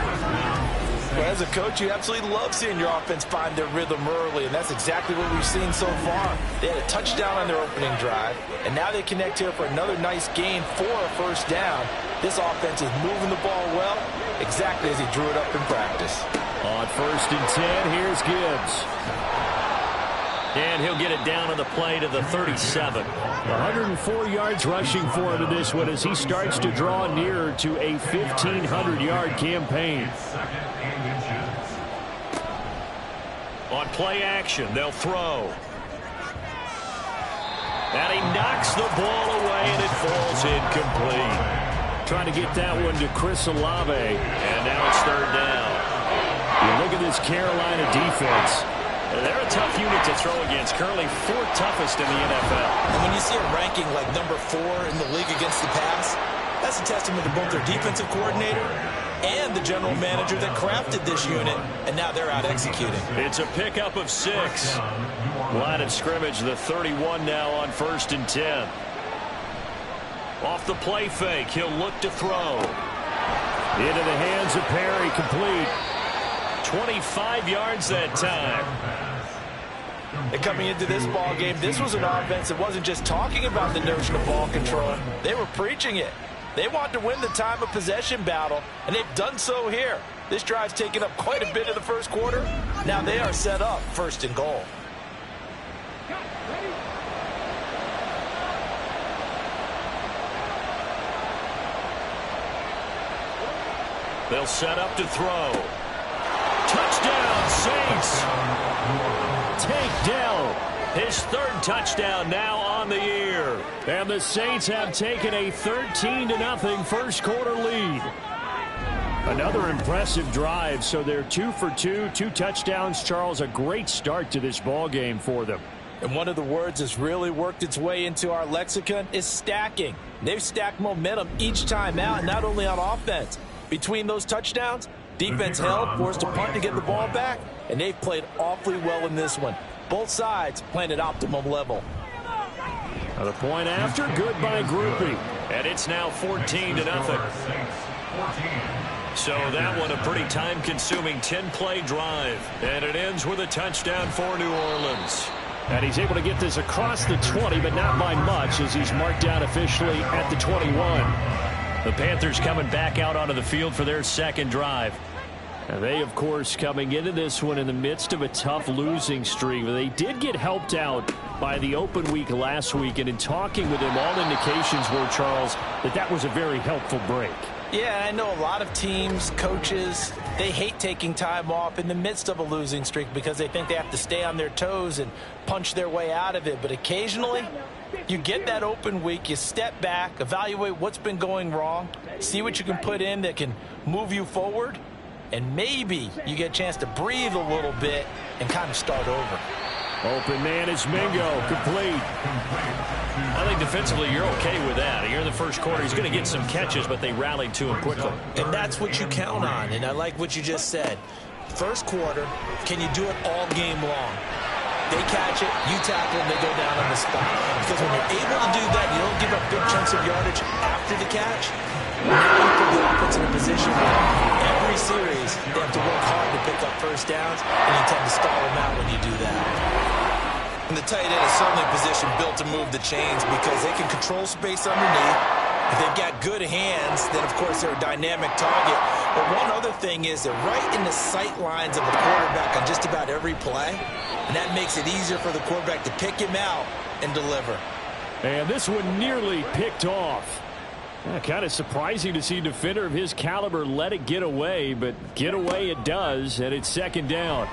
Well, as a coach, you absolutely love seeing your offense find their rhythm early, and that's exactly what we've seen so far. They had a touchdown on their opening drive, and now they connect here for another nice gain for a 1st down. This offense is moving the ball well, exactly as he drew it up in practice. On 1st and 10, here's Gibbs. And he'll get it down on the play to the 37. 104 yards rushing for him in this one as he starts to draw nearer to a 1,500-yard campaign. On play action, they'll throw. And he knocks the ball away, and it falls incomplete. Trying to get that one to Chris Olave. And now it's 3rd down. You look at this Carolina defense. They're a tough unit to throw against. Currently 4th toughest in the NFL. And when you see a ranking like number 4 in the league against the pass, that's a testament to both their defensive coordinator and the general manager that crafted this unit, and now they're out executing. It's a pickup of 6. Line of scrimmage, the 31 now on 1st and 10. Off the play fake, he'll look to throw. Into the hands of Perry, complete. 25 yards that time. And coming into this ball game, this was an offense that wasn't just talking about the notion of ball control. They were preaching it. They wanted to win the time of possession battle, and they've done so here. This drive's taken up quite a bit of the 1st quarter. Now they are set up 1st and goal. They'll set up to throw. Touchdown, Saints. Tank Dell. His 3rd touchdown now on the year. And the Saints have taken a 13-0 1st quarter lead. Another impressive drive, so they're 2 for 2, 2 touchdowns. Charles, a great start to this ball game for them. And one of the words that's really worked its way into our lexicon is stacking. They've stacked momentum each time out, not only on offense. Between those touchdowns, defense held, forced a punt to get the ball back, and they've played awfully well in this one. Both sides playing at optimum level. The point after, good by grouping. And it's now 14-0. So that one a pretty time-consuming 10-play drive. And it ends with a touchdown for New Orleans. And he's able to get this across the 20, but not by much, as he's marked down officially at the 21. The Panthers coming back out onto the field for their second drive. And they, of course, coming into this one in the midst of a tough losing streak. They did get helped out by the open week last week, and in talking with him, all indications were, Charles, that was a very helpful break. Yeah, I know a lot of teams, coaches, they hate taking time off in the midst of a losing streak because they think they have to stay on their toes and punch their way out of it. But occasionally, you get that open week, you step back, evaluate what's been going wrong, see what you can put in that can move you forward, and maybe you get a chance to breathe a little bit and kind of start over. Open man is Mingo, complete. I think defensively you're okay with that. Here in the first quarter, he's going to get some catches, but they rallied to him quickly. And that's what you count on, and I like what you just said. First quarter, can you do it all game long? They catch it, you tackle, and they go down on the spot. Because when you're able to do that, you don't give up big chunks of yardage after the catch. Now you put the offense in a position where every series they have to work hard to pick up first downs, and you tend to stall them out when you do that. And the tight end is certainly a position built to move the chains because they can control space underneath. If they've got good hands, then, of course, they're a dynamic target. But one other thing is they're right in the sight lines of a quarterback on just about every play, and that makes it easier for the quarterback to pick him out and deliver. And this one nearly picked off. Kind of surprising to see a defender of his caliber let it get away, but get away it does, and it's second down.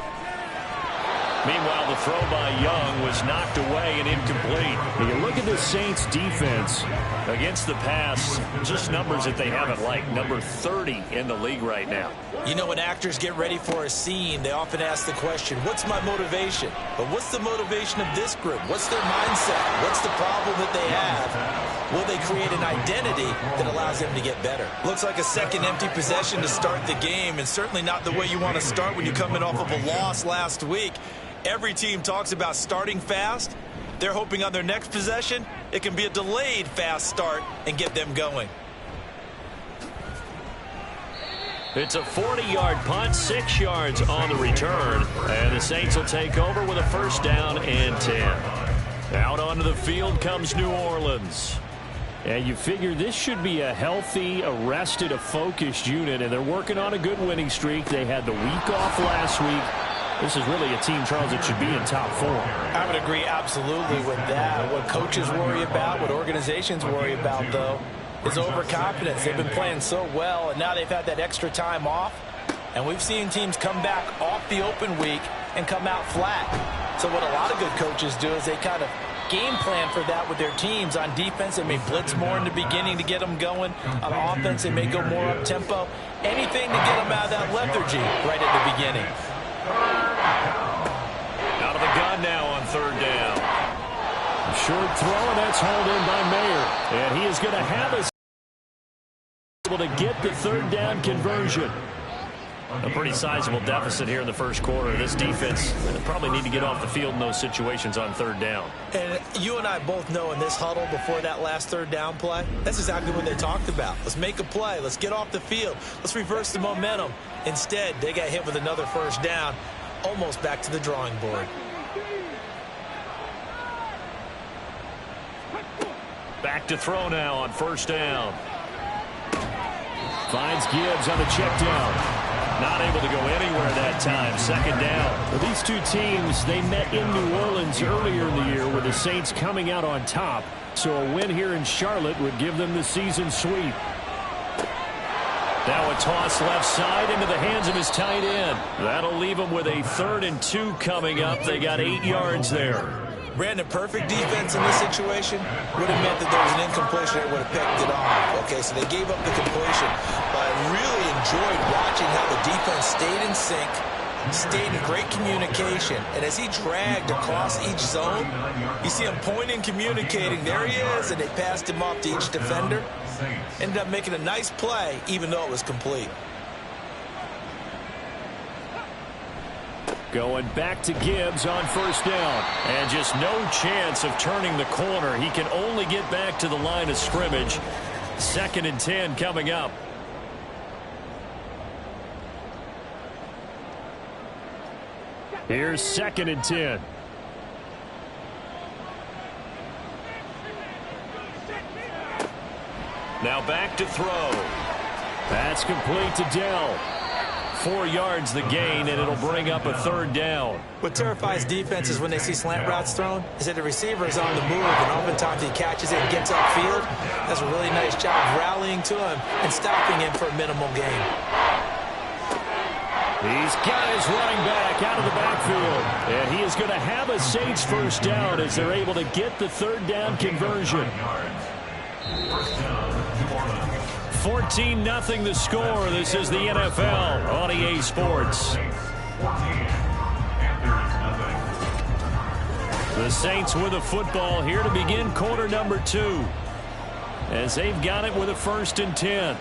Meanwhile, the throw by Young was knocked away and incomplete. When you look at the Saints defense against the pass, just numbers that they haven't liked. Number 30 in the league right now. You know, when actors get ready for a scene, they often ask the question, what's my motivation? But what's the motivation of this group? What's their mindset? What's the problem that they have? Will they create an identity that allows them to get better? Looks like a second empty possession to start the game, and certainly not the way you want to start when you're coming off of a loss last week. Every team talks about starting fast. They're hoping on their next possession, it can be a delayed fast start and get them going. It's a 40-yard punt, 6 yards on the return. And the Saints will take over with a first down and 10. Out onto the field comes New Orleans. And you figure this should be a healthy, a rested, a focused unit, and they're working on a good winning streak. They had the week off last week. This is really a team, Charles, that should be in top 4. I would agree absolutely with that. What coaches worry about, what organizations worry about, though, is overconfidence. They've been playing so well, and now they've had that extra time off. And we've seen teams come back off the open week and come out flat. So what a lot of good coaches do is they kind of game plan for that with their teams. On defense, they may blitz more in the beginning to get them going. On offense, they may go more up-tempo. Anything to get them out of that lethargy right at the beginning. Out of the gun now on third down. Short throw, and that's hauled in by Mayer. And he is going to have us able to get the third down conversion. A pretty sizable deficit here in the first quarter. This defense probably need to get off the field in those situations on third down. And you and I both know in this huddle before that last third down play, that's exactly what they talked about. Let's make a play. Let's get off the field. Let's reverse the momentum. Instead, they got hit with another first down, almost back to the drawing board. Back to throw now on first down. Finds Gibbs on the check down. Not able to go anywhere that time. Second down. Well, these two teams, they met in New Orleans earlier in the year with the Saints coming out on top. So a win here in Charlotte would give them the season sweep. Now a toss left side into the hands of his tight end. That'll leave him with a 3rd and 2 coming up. They got 8 yards there. Brandon, perfect defense in this situation would have meant that there was an incompletion that would have picked it off. Okay, so they gave up the completion. But I really enjoyed watching how the defense stayed in sync, stayed in great communication, and as he dragged across each zone, you see him pointing, communicating. There he is, and they passed him off to each defender. Ended up making a nice play, even though it was complete. Going back to Gibbs on first down. And just no chance of turning the corner. He can only get back to the line of scrimmage. 2nd and 10 coming up. Here's 2nd and 10. Now back to throw. That's complete to Dell. 4 yards the gain, and it'll bring up a 3rd down. What terrifies defenses when they see slant routes thrown is that the receiver is on the move, and oftentimes he catches it and gets upfield. Does a really nice job rallying to him and stopping him for a minimal gain. He's got his running back out of the backfield, and he is going to have a Saints first down as they're able to get the 3rd down conversion. 14-0 the score. This is the NFL on EA Sports. The Saints with a football here to begin quarter number 2, as they've got it with a 1st and 10.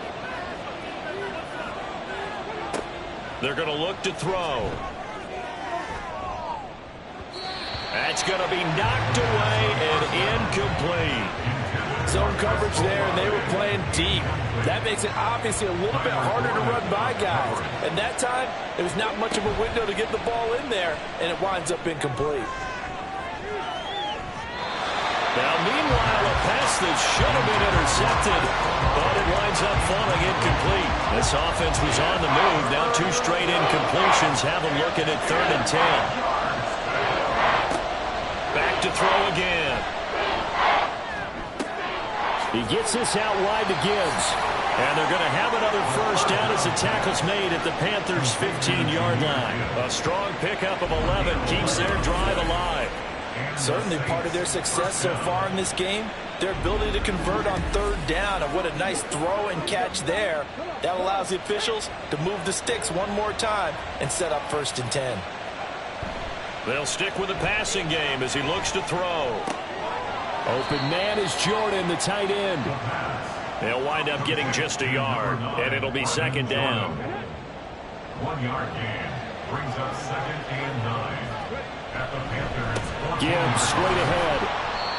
They're going to look to throw. That's going to be knocked away and incomplete. Zone coverage there, and they were playing deep. That makes it obviously a little bit harder to run by guys. And that time, there was not much of a window to get the ball in there, and it winds up incomplete. Now, meanwhile, a pass that should have been intercepted, but it winds up falling incomplete. This offense was on the move. Now 2 straight incompletions have them looking at 3rd and 10. Back to throw again. He gets this out wide to Gibbs. And they're going to have another first down as the tackle's made at the Panthers' 15-yard line. A strong pickup of 11 keeps their drive alive. Certainly part of their success so far in this game, their ability to convert on 3rd down, and what a nice throw and catch there. That allows the officials to move the sticks one more time and set up 1st and 10. They'll stick with the passing game as he looks to throw. Open man is Jordan, the tight end. They'll wind up getting just a yard, and it'll be 2nd down. 1-yard gain brings up 2nd and 9 at the Panthers. Gibbs straight ahead,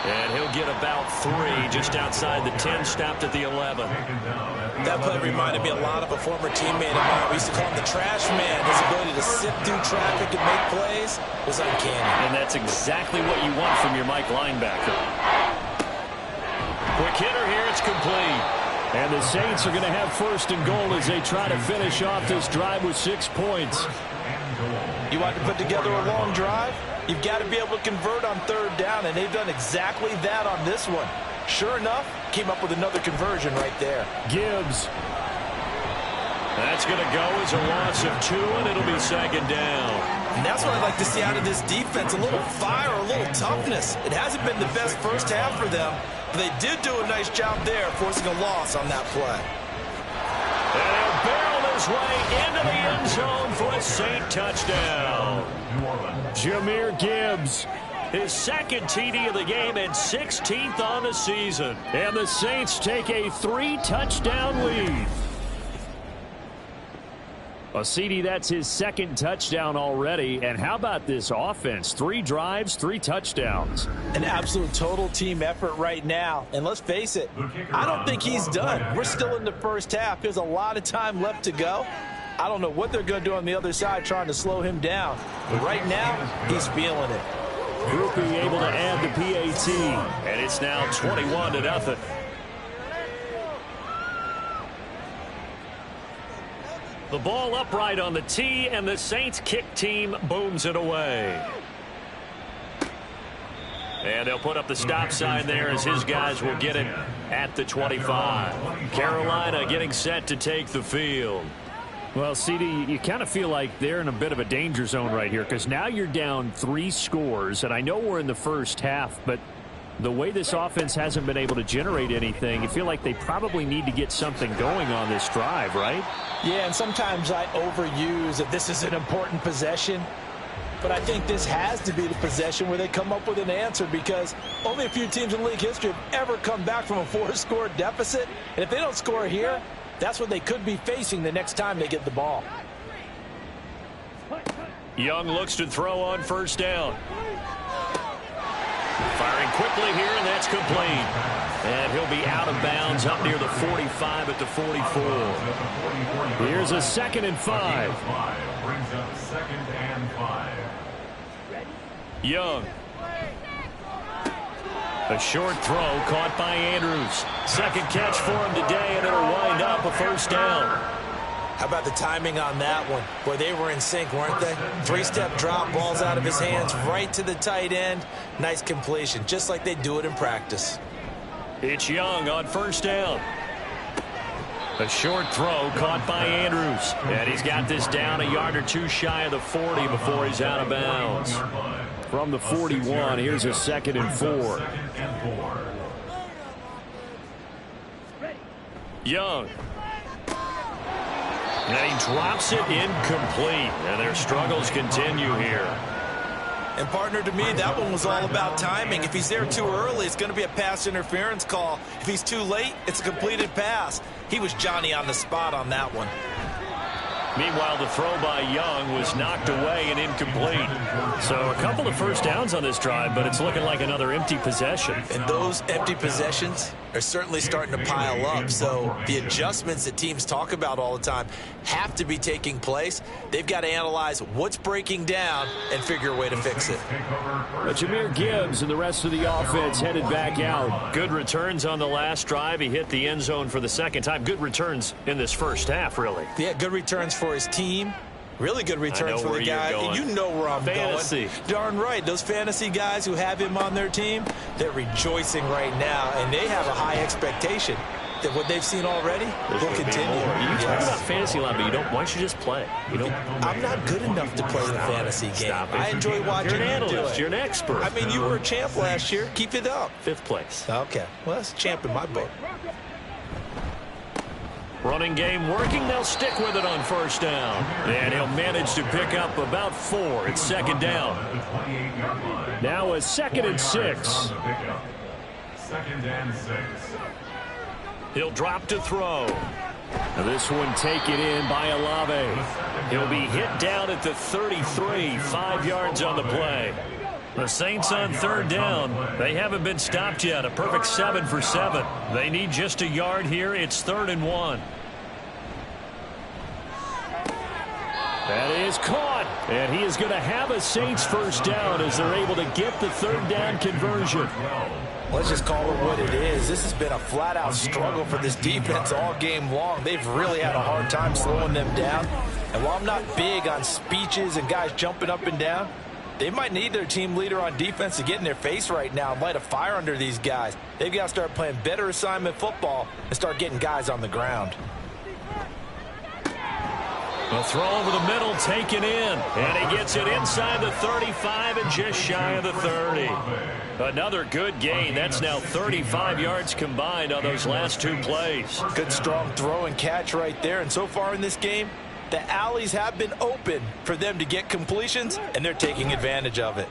and he'll get about 3 just outside the 10, stopped at the 11. That play reminded me a lot of a former teammate of mine. We used to call him the trash man. His ability to sift through traffic and make plays was uncanny. And that's exactly what you want from your Mike linebacker. Quick hitter here, it's complete. And the Saints are going to have 1st and goal as they try to finish off this drive with 6 points. You want to put together a long drive? You've got to be able to convert on 3rd down, and they've done exactly that on this one. Sure enough, came up with another conversion right there. Gibbs. That's going to go as a loss of 2, and it'll be 2nd down. And that's what I'd like to see out of this defense, a little fire, a little toughness. It hasn't been the best first half for them, but they did do a nice job there, forcing a loss on that play. And he'll barrel his way into the end zone for a Saint touchdown. Jahmyr Gibbs, his 2nd TD of the game and 16th on the season. And the Saints take a 3-touchdown lead. Well, CD, that's his 2nd touchdown already. And how about this offense? 3 drives, 3 touchdowns. An absolute total team effort right now. And let's face it, I don't think he's done. We're still in the first half. There's a lot of time left to go. I don't know what they're going to do on the other side trying to slow him down. But right now, he's feeling it. Groupie able to add the PAT. And it's now 21-0. The ball upright on the tee, and the Saints kick team booms it away. And they'll put up the stop sign there as his guys will get it at the 25. Carolina getting set to take the field. Well, CD, you kind of feel like they're in a bit of a danger zone right here because now you're down 3 scores, and I know we're in the first half, but the way this offense hasn't been able to generate anything, you feel like they probably need to get something going on this drive, right? Yeah, and sometimes I overuse that this is an important possession. But I think this has to be the possession where they come up with an answer, because only a few teams in league history have ever come back from a 4-score deficit. And if they don't score here, that's what they could be facing the next time they get the ball. Young looks to throw on first down. Firing quickly here, and that's complete. And he'll be out of bounds up near the 45 at the 44. Here's a 2nd and 5. Brings up 2nd and 5. Young. A short throw caught by Andrews. Second catch for him today, and it'll wind up a first down. How about the timing on that one? Boy, they were in sync, weren't they? 3-step drop, ball's out of his hands, right to the tight end. Nice completion, just like they do it in practice. It's Young on first down. A short throw caught by Andrews. And he's got this down a yard or two shy of the 40 before he's out of bounds. From the 41, here's a 2nd and 4. Young. And he drops it incomplete. And their struggles continue here. And, partner, to me, that one was all about timing. If he's there too early, it's going to be a pass interference call. If he's too late, it's a completed pass. He was Johnny on the spot on that one. Meanwhile, the throw by Young was knocked away and incomplete. So a couple of first downs on this drive, but it's looking like another empty possession. And those empty possessions are certainly starting to pile up. So the adjustments that teams talk about all the time have to be taking place. They've got to analyze what's breaking down and figure a way to fix it. But Jahmyr Gibbs and the rest of the offense headed back out. Good returns on the last drive. He hit the end zone for the second time. Good returns in this first half, really. Yeah, good returns for his team. Really good returns for the guy. You know where I'm going. Darn right. Those fantasy guys who have him on their team, they're rejoicing right now, and they have a high expectation that what they've seen already will continue. You talk about fantasy a lot, but you don't. Why don't you just play? You don't. I'm not good enough to play the fantasy game. I enjoy watching you do it. You're an expert. I mean, you were a champ last year. Keep it up. 5th place. Okay. Well, that's a champ in my book. Running game working. They'll stick with it on first down. And he'll manage to pick up about 4. It's 2nd down. Now a 2nd and 6. 2nd and 6. He'll drop to throw. Now this one taken in by Olave. He'll be hit down at the 33. 5 yards on the play. The Saints on 3rd down. They haven't been stopped yet. A perfect 7 for 7. They need just a yard here. It's 3rd and 1. That is caught. And he is going to have a Saints first down as they're able to get the 3rd down conversion. Let's just call it what it is. This has been a flat-out struggle for this defense all game long. They've really had a hard time slowing them down. And while I'm not big on speeches and guys jumping up and down, they might need their team leader on defense to get in their face right now and light a fire under these guys. They've got to start playing better assignment football and start getting guys on the ground. A throw over the middle taken in. And he gets it inside the 35 and just shy of the 30. Another good gain. That's now 35 yards combined on those last 2 plays. Good strong throw and catch right there. And so far in this game, the alleys have been open for them to get completions, and they're taking advantage of it.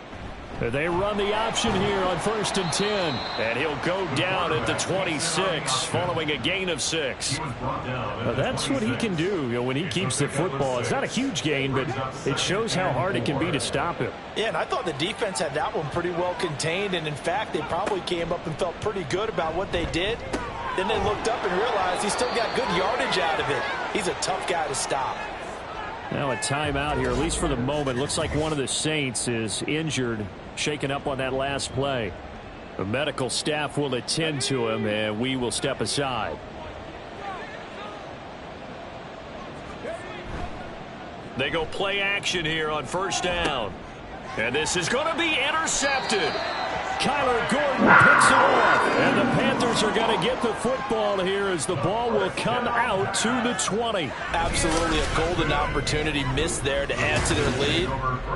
They run the option here on 1st and 10. And he'll go down at the 26 following a gain of 6. That's what he can do, when he keeps the football. It's not a huge gain, but it shows how hard it can be to stop him. Yeah, and I thought the defense had that one pretty well contained. And, in fact, they probably came up and felt pretty good about what they did. Then they looked up and realized he still got good yardage out of it. He's a tough guy to stop. Now a timeout here, at least for the moment. Looks like one of the Saints is injured, shaken up on that last play. The medical staff will attend to him, and we will step aside. They go play action here on 1st down. And this is going to be intercepted. Kyler Gordon picks it off. And the Panthers are going to get the football here as the ball will come out to the 20. Absolutely a golden opportunity missed there to add to their lead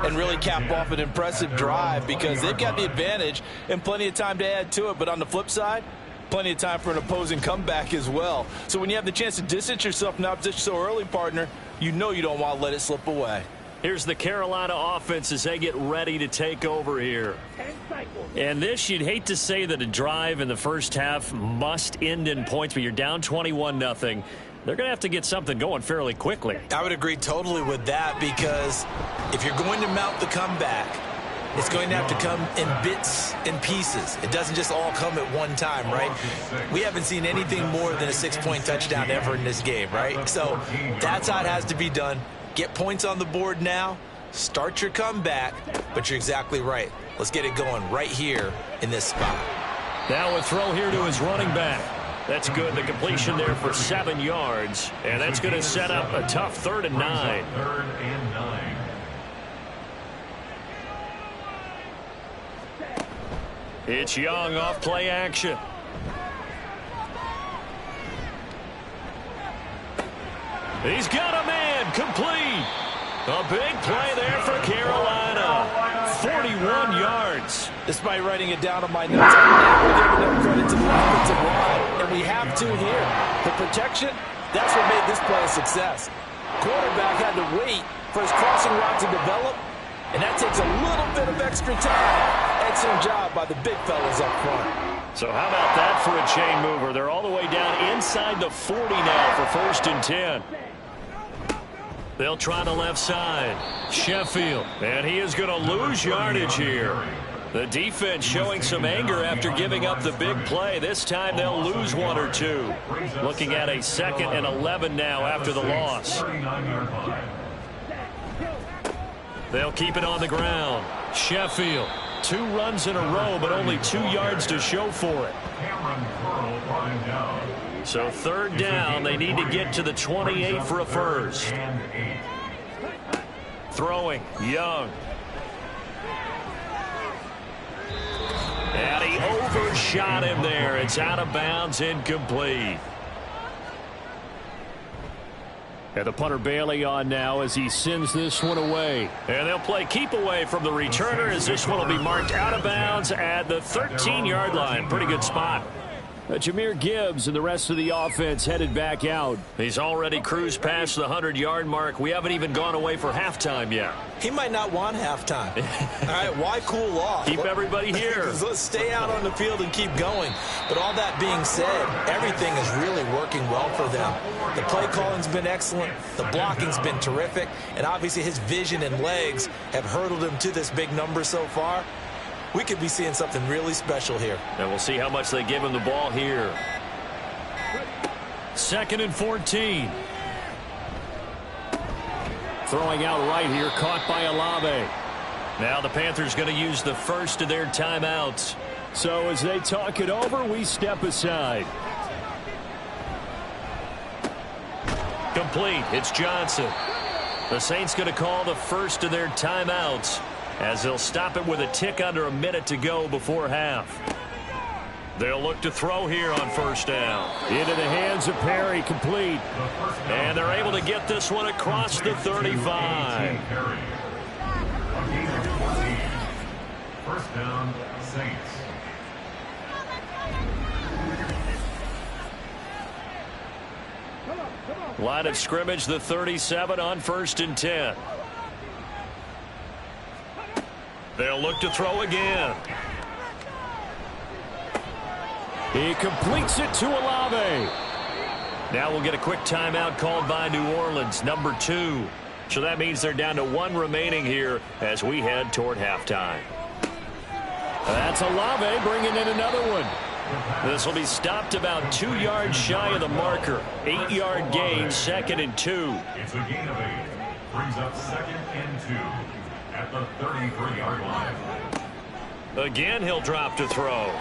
and really cap off an impressive drive because they've got the advantage and plenty of time to add to it. But on the flip side, plenty of time for an opposing comeback as well. So when you have the chance to distance yourself from opposition so early, partner, you know you don't want to let it slip away. Here's the Carolina offense as they get ready to take over here. And this, you'd hate to say that a drive in the first half must end in points, but you're down 21-0. They're going to have to get something going fairly quickly. I would agree totally with that because if you're going to mount the comeback, it's going to have to come in bits and pieces. It doesn't just all come at one time, right? We haven't seen anything more than a 6-point touchdown ever in this game, right? So that's how it has to be done. Get points on the board now. Start your comeback. But you're exactly right. Let's get it going right here in this spot. Now a throw here to his running back. That's good. The completion there for 7 yards. And that's going to set up a tough 3rd and 9. 3rd and 9. It's Young off play action. He's got a man complete. A big play there for Carolina. 41 yards. Despite writing it down on my notes, I'm never giving enough credit to the offensive line. And we have to here. The protection, that's what made this play a success. Quarterback had to wait for his crossing route to develop, and that takes a little bit of extra time. Excellent job by the big fellas up front. So how about that for a chain mover? They're all the way down inside the 40 now for 1st and 10. They'll try the left side. Sheffield. And he is going to lose yardage here. The defense showing some anger after giving up the big play. This time they'll lose 1 or 2. Looking at a 2nd and 11 now after the loss. They'll keep it on the ground. Sheffield. 2 runs in a row, but only 2 yards to show for it. So 3rd down, they need to get to the 28 for a first. Throwing, Young. And he overshot him there. It's out of bounds, incomplete. And the punter Bailey on now as he sends this one away. And they'll play keep away from the returner as this one will be marked out of bounds at the 13-yard line. Pretty good spot. Jahmyr Gibbs and the rest of the offense headed back out. He's already cruised past the 100-yard mark. We haven't even gone away for halftime yet. He might not want halftime. All right, why cool off? Keep everybody here. Let's stay out on the field and keep going. But all that being said, everything is really working well for them. The play calling's been excellent. The blocking's been terrific. And obviously his vision and legs have hurdled him to this big number so far. We could be seeing something really special here. And we'll see how much they give him the ball here. 2nd and 14. Throwing out right here, caught by Olave. Now the Panthers going to use the first of their timeouts. So as they talk it over, we step aside. Complete. It's Johnson. The Saints going to call the first of their timeouts, as they'll stop it with a tick under a minute to go before half. They'll look to throw here on 1st down. Into the hands of Perry, complete. And they're able to get this one across the 35. 1st down, Saints. Line of scrimmage, the 37 on 1st and 10. They'll look to throw again. He completes it to Olave. Now we'll get a quick timeout called by New Orleans, number 2. So that means they're down to 1 remaining here as we head toward halftime. That's Olave bringing in another one. This will be stopped about 2 yards shy of the marker. 8-yard gain, 2nd and 2. It's a gain of 8. Brings up 2nd and 2. At the 33-yard line. Again, he'll drop to throw.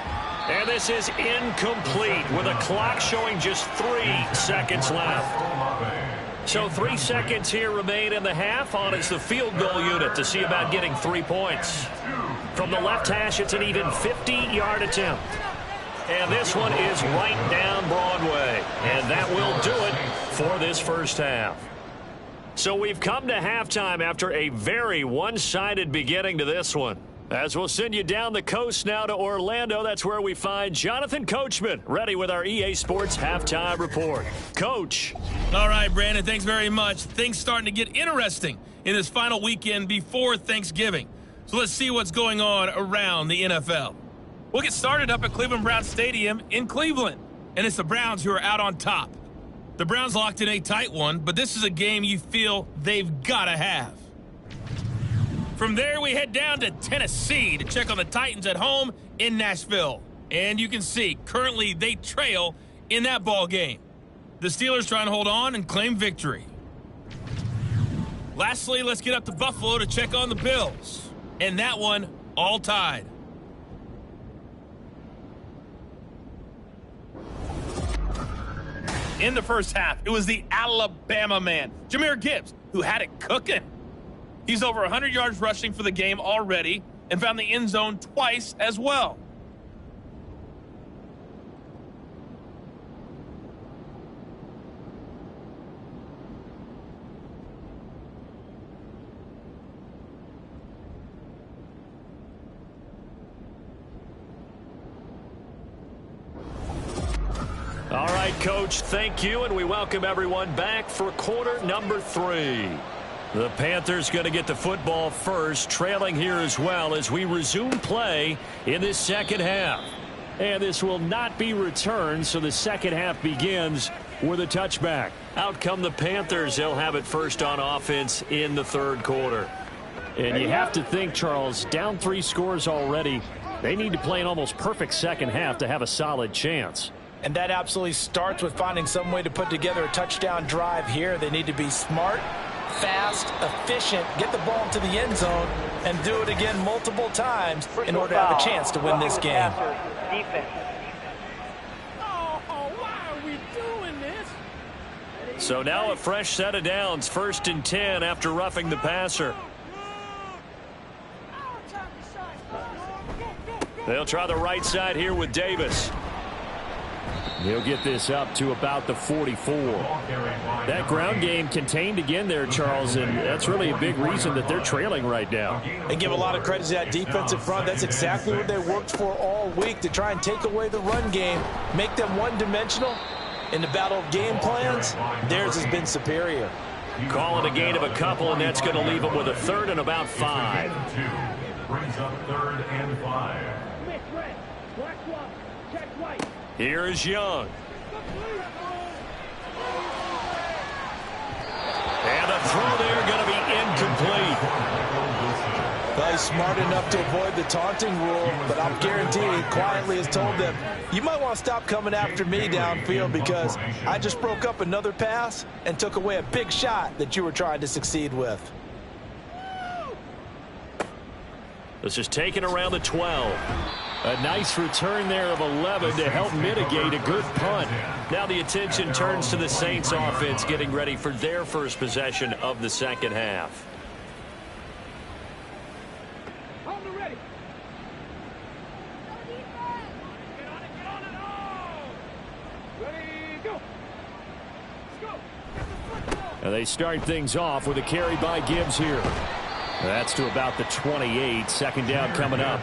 And this is incomplete with a clock showing just 3 seconds left. So 3 seconds here remain in the half. On is the field goal unit to see about getting 3 points. From the left hash, it's an even 50-yard attempt. And this one is right down Broadway. And that will do it for this first half. So we've come to halftime after a very one-sided beginning to this one. As we'll send you down the coast now to Orlando, that's where we find Jonathan Coachman, ready with our EA Sports Halftime Report. Coach. All right, Brandon, thanks very much. Things starting to get interesting in this final weekend before Thanksgiving. So let's see what's going on around the NFL. We'll get started up at Cleveland Browns Stadium in Cleveland, and it's the Browns who are out on top. The Browns locked in a tight one, but this is a game you feel they've got to have. From there, we head down to Tennessee to check on the Titans at home in Nashville. And you can see, currently they trail in that ball game. The Steelers trying to hold on and claim victory. Lastly, let's get up to Buffalo to check on the Bills. And that one, all tied. In the first half, it was the Alabama man, Jahmyr Gibbs, who had it cooking. He's over 100 yards rushing for the game already and found the end zone twice as well. All right, Coach, thank you, and we welcome everyone back for quarter number 3. The Panthers going to get the football first, trailing here as well as we resume play in this second half. And this will not be returned, so the second half begins with a touchback. Out come the Panthers. They'll have it first on offense in the third quarter. And you have to think, Charles, down 3 scores already. They need to play an almost perfect second half to have a solid chance. And that absolutely starts with finding some way to put together a touchdown drive here. They need to be smart, fast, efficient, get the ball to the end zone, and do it again multiple times in order to have a chance to win this game. So now a fresh set of downs, 1st and 10 after roughing the passer. They'll try the right side here with Davis. He'll get this up to about the 44. That ground game contained again there, Charles, and that's really a big reason that they're trailing right now. They give a lot of credit to that defensive front. That's exactly what they worked for all week, to try and take away the run game, make them one-dimensional. In the battle of game plans, theirs has been superior. Call it a gain of a couple, and that's going to leave them with a 3rd and about 5. Brings up 3rd and 5. Here is Young. And the throw there going to be incomplete. Well, he's smart enough to avoid the taunting rule, but I'm guaranteeing he quietly has told them, you might want to stop coming after me downfield because I just broke up another pass and took away a big shot that you were trying to succeed with. This is taken around the 12. A nice return there of 11 to help mitigate a good punt. Now the attention turns to the Saints offense getting ready for their first possession of the second half. And they start things off with a carry by Gibbs here. That's to about the 28. 2nd down coming up.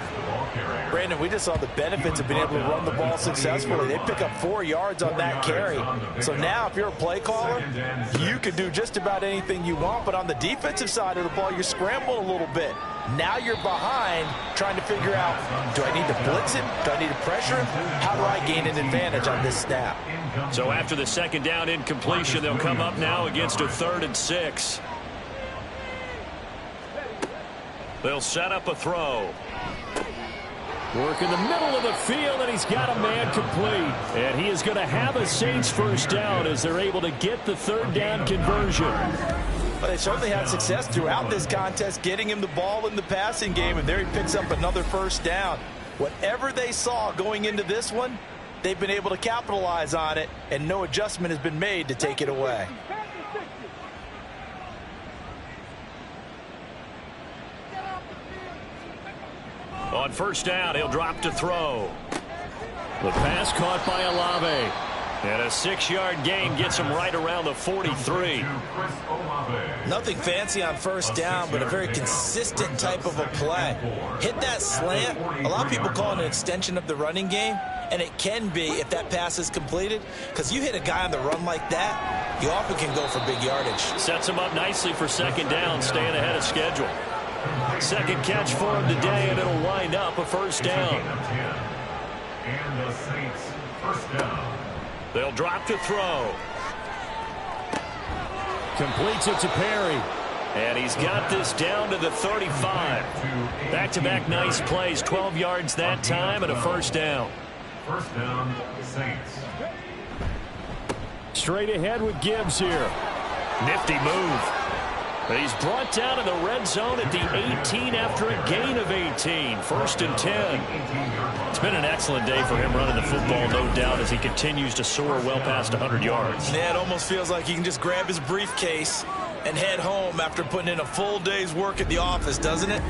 Brandon, we just saw the benefits of being able to run the ball successfully. They pick up 4 yards on that carry. So now if you're a play caller, you can do just about anything you want. But on the defensive side of the ball, you're scrambling a little bit. Now you're behind trying to figure out, do I need to blitz him? Do I need to pressure him? How do I gain an advantage on this snap? So after the 2nd down incompletion, they'll come up now against a 3rd and 6. They'll set up a throw. Work in the middle of the field, and he's got a man complete. And he is going to have a Saints first down as they're able to get the 3rd down conversion. But they certainly had success throughout this contest, getting him the ball in the passing game, and there he picks up another first down. Whatever they saw going into this one, they've been able to capitalize on it, and no adjustment has been made to take it away. On first down, he'll drop to throw. The pass caught by Olave. And a 6-yard gain gets him right around the 43. Nothing fancy on first down, but a very consistent type of a play. Hit that slant. A lot of people call it an extension of the running game, and it can be if that pass is completed, because you hit a guy on the run like that, you often can go for big yardage. Sets him up nicely for second down, staying ahead of schedule. Second catch for him today, and it'll wind up a first down. And the Saints first down. They'll drop to throw. Completes it to Perry. And he's got this down to the 35. Back-to-back nice plays, 12 yards that time and a first down. First down, Saints. Straight ahead with Gibbs here. Nifty move. But he's brought down in the red zone at the 18 after a gain of 18. First and 10. It's been an excellent day for him running the football, no doubt, as he continues to soar well past 100 yards. Yeah, it almost feels like he can just grab his briefcase and head home after putting in a full day's work at the office, doesn't it?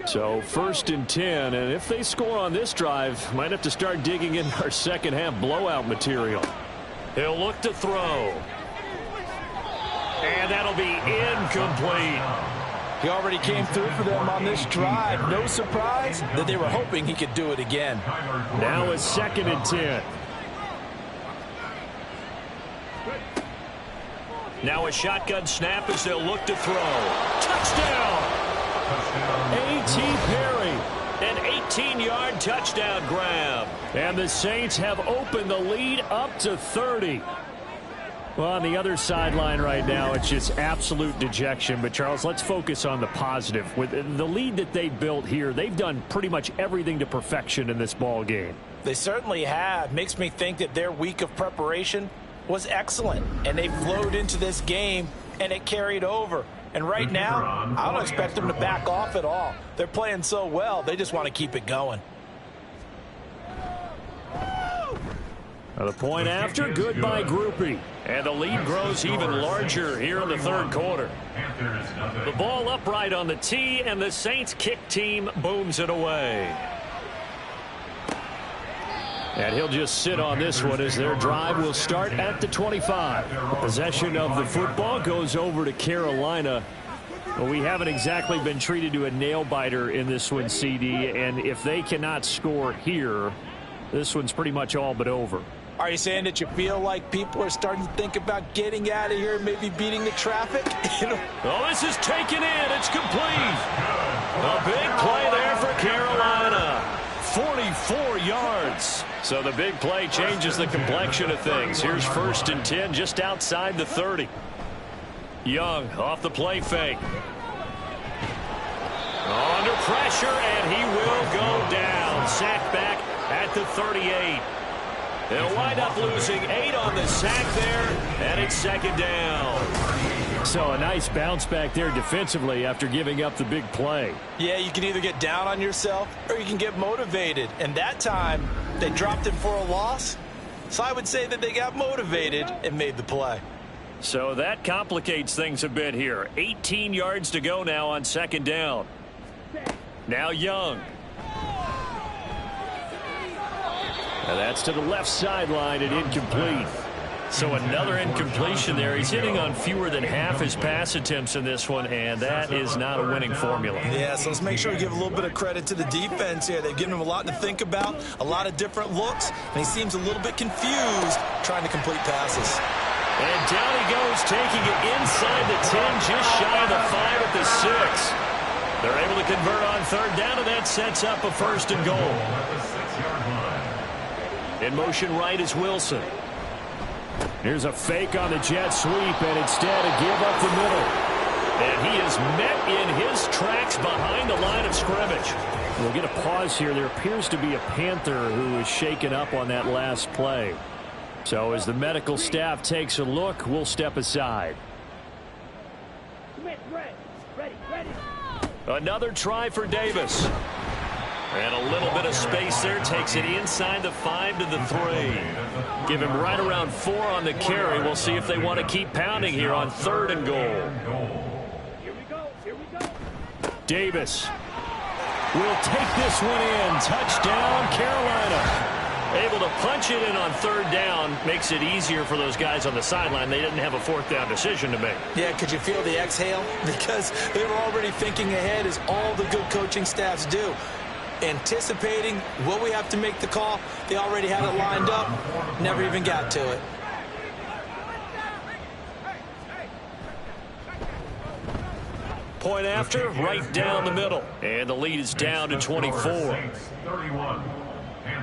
So first and 10, and if they score on this drive, might have to start digging in our second half blowout material. He'll look to throw. And that'll be incomplete. He already came through for them on this drive. No surprise that they were hoping he could do it again. Now it's second and 10. Now a shotgun snap as they'll look to throw. Touchdown! A.T. Perry. An 18-yard touchdown grab. And the Saints have opened the lead up to 30. Well, on the other sideline right now, it's just absolute dejection. But, Charles, let's focus on the positive. With the lead that they built here, they've done pretty much everything to perfection in this ball game. They certainly have. Makes me think that their week of preparation was excellent. And they flowed into this game, and it carried over. And right now, I don't expect them to back off at all. They're playing so well, they just want to keep it going. The point after, good by Groupie. And the lead grows even larger here in the third quarter. The ball upright on the tee, and the Saints kick team booms it away. And he'll just sit on this one as their drive will start at the 25. Possession of the football goes over to Carolina. Well, we haven't exactly been treated to a nail-biter in this one, CD. And if they cannot score here, this one's pretty much all but over. Are you saying that you feel like people are starting to think about getting out of here and maybe beating the traffic? Oh, this is taken in. It's complete. A big play there for Carolina. 44 yards. So the big play changes the complexion of things. Here's first and 10 just outside the 30. Young off the play fake. Under pressure, and he will go down. Sacked back at the 38. They'll wind up losing 8 on the sack there, and it's second down. So a nice bounce back there defensively after giving up the big play. Yeah, you can either get down on yourself or you can get motivated. And that time, they dropped it for a loss. So I would say that they got motivated and made the play. So that complicates things a bit here. 18 yards to go now on second down. Now Young. Now that's to the left sideline and incomplete. So another incompletion there. He's hitting on fewer than half his pass attempts in this one, and that is not a winning formula. Yeah, so let's make sure we give a little bit of credit to the defense here. They've given him a lot to think about, a lot of different looks, and he seems a little bit confused trying to complete passes. And down he goes, taking it inside the 10, just shy of the 5 at the 6. They're able to convert on third down, and that sets up a first and goal. In motion right is Wilson. Here's a fake on the jet sweep, and instead a give up the middle. And he is met in his tracks behind the line of scrimmage. We'll get a pause here. There appears to be a Panther who was shaken up on that last play. So as the medical staff takes a look, we'll step aside. Another try for Davis. And a little bit of space there, takes it inside the 5 to the 3. Give him right around 4 on the carry. We'll see if they want to keep pounding here on third and goal. Here we go. Davis will take this one in. Touchdown, Carolina. Able to punch it in on third down. Makes it easier for those guys on the sideline. They didn't have a fourth down decision to make. Yeah, could you feel the exhale? Because they were already thinking ahead, as all the good coaching staffs do. Anticipating what we have to make the call. They already had it lined up. Never even got to it. Point after, right down the middle. And the lead is down to 24.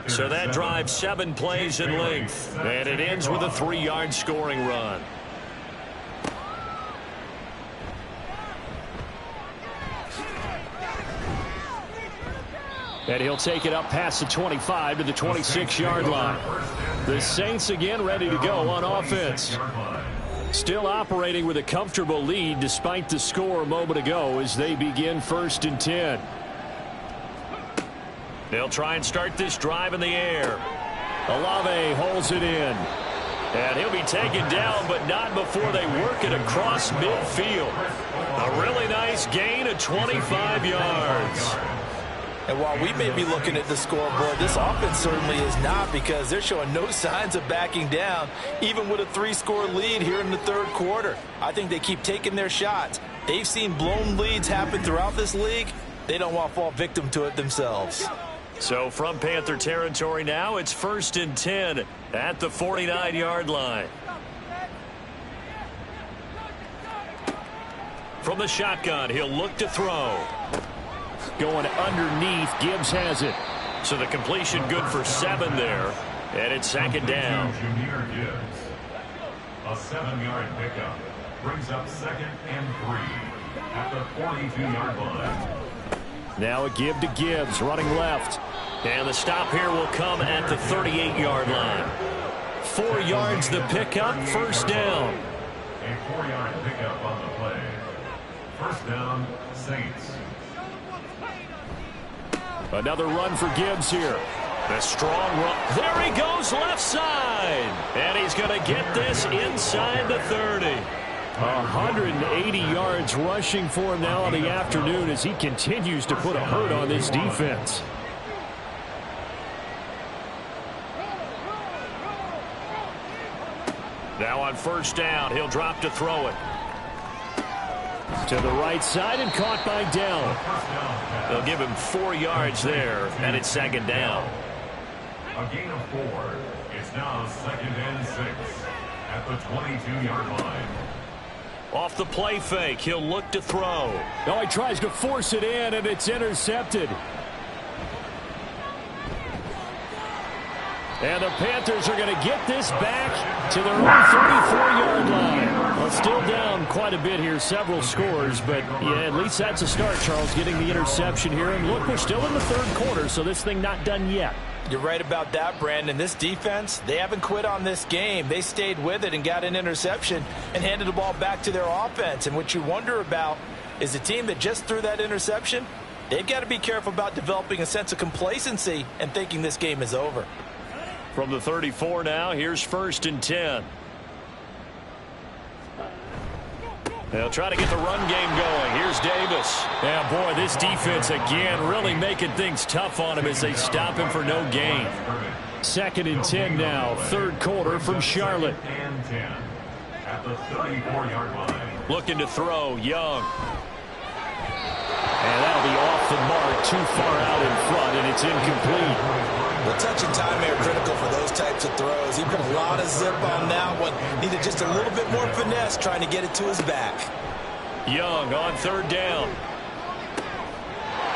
So that drives 7 plays in length. And it ends with a 3-yard scoring run. And he'll take it up past the 25 to the 26-yard line. The Saints again ready to go on offense. Still operating with a comfortable lead despite the score a moment ago as they begin 1st and 10. They'll try and start this drive in the air. Olave holds it in. And he'll be taken down, but not before they work it across midfield. A really nice gain of 25 yards. And while we may be looking at the scoreboard, this offense certainly is not, because they're showing no signs of backing down, even with a 3-score lead here in the third quarter. I think they keep taking their shots. They've seen blown leads happen throughout this league. They don't want to fall victim to it themselves. So from Panther territory now, it's 1st and 10 at the 49-yard line. From the shotgun, he'll look to throw. Going underneath, Gibbs has it. So the completion good for 7 there. And it's 2nd down. A 7-yard pickup brings up 2nd and 3 at the 42-yard line. Now a give to Gibbs, running left. And the stop here will come at the 38-yard line. 4 yards the pickup, 1st down. A 4-yard pickup on the play. 1st down, Saints. Another run for Gibbs here. A strong run. There he goes, left side. And he's going to get this inside the 30. 180 yards rushing for him now on the afternoon as he continues to put a hurt on this defense. Now on 1st down, he'll drop to throw it. To the right side and caught by Dell. They'll give him 4 yards there, and it's 2nd down. A gain of 4. It's now 2nd and 6 at the 22-yard line. Off the play fake, he'll look to throw. Oh, he tries to force it in, and it's intercepted. And the Panthers are going to get this back to their own 34-yard line. Well, still down quite a bit here, several scores, but yeah, at least that's a start, Charles, getting the interception here. And look, we're still in the 3rd quarter, so this thing not done yet. You're right about that, Brandon. This defense, they haven't quit on this game. They stayed with it and got an interception and handed the ball back to their offense. And what you wonder about is the team that just threw that interception, they've got to be careful about developing a sense of complacency and thinking this game is over. From the 34 now, here's 1st and 10. They'll try to get the run game going. Here's Davis. Yeah, boy, this defense again really making things tough on him as they stop him for no gain. 2nd and 10 now, 3rd quarter from Charlotte. And 10 at the 34-yard line. Looking to throw, Young. And that'll be off the mark, too far out in front, and it's incomplete. Well, touch and time are critical for those types of throws. He put a lot of zip on that one. Needed just a little bit more finesse trying to get it to his back. Young on 3rd down.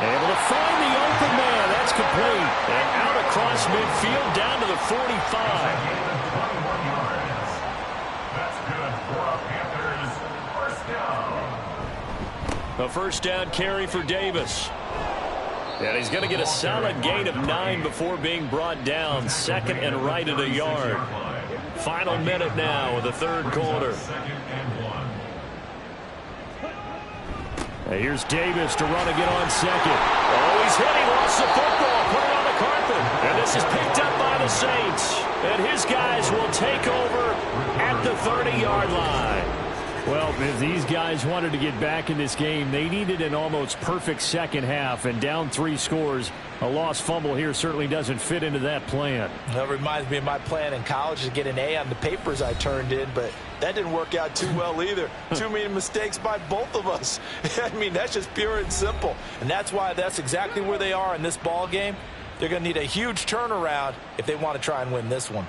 Able to find the open man. That's complete. And out across midfield down to the 45. That's good for a Panthers 1st down. A 1st down carry for Davis. And he's going to get a solid gain of 9 before being brought down. 2nd and right at a yard. Final minute now of the 3rd quarter. And here's Davis to run again on 2nd. Oh, he's hit. He lost the football. Put it on the carpet. And this is picked up by the Saints. And his guys will take over at the 30-yard line. Well, if these guys wanted to get back in this game, they needed an almost perfect second half, and down 3 scores. A lost fumble here certainly doesn't fit into that plan. That reminds me of my plan in college to get an A on the papers I turned in, but that didn't work out too well either. Too many mistakes by both of us. I mean, that's just pure and simple. And that's why that's exactly where they are in this ball game. They're going to need a huge turnaround if they want to try and win this one.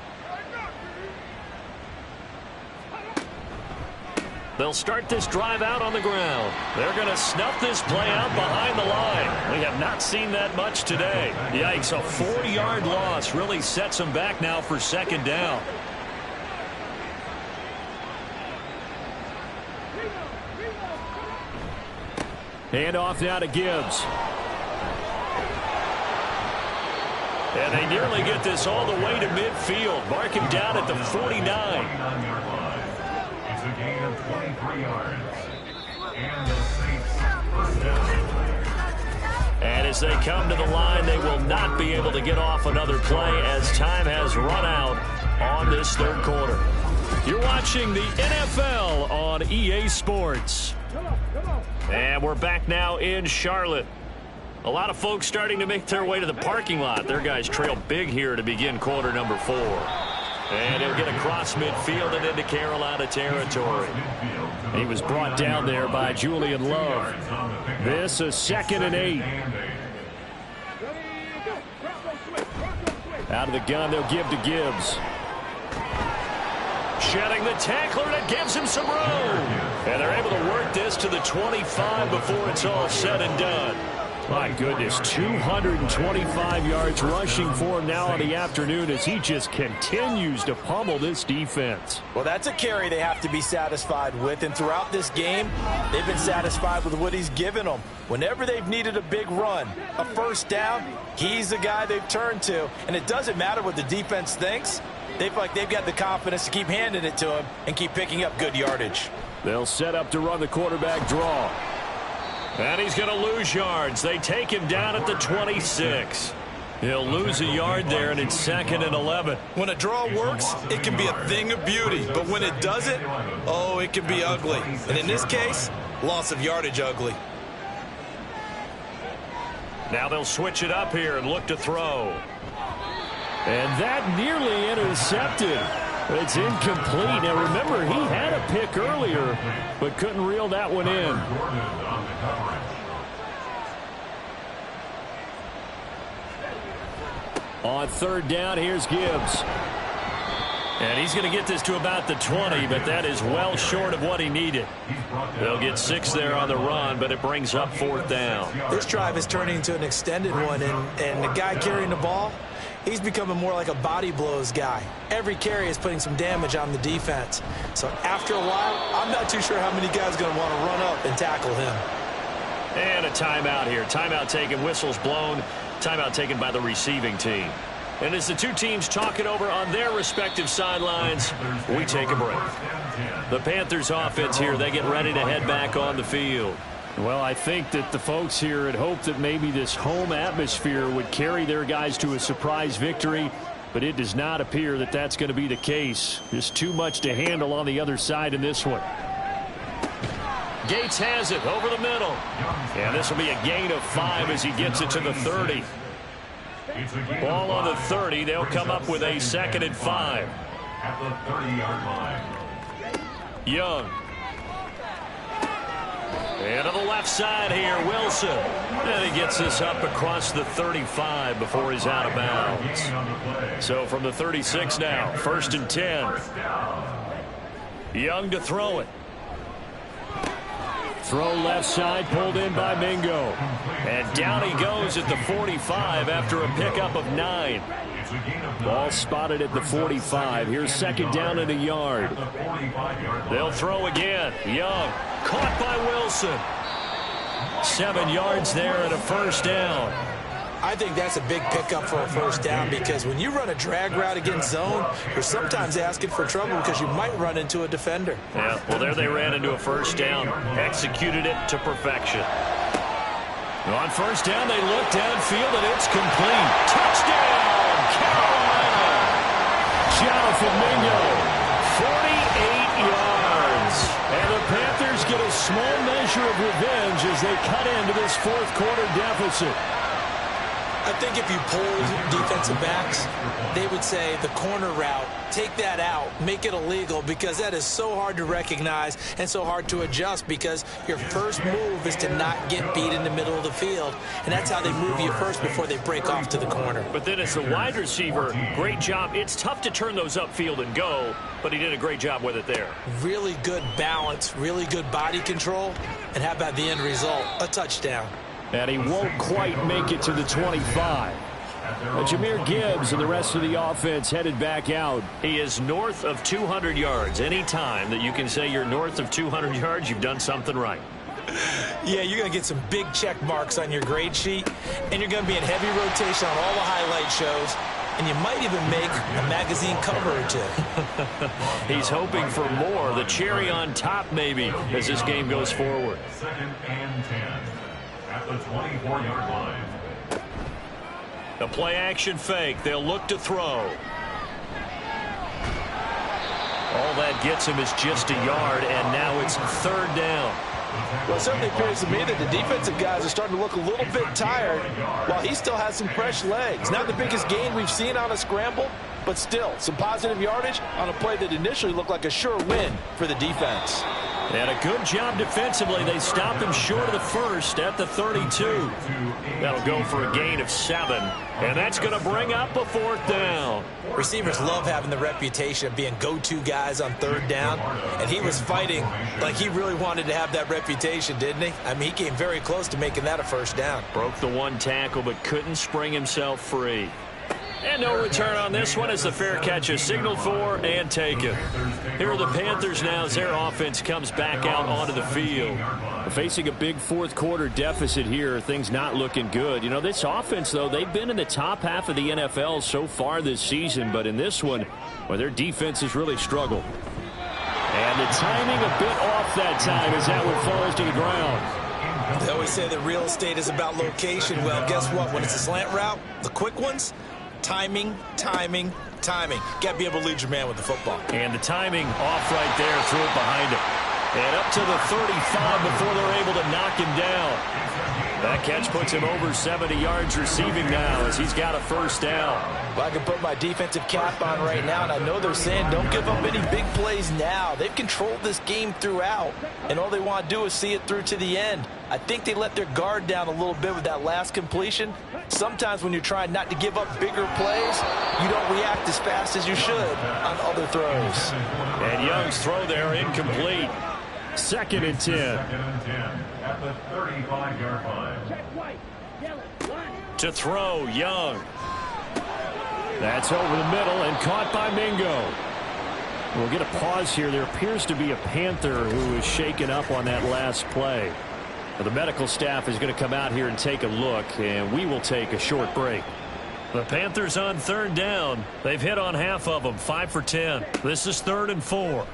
They'll start this drive out on the ground. They're going to snuff this play out behind the line. We have not seen that much today. Yikes, a 40-yard loss really sets them back now for second down. Hand off now to Gibbs. And they nearly get this all the way to midfield. Mark him down at the 49. It's a gain of 23 yards. And the Saints first down. And as they come to the line, they will not be able to get off another play as time has run out on this third quarter. You're watching the NFL on EA Sports. And we're back now in Charlotte. A lot of folks starting to make their way to the parking lot. Their guys trail big here to begin quarter number 4. And he'll get across midfield and into Carolina territory. He was brought down there by Julian Love. This is 2nd and 8. Out of the gun, they'll give to Gibbs. Shedding the tackler, and it gives him some room. And they're able to work this to the 25 before it's all said and done. My goodness, 225 yards rushing for him now on the afternoon as he just continues to pummel this defense. Well, that's a carry they have to be satisfied with, and throughout this game, they've been satisfied with what he's given them. Whenever they've needed a big run, a first down, he's the guy they've turned to, and it doesn't matter what the defense thinks. They feel like they've got the confidence to keep handing it to him and keep picking up good yardage. They'll set up to run the quarterback draw. And he's going to lose yards. They take him down at the 26. He'll lose a yard there, and it's 2nd and 11. When a draw works, it can be a thing of beauty. But when it doesn't, oh, it can be ugly. And in this case, loss of yardage ugly. Now they'll switch it up here and look to throw. And that nearly intercepted. It's incomplete. Now remember, he had a pick earlier, but couldn't reel that one in. On 3rd down, here's Gibbs. And he's going to get this to about the 20, but that is well short of what he needed. They'll get 6 there on the run, but it brings up 4th down. This drive is turning into an extended one, and the guy carrying the ball, he's becoming more like a body blows guy. Every carry is putting some damage on the defense. So after a while, I'm not too sure how many guys are going to want to run up and tackle him. And a timeout here. Timeout taken, whistles blown. Timeout taken by the receiving team. And as the two teams talk it over on their respective sidelines, we take a break. The Panthers offense here, they get ready to head back on the field. Well, I think that the folks here had hoped that maybe this home atmosphere would carry their guys to a surprise victory, but it does not appear that that's going to be the case. There's too much to handle on the other side in this one. Gates has it over the middle. And this will be a gain of 5 as he gets it to the 30. Ball on the 30. They'll come up with a 2nd and 5. At the 30-yard line. Young. And to the left side here, Wilson. And he gets this up across the 35 before he's out of bounds. So from the 36 now, 1st and 10. Young to throw it. Throw left side, pulled in by Mingo. And down he goes at the 45 after a pickup of 9. Ball spotted at the 45. Here's 2nd down and a yard. They'll throw again. Young, caught by Wilson. 7 yards there and a 1st down. I think that's a big pickup for a 1st down because when you run a drag route against zone, you're sometimes asking for trouble because you might run into a defender. Yeah, well, there they ran into a 1st down. Executed it to perfection. On 1st down, they look downfield, and it's complete. Touchdown, Carolina! Jonathan Mingo, 48 yards. And the Panthers get a small measure of revenge as they cut into this fourth quarter deficit. I think if you polled defensive backs, they would say the corner route, take that out, make it illegal, because that is so hard to recognize and so hard to adjust, because your first move is to not get beat in the middle of the field, and that's how they move you first before they break off to the corner. But then as the wide receiver, great job. It's tough to turn those upfield and go, but he did a great job with it there. Really good balance, really good body control, and how about the end result? A touchdown. And he won't quite make it to the 25. Jahmyr Gibbs and the rest of the offense headed back out. He is north of 200 yards. Any time that you can say you're north of 200 yards, you've done something right. Yeah, you're going to get some big check marks on your grade sheet, and you're going to be in heavy rotation on all the highlight shows, and you might even make a magazine cover or two. He's hoping for more, the cherry on top maybe, as this game goes forward. 2nd and 10 at the 24-yard line. The play action fake. They'll look to throw. All that gets him is just a yard, and now it's 3rd down. Well, it certainly appears to me that the defensive guys are starting to look a little bit tired while he still has some fresh legs. Not the biggest gain we've seen on a scramble, but still some positive yardage on a play that initially looked like a sure win for the defense. And a good job defensively. They stopped him short of the first at the 32. That'll go for a gain of 7. And that's going to bring up a 4th down. Receivers love having the reputation of being go-to guys on 3rd down. And he was fighting like he really wanted to have that reputation, didn't he? I mean, he came very close to making that a 1st down. Broke the one tackle, but couldn't spring himself free. And no return on this one as the fair catch is signaled for and taken. Here are the Panthers now as their offense comes back out onto the field. Facing a big fourth quarter deficit here, things not looking good. You know, this offense, though, they've been in the top half of the NFL so far this season, but in this one, well, their defense has really struggled. And the timing a bit off that time as that one falls to the ground. They always say that real estate is about location. Well, guess what? When it's a slant route, the quick ones, timing, timing, timing. Got to be able to lead your man with the football. And the timing off right there, threw it behind him. And up to the 35 before they're able to knock him down. That catch puts him over 70 yards receiving now as he's got a 1st down. Well, I can put my defensive cap on right now, and I know they're saying don't give up any big plays now. They've controlled this game throughout, and all they want to do is see it through to the end. I think they let their guard down a little bit with that last completion. Sometimes when you're trying not to give up bigger plays, you don't react as fast as you should on other throws. And Young's throw there incomplete. 2nd and 10. 2nd and 10 at the 35-yard line. To throw, Young. That's over the middle and caught by Mingo. We'll get a pause here. There appears to be a Panther who is shaken up on that last play. The medical staff is going to come out here and take a look, and we will take a short break. The Panthers on 3rd down. They've hit on half of them, 5 for 10. This is 3rd and 4.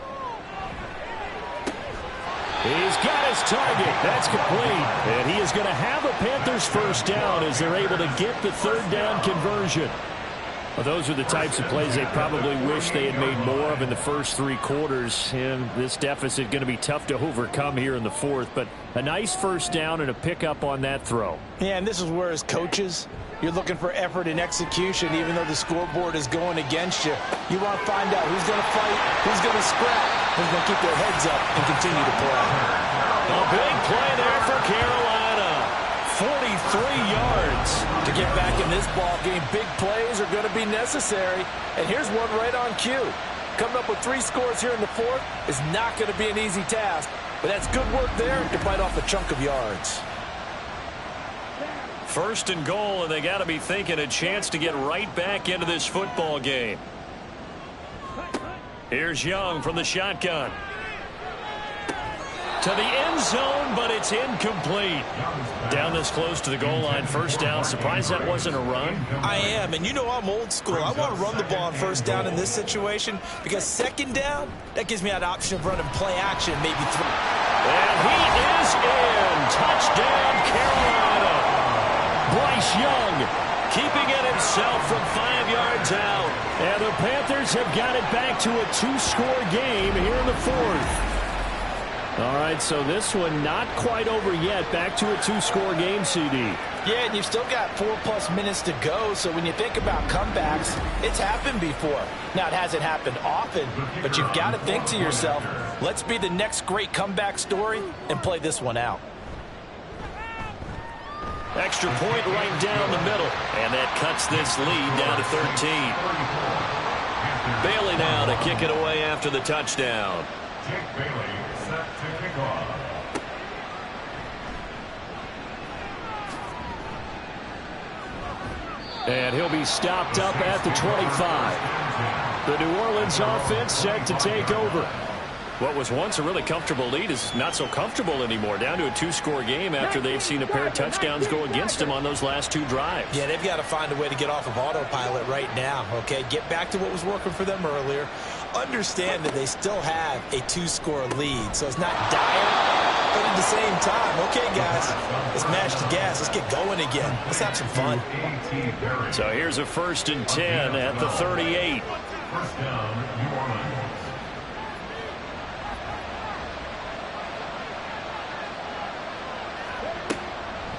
He's got his target. That's complete. And he is going to have a Panthers 1st down as they're able to get the 3rd down conversion. Well, those are the types of plays they probably wish they had made more of in the first 3 quarters. And this deficit going to be tough to overcome here in the 4th. But a nice 1st down and a pickup on that throw. Yeah, and this is where as coaches, you're looking for effort and execution, even though the scoreboard is going against you. You want to find out who's going to fight, who's going to scrap, who's going to keep their heads up and continue to play. A big play there for Carolina. 43 yards. To get back in this ball game, big plays are going to be necessary. And here's one right on cue. Coming up with 3 scores here in the 4th is not going to be an easy task. But that's good work there to bite off a chunk of yards. 1st and goal, and they got to be thinking a chance to get right back into this football game. Here's Young from the shotgun. To the end zone, but it's incomplete. Down this close to the goal line, 1st down. Surprised that wasn't a run? I am, and you know I'm old school. I want to run the ball on 1st down in this situation because 2nd down, that gives me that option of running play action, maybe throw. And he is in. Touchdown, Carolina. Bryce Young keeping it himself from 5 yards out. And the Panthers have got it back to a 2-score game here in the 4th. All right, so this one not quite over yet. Back to a 2-score game, CD. Yeah, and you've still got 4+ minutes to go, so when you think about comebacks, it's happened before. Now, it hasn't happened often, but you've got to think to yourself, let's be the next great comeback story and play this one out. Extra point right down the middle, and that cuts this lead down to 13. Bailey now to kick it away after the touchdown. Jake Bailey set to kick off. And he'll be stopped up at the 25. The New Orleans offense set to take over. What was once a really comfortable lead is not so comfortable anymore. Down to a 2-score game after they've seen a pair of touchdowns go against them on those last 2 drives. Yeah, they've got to find a way to get off of autopilot right now, okay? Get back to what was working for them earlier. Understand that they still have a 2-score lead, so it's not dire, but at the same time, okay, guys, let's mash the gas. Let's get going again. Let's have some fun. So here's a 1st and 10 at the 38. First down, New Orleans.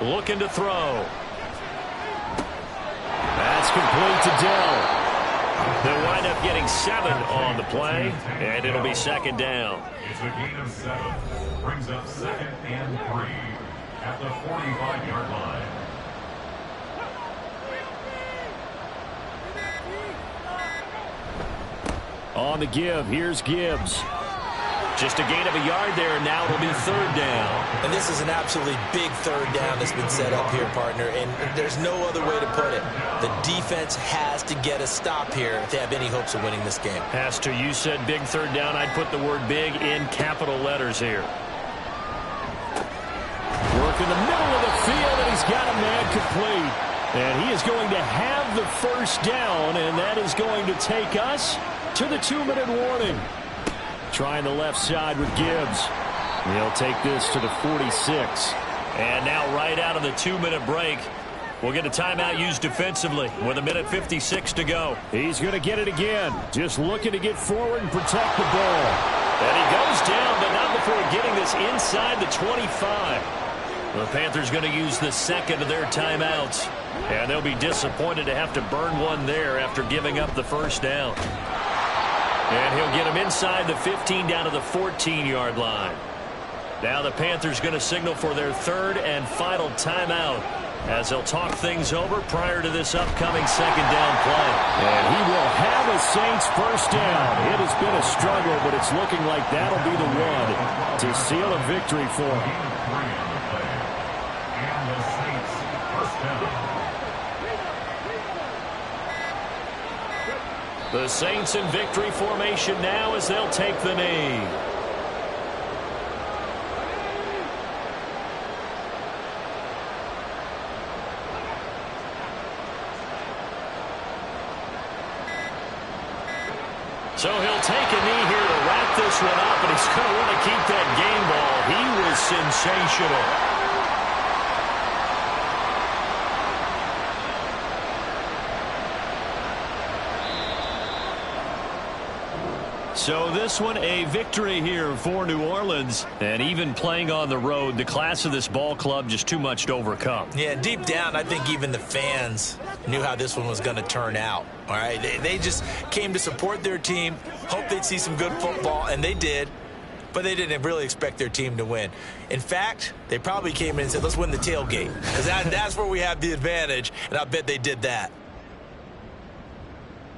Looking to throw. That's complete to Dell. They'll wind up getting 7 on the play, and it'll be 2nd down. It's a gain of 7. Brings up 2nd and 3 at the 45-yard line. On the give, here's Gibbs. Just a gain of a yard there, and now it'll be 3rd down. And this is an absolutely big 3rd down that's been set up here, partner, and there's no other way to put it. The defense has to get a stop here if they have any hopes of winning this game. Pastor, you said big 3rd down. I'd put the word big in capital letters here. Work in the middle of the field, and he's got a man complete. And he is going to have the 1st down, and that is going to take us to the 2-minute warning. Trying the left side with Gibbs. He'll take this to the 46. And now right out of the 2-minute break, we'll get a timeout used defensively with 1:56 to go. He's going to get it again. Just looking to get forward and protect the ball. And he goes down, but not before getting this inside the 25. The Panthers going to use the 2nd of their timeouts. And they'll be disappointed to have to burn one there after giving up the 1st down. And he'll get him inside the 15 down to the 14-yard line. Now the Panthers going to signal for their 3rd and final timeout as they'll talk things over prior to this upcoming 2nd down play. And he will have a Saints 1st down. It has been a struggle, but it's looking like that'll be the one to seal a victory for him. And the Saints 1st down. The Saints in victory formation now as they'll take the knee. So he'll take a knee here to wrap this one up, and he's going to want to keep that game ball. He was sensational. So this one a victory here for New Orleans. And even playing on the road, the class of this ball club just too much to overcome. Yeah, deep down, I think even the fans knew how this one was going to turn out. All right, they just came to support their team, hoped they'd see some good football, and they did. But they didn't really expect their team to win. In fact, they probably came in and said, let's win the tailgate. Because that's where we have the advantage, and I bet they did that.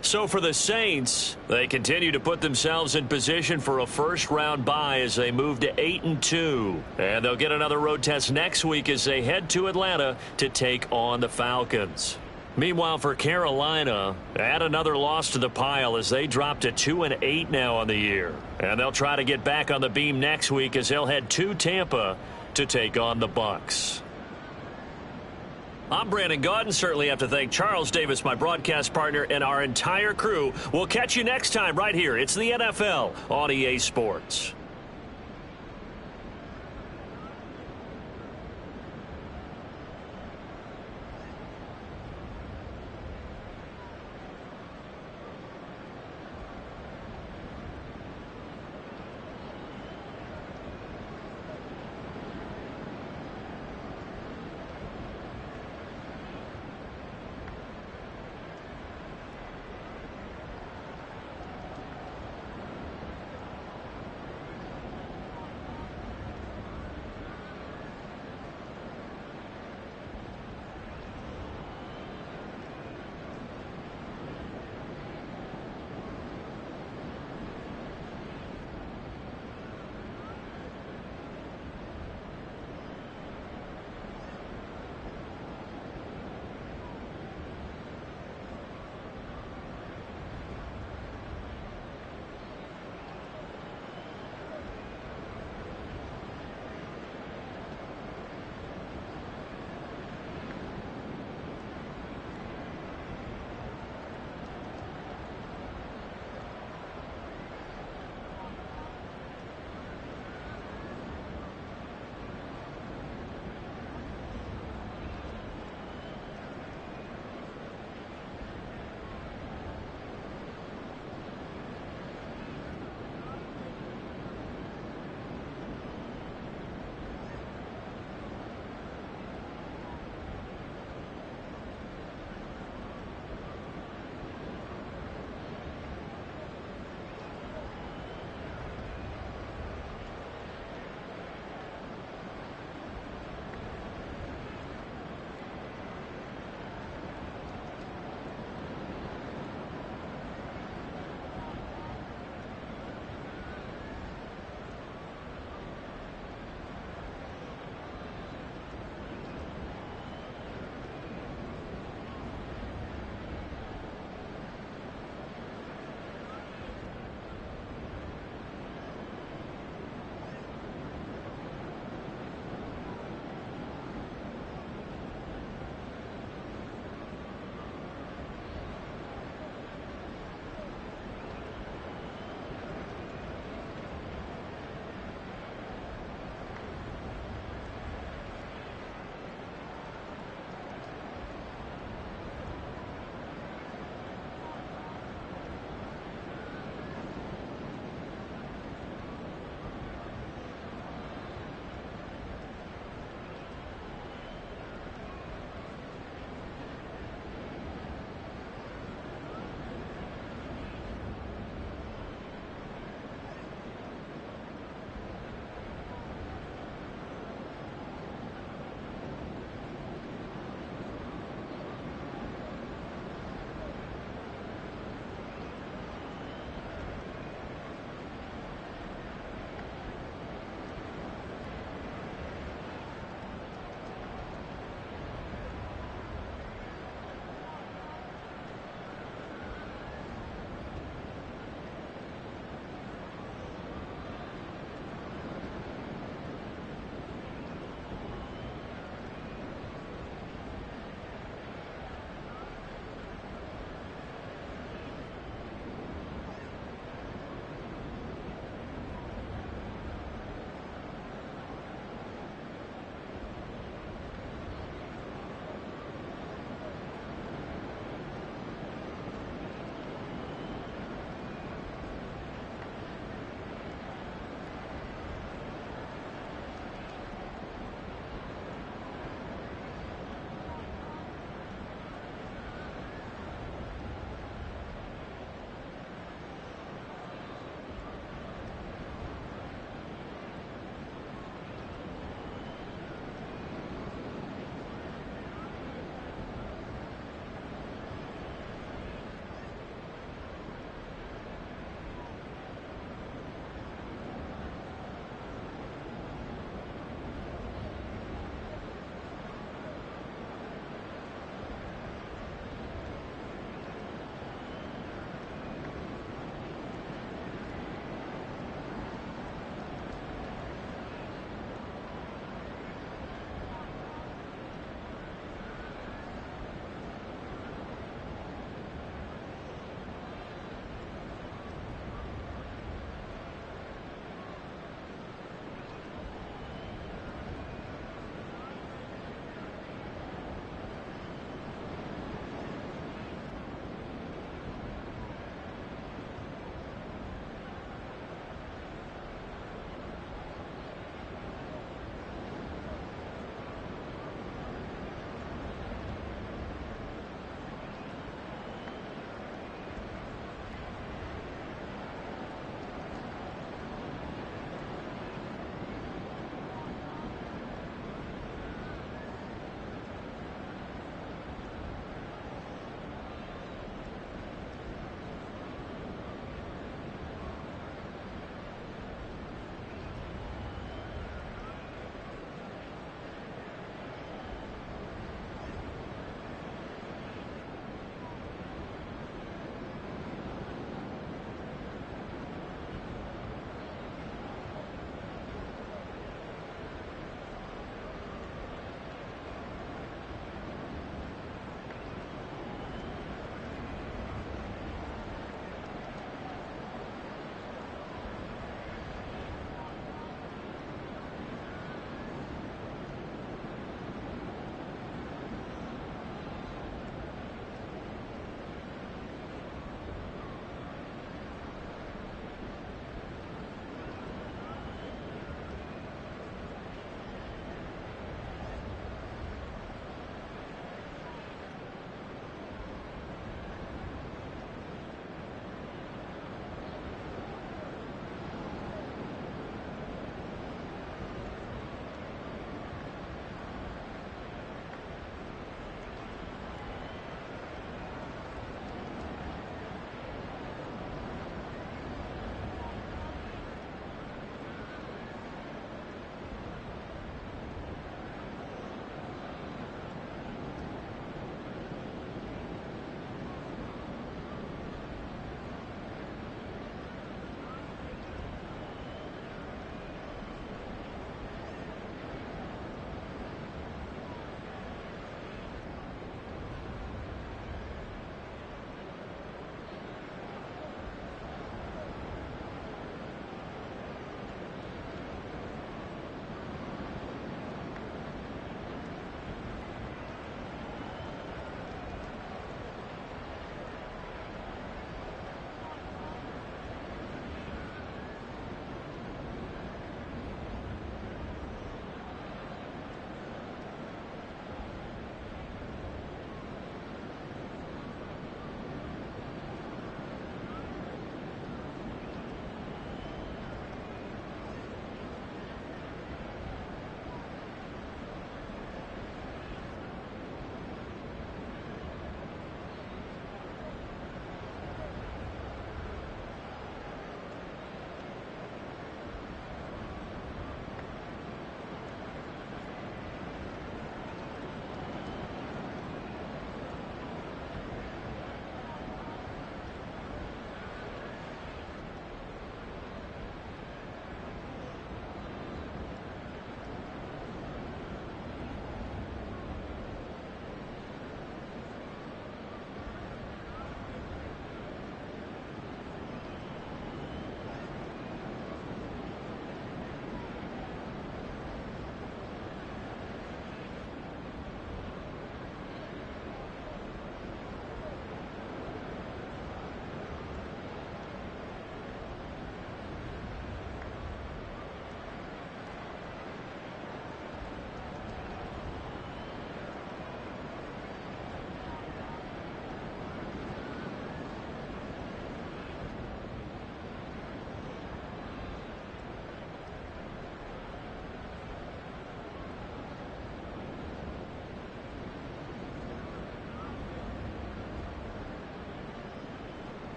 So for the Saints, they continue to put themselves in position for a first-round bye as they move to 8-2. And they'll get another road test next week as they head to Atlanta to take on the Falcons. Meanwhile, for Carolina, add another loss to the pile as they drop to 2-8 now on the year. And they'll try to get back on the beam next week as they'll head to Tampa to take on the Bucs. I'm Brandon Gaudin. Certainly have to thank Charles Davis, my broadcast partner, and our entire crew. We'll catch you next time right here. It's the NFL on EA Sports.